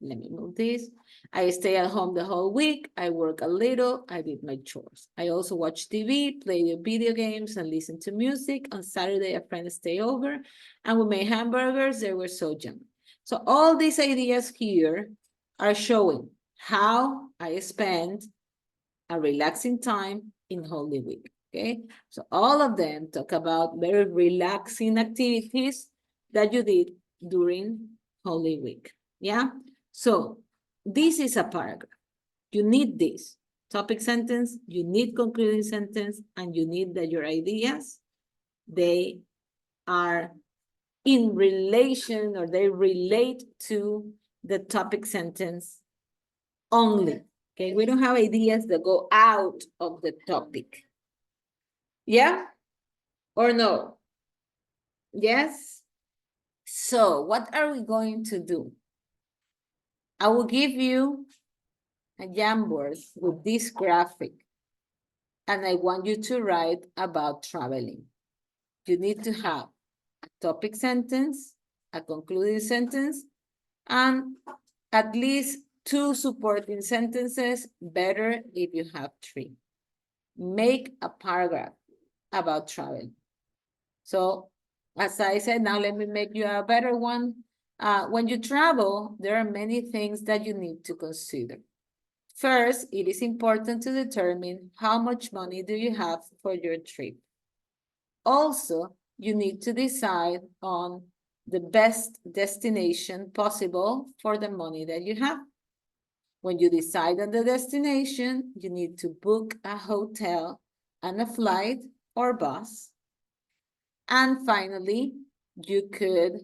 Let me move this. I stay at home the whole week. I work a little. I did my chores. I also watch TV, play video games, and listen to music. On Saturday, a friend stayed over, and we made hamburgers. They were so yummy. So all these ideas here are showing how I spend a relaxing time in Holy Week. Okay, so all of them talk about very relaxing activities that you did during Holy Week. Yeah, so this is a paragraph. You need this topic sentence, you need concluding sentence, and you need that your ideas, they are in relation or they relate to the topic sentence only. Okay, we don't have ideas that go out of the topic. Yeah or no? Yes? So what are we going to do? I will give you a Jamboard with this graphic, and I want you to write about traveling. You need to have a topic sentence, a concluding sentence, and at least 2 supporting sentences, better if you have 3. Make a paragraph about travel. So as I said, now let me make you a better one. When you travel, there are many things that you need to consider. First, it is important to determine how much money do you have for your trip. Also, you need to decide on the best destination possible for the money that you have. When you decide on the destination, you need to book a hotel and a flight or bus. And finally, you could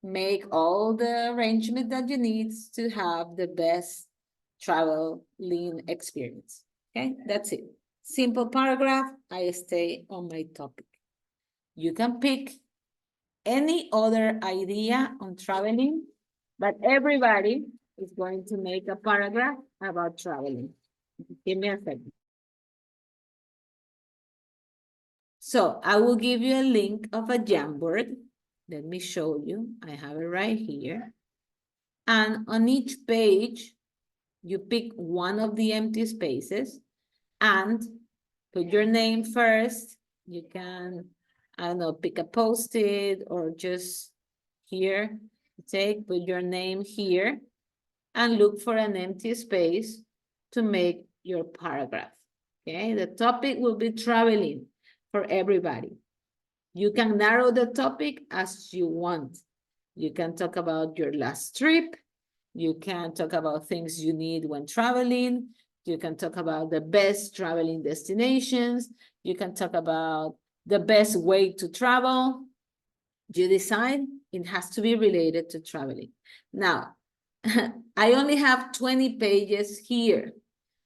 make all the arrangement that you need to have the best traveling experience. Okay, that's it. Simple paragraph, I stay on my topic. You can pick any other idea on traveling, but everybody is going to make a paragraph about traveling. Give me a second. So I will give you a link of a Jamboard. Let me show you. I have it right here. And on each page, you pick one of the empty spaces and put your name first. You can, I don't know, pick a Post-it or just here, put your name here and look for an empty space to make your paragraph. Okay, the topic will be traveling for everybody. You can narrow the topic as you want. You can talk about your last trip. You can talk about things you need when traveling. You can talk about the best traveling destinations. You can talk about the best way to travel. You decide, it has to be related to traveling. Now, I only have 20 pages here.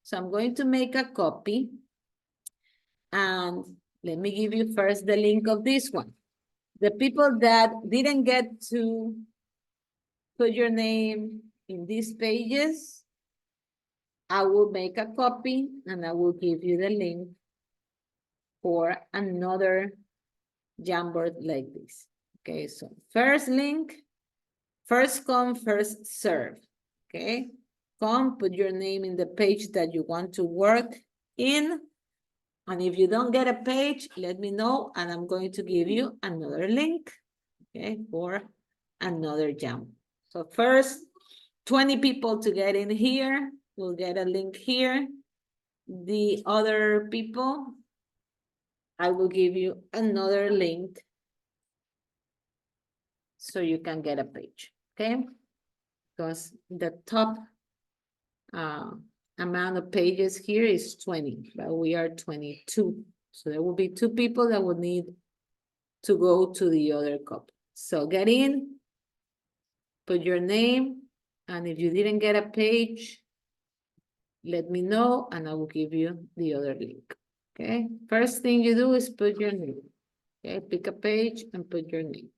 So I'm going to make a copy. And let me give you first the link of this one. The people that didn't get to put your name in these pages, I will make a copy and I will give you the link for another Jamboard like this. Okay, so first link, first come, first serve. Okay, come, put your name in the page that you want to work in. And if you don't get a page, let me know and I'm going to give you another link, okay, for another Jamboard. So first, 20 people to get in here will get a link here. The other people, I will give you another link so you can get a page, okay? Because the top amount of pages here is 20, but we are 22. So there will be 2 people that will need to go to the other couple. So get in, put your name, and if you didn't get a page, let me know and I will give you the other link. Okay, first thing you do is put your name. Okay, pick a page and put your name.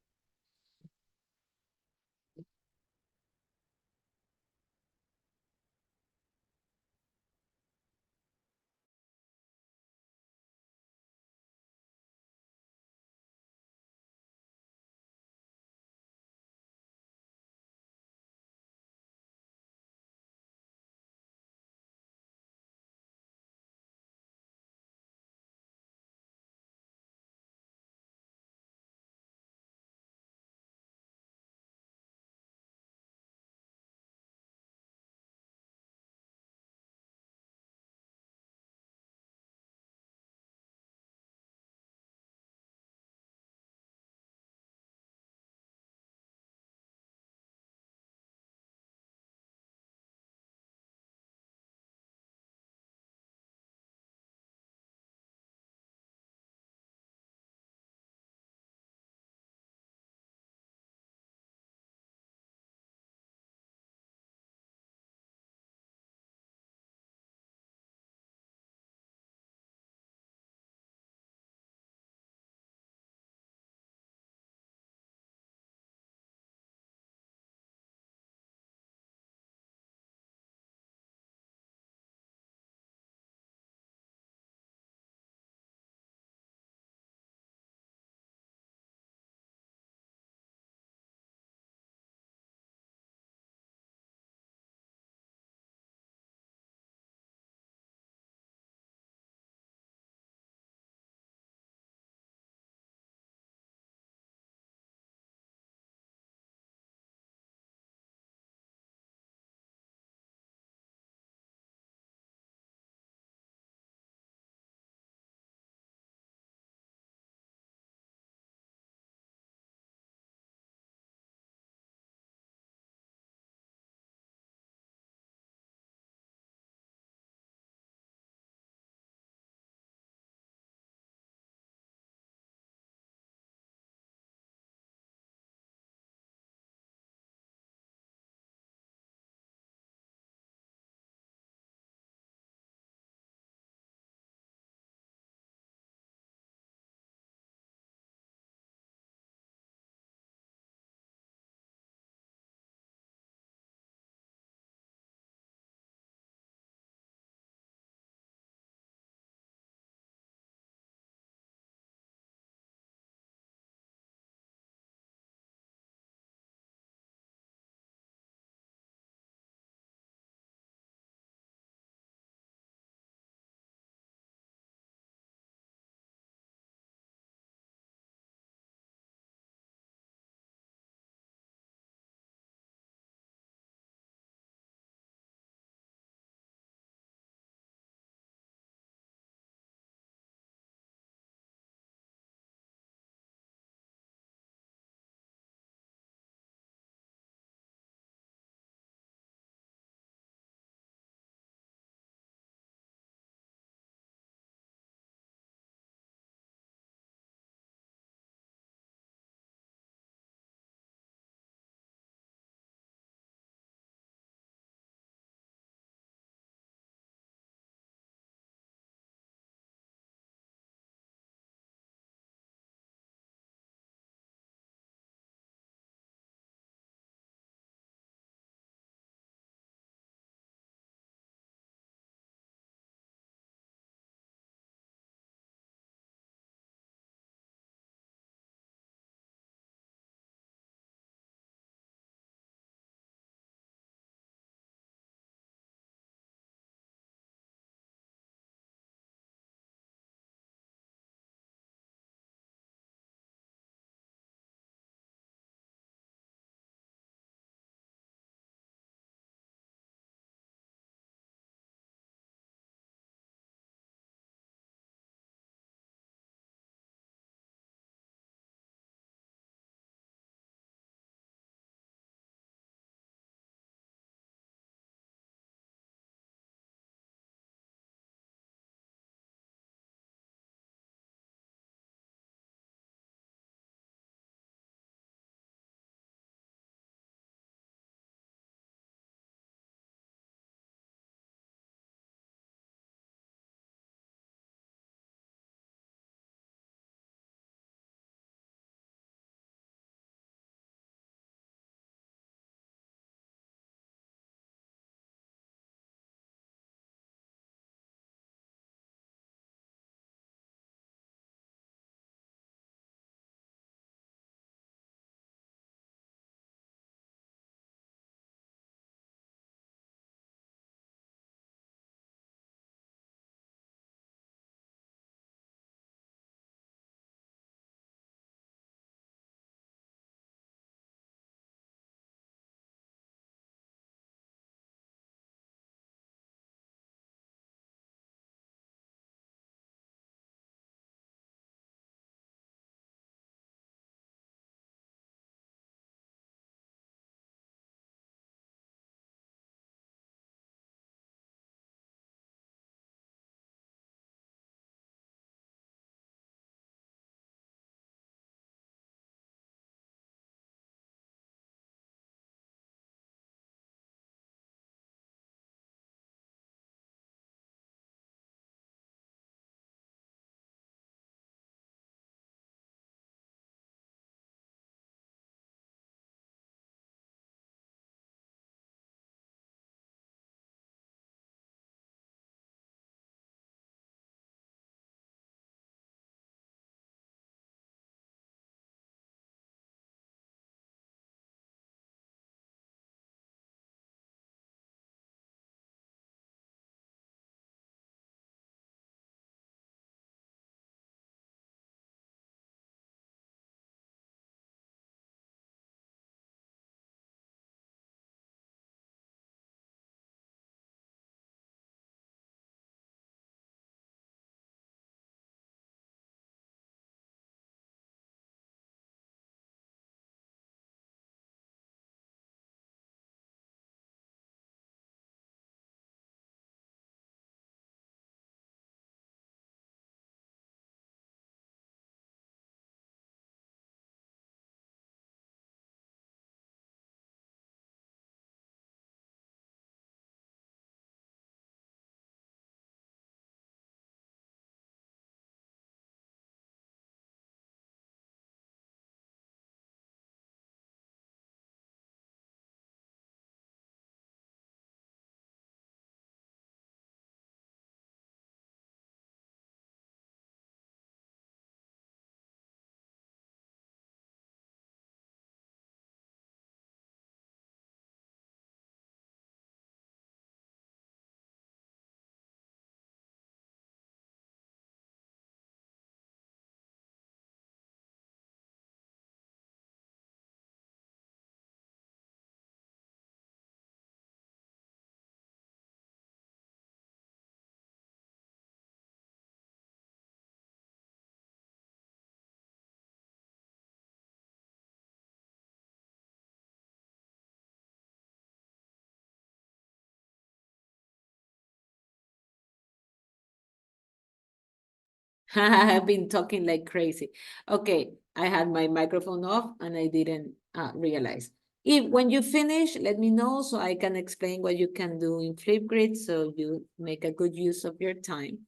I've been talking like crazy. Okay, I had my microphone off and I didn't realize. When you finish, let me know so I can explain what you can do in Flipgrid so you make a good use of your time.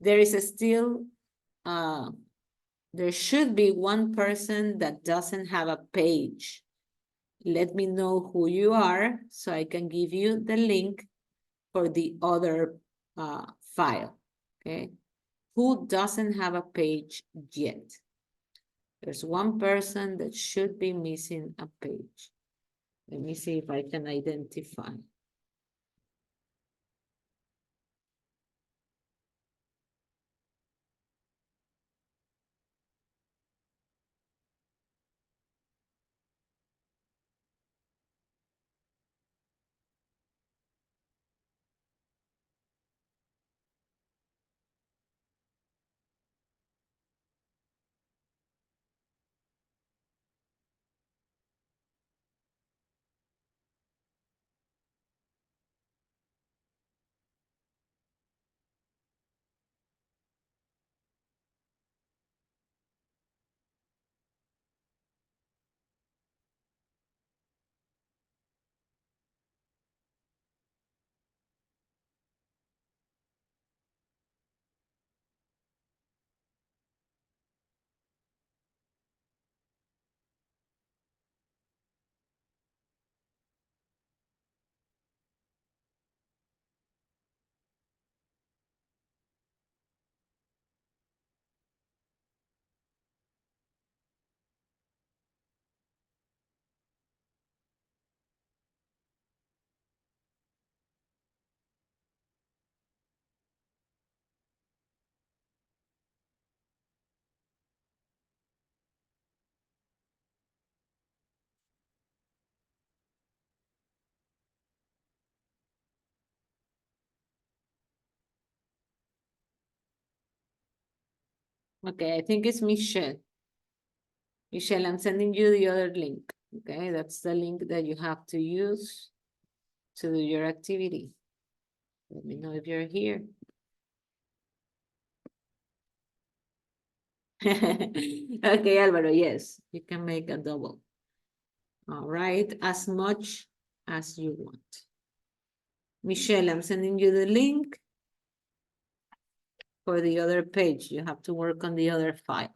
There is still, there should be one person that doesn't have a page. Let me know who you are so I can give you the link for the other file, okay? Who doesn't have a page yet? There's one person that should be missing a page. Let me see if I can identify. Okay, I think it's Michelle. Michelle, I'm sending you the other link. Okay, that's the link that you have to use to do your activity. Let me know if you're here. Okay, Alvaro, yes, you can make a double. All right, as much as you want. Michelle, I'm sending you the link for the other page. You have to work on the other file.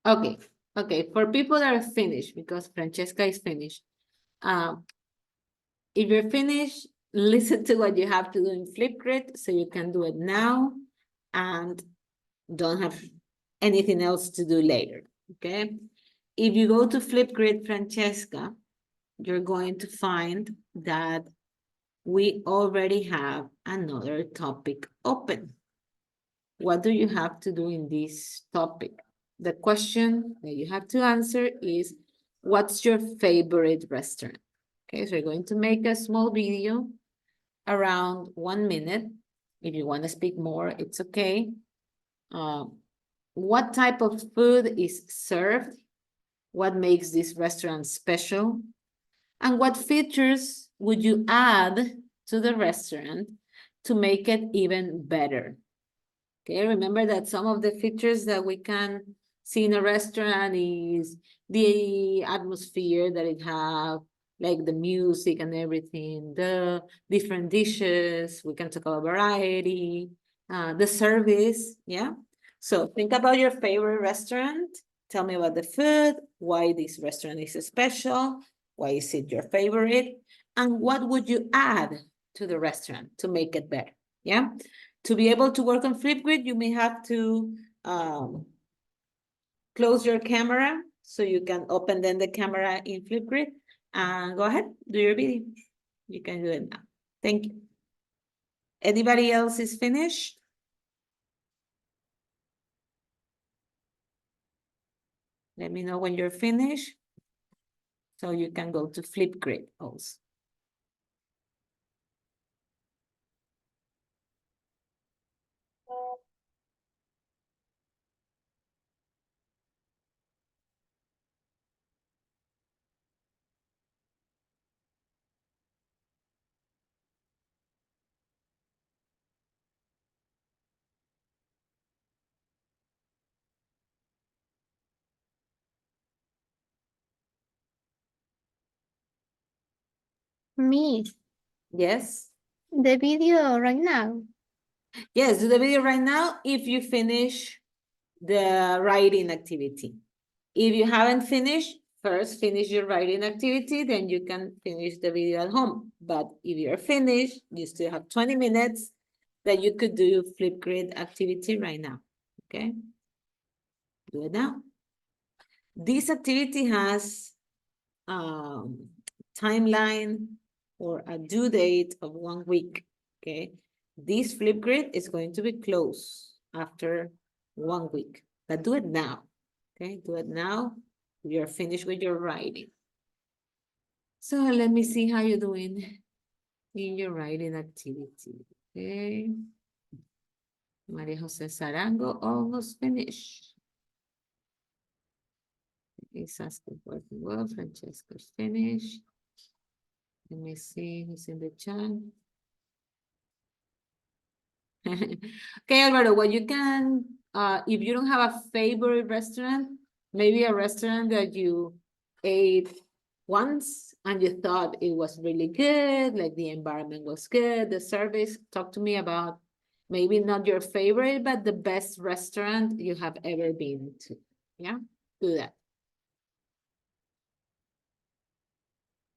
Okay, okay, for people that are finished, because Francesca is finished. If you're finished, listen to what you have to do in Flipgrid so you can do it now and don't have anything else to do later, okay? If you go to Flipgrid, Francesca, you're going to find that we already have another topic open. What do you have to do in this topic? The question that you have to answer is, what's your favorite restaurant? Okay, so you're going to make a small video around 1 minute. If you want to speak more, it's okay. what type of food is served, what makes this restaurant special, and what features would you add to the restaurant to make it even better? Okay, remember that some of the features that we can see in a restaurant is the atmosphere that it have, like the music and everything, the different dishes, we can talk about variety, the service, yeah? So think about your favorite restaurant, tell me about the food, why this restaurant is special, why is it your favorite, and what would you add to the restaurant to make it better, yeah? To be able to work on Flipgrid, you may have to close your camera so you can open then the camera in Flipgrid and go ahead, do your video. You can do it now. Thank you. Anybody else is finished? Let me know when you're finished so you can go to Flipgrid also.
Miss,
Yes?
the video right now.
Yes, do the video right now if you finish the writing activity. If you haven't finished, first finish your writing activity, then you can finish the video at home. But if you're finished, you still have 20 minutes that you could do Flipgrid activity right now, okay? Do it now. This activity has timeline or a due date of 1 week, okay? This Flipgrid is going to be closed after 1 week, but do it now, okay? Do it now. You're finished with your writing. So let me see how you're doing in your writing activity, okay? Maria Jose Sarango almost finished. Isa's working well. Francesca's finished. Let me see who's in the chat. Okay, Alvaro, what you can, if you don't have a favorite restaurant, maybe a restaurant that you ate once and you thought it was really good, like the environment was good, the service, talk to me about maybe not your favorite, but the best restaurant you have ever been to. Yeah, do that.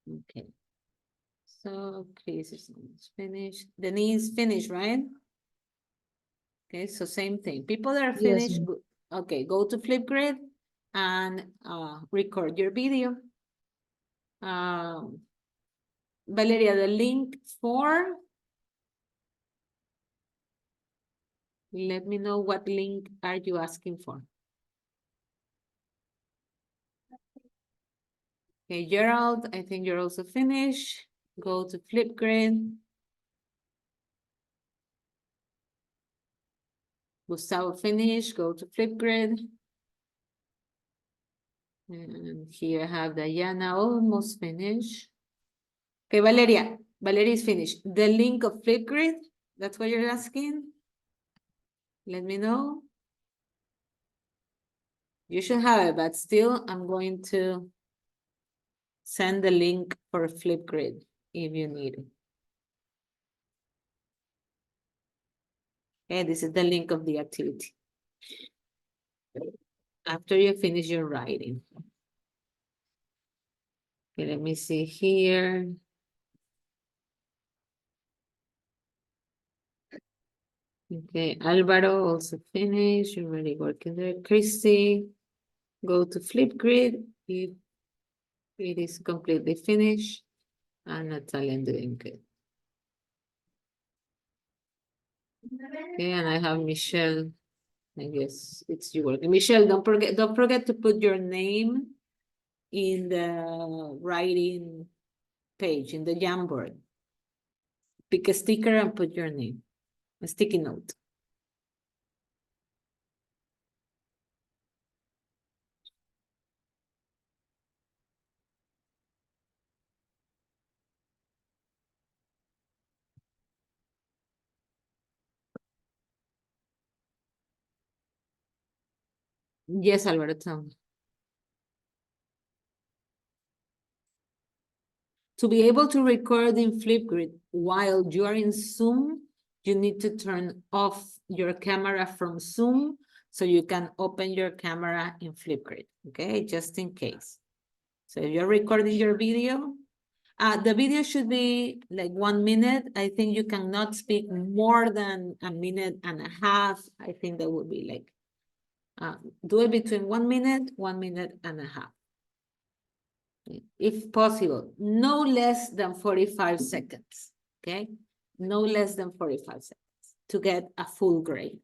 Okay. So Chris is almost finished. Denise finished, right? Okay, so same thing. People that are
Yes,
finished,
ma'am.
okay, go to Flipgrid and record your video. Valeria, the link for, let me know what link are you asking for. Okay, Gerald, I think you're also finished. Go to Flipgrid. Gustavo finished, go to Flipgrid. And here I have Diana almost finished. Okay, Valeria is finished. The link of Flipgrid, that's what you're asking? Let me know. You should have it, but still I'm going to send the link for Flipgrid if you need it. Okay, this is the link of the activity. After you finish your writing. Okay, let me see here. Okay, Alvaro also finished. You're already working there. Christy, go to Flipgrid if it is completely finished. And Natalia doing good. Okay, and I have Michelle. I guess it's you working. Michelle, don't forget to put your name in the writing page, in the Jamboard. Pick a sticker and put your name, a sticky note. Yes, Alberto. To be able to record in Flipgrid while you are in Zoom, you need to turn off your camera from Zoom so you can open your camera in Flipgrid, okay? Just in case. So if you're recording your video, the video should be like 1 minute. I think you cannot speak more than a minute and a half. I think that would be like, do it between 1 minute, 1 minute and a half. If possible, no less than 45 seconds, okay? No less than 45 seconds to get a full grade.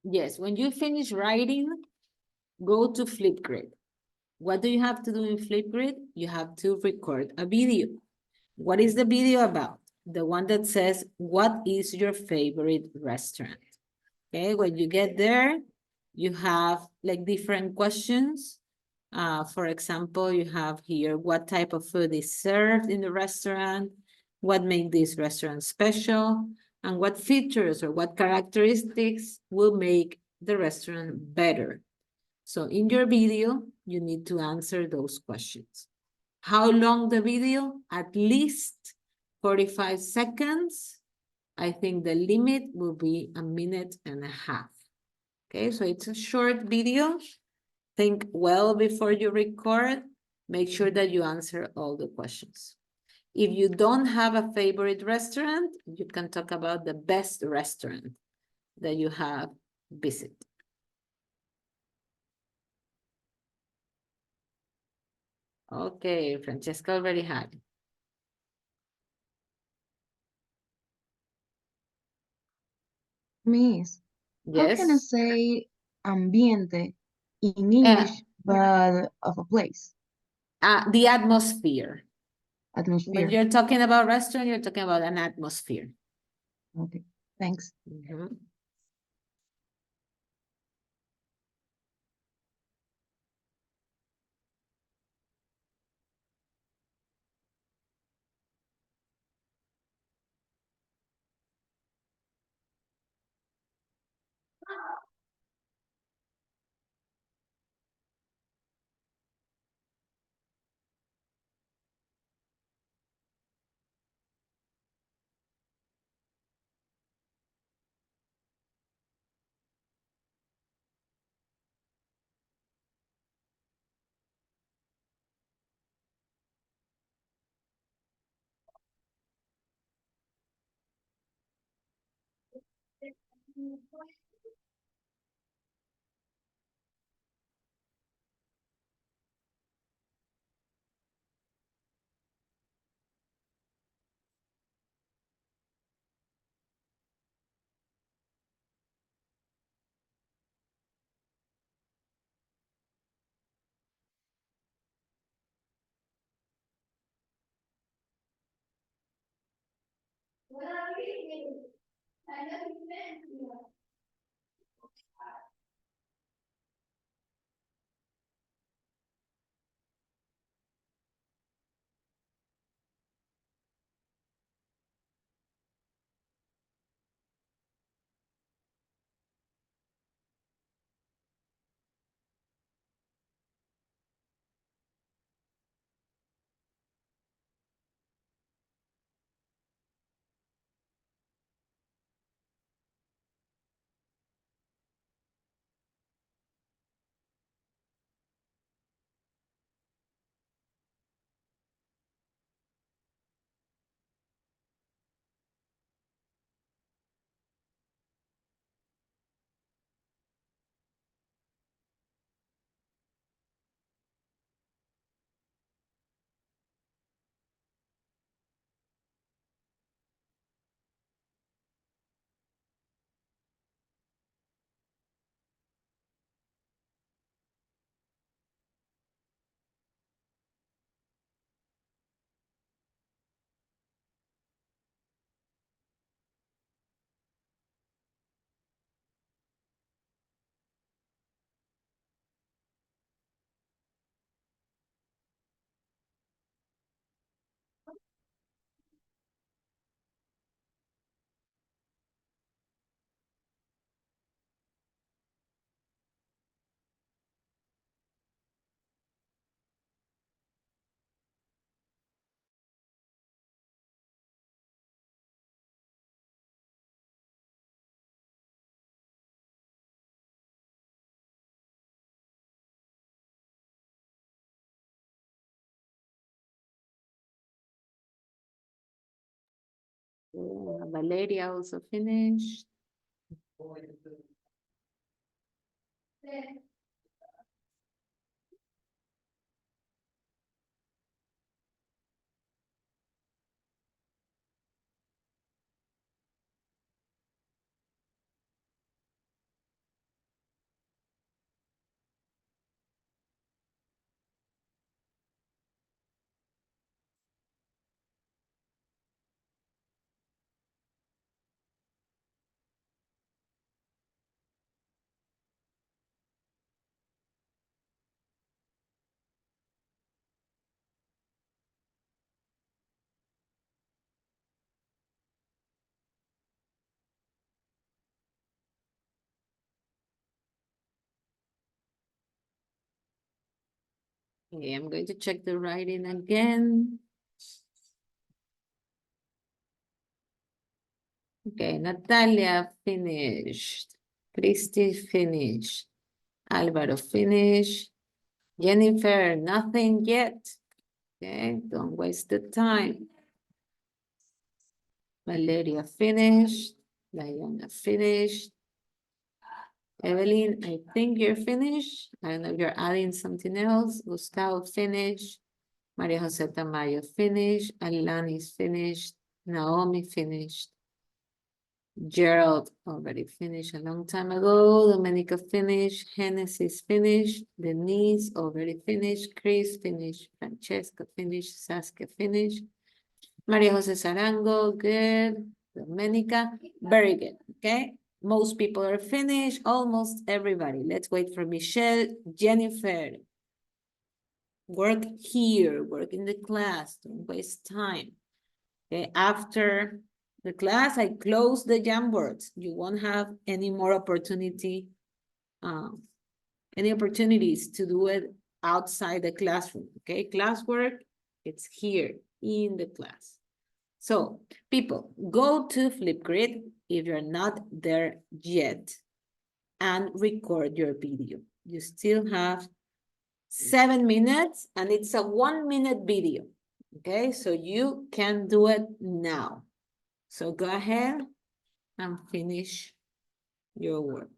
Yes, when you finish writing, go to Flipgrid. What do you have to do in Flipgrid? You have to record a video. What is the video about? The one that says, what is your favorite restaurant? Okay, when you get there, you have like different questions. For example, you have here, what type of food is served in the restaurant? What makes this restaurant special? And what features or what characteristics will make the restaurant better? So in your video, you need to answer those questions. How long the video? At least 45 seconds. I think the limit will be 1.5 minutes. Okay, so it's a short video. Think well before you record. Make sure that you answer all the questions. If you don't have a favorite restaurant, you can talk about the best restaurant that you have visited. Okay, Francesca already had.
Miss, how can I
Yes.
say ambiente in English, but of a place?
The atmosphere. When
Atmosphere.
you're talking about restaurant, you're talking about an atmosphere.
Okay, thanks.
Mhm. Valeria also finished. Okay, I'm going to check the writing again. Okay, Natalia finished. Christy finished. Alvaro finished. Jennifer, nothing yet. Okay, don't waste the time. Valeria finished. Diana finished. Evelyn, I think you're finished. I don't know if you're adding something else. Gustavo finished. Maria Jose Tamayo finished. Alani is finished. Naomi finished. Gerald already finished a long time ago. Domenica finished. Genesis finished. Denise already finished. Chris finished. Francesca finished. Saskia finished. Maria Jose Sarango, good. Domenica, very good. Okay. Most people are finished. Almost everybody. Let's wait for Michelle. Jennifer. Work here. Work in the class. Don't waste time. Okay. After the class, I close the Jamboards. You won't have any more any opportunities to do it outside the classroom. Okay. Classwork, it's here in the class. So, people, go to Flipgrid if you're not there yet and record your video. You still have 7 minutes and it's a 1-minute video. Okay, so you can do it now. So go ahead and finish your work.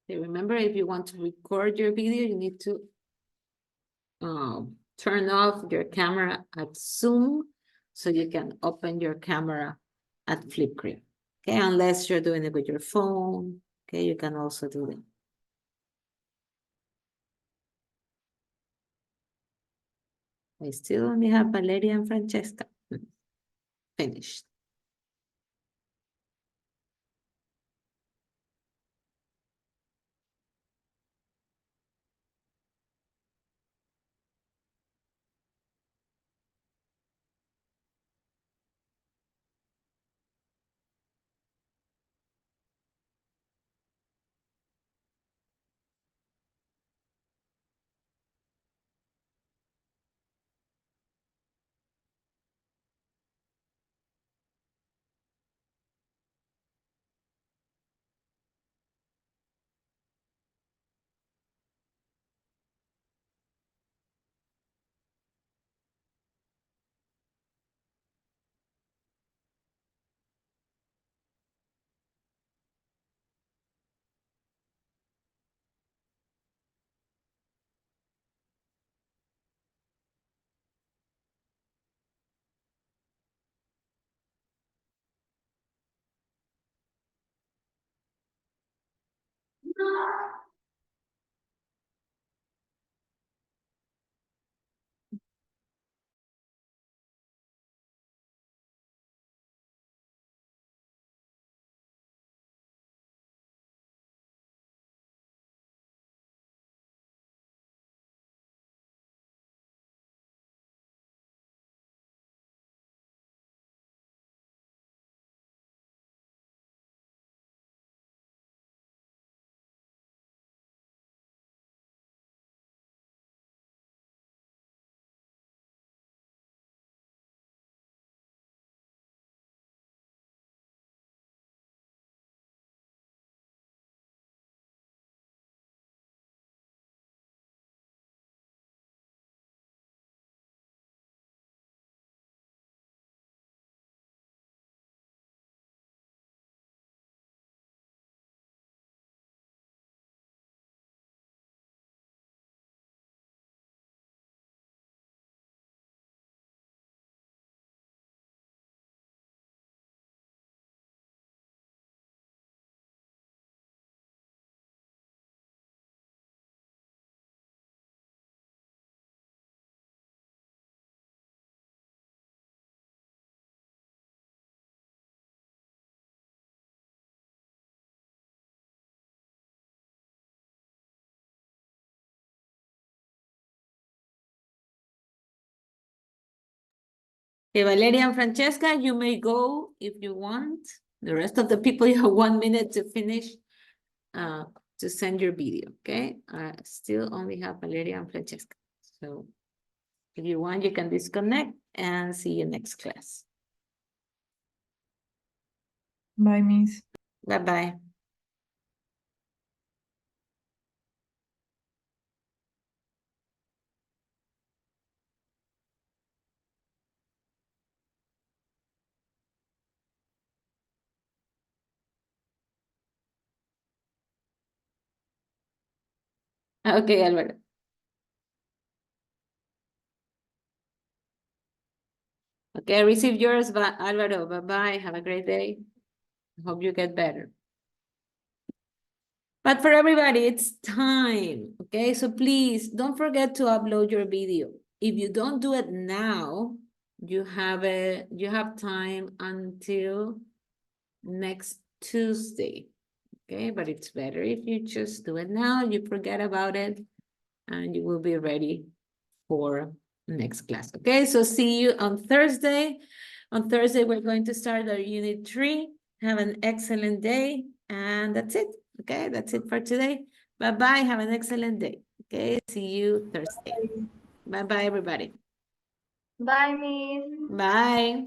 Okay, remember, if you want to record your video, you need to turn off your camera at Zoom so you can open your camera at Flipgrid. Okay, unless you're doing it with your phone. Okay, you can also do that. I still only have Valeria and Francesca. Finished. Okay, Valeria and Francesca, you may go if you want. The rest of the people, you have 1 minute to finish, to send your video, okay? I still only have Valeria and Francesca. So if you want, you can disconnect and see you next class.
Bye, Miss.
Bye-bye. Okay, Alvaro. Okay, receive yours, Alvaro. Bye-bye. Have a great day. Hope you get better. But for everybody, it's time, okay? So please don't forget to upload your video. If you don't do it now, you have time until next Tuesday, okay? But it's better if you just do it now, you forget about it, and you will be ready for next class, okay? So see you on Thursday. On Thursday, we're going to start our unit 3. Have an excellent day, and that's it. Okay, that's it for today. Bye-bye. Have an excellent day. Okay, see you Thursday. Bye-bye, everybody.
Bye, Miss.
Bye.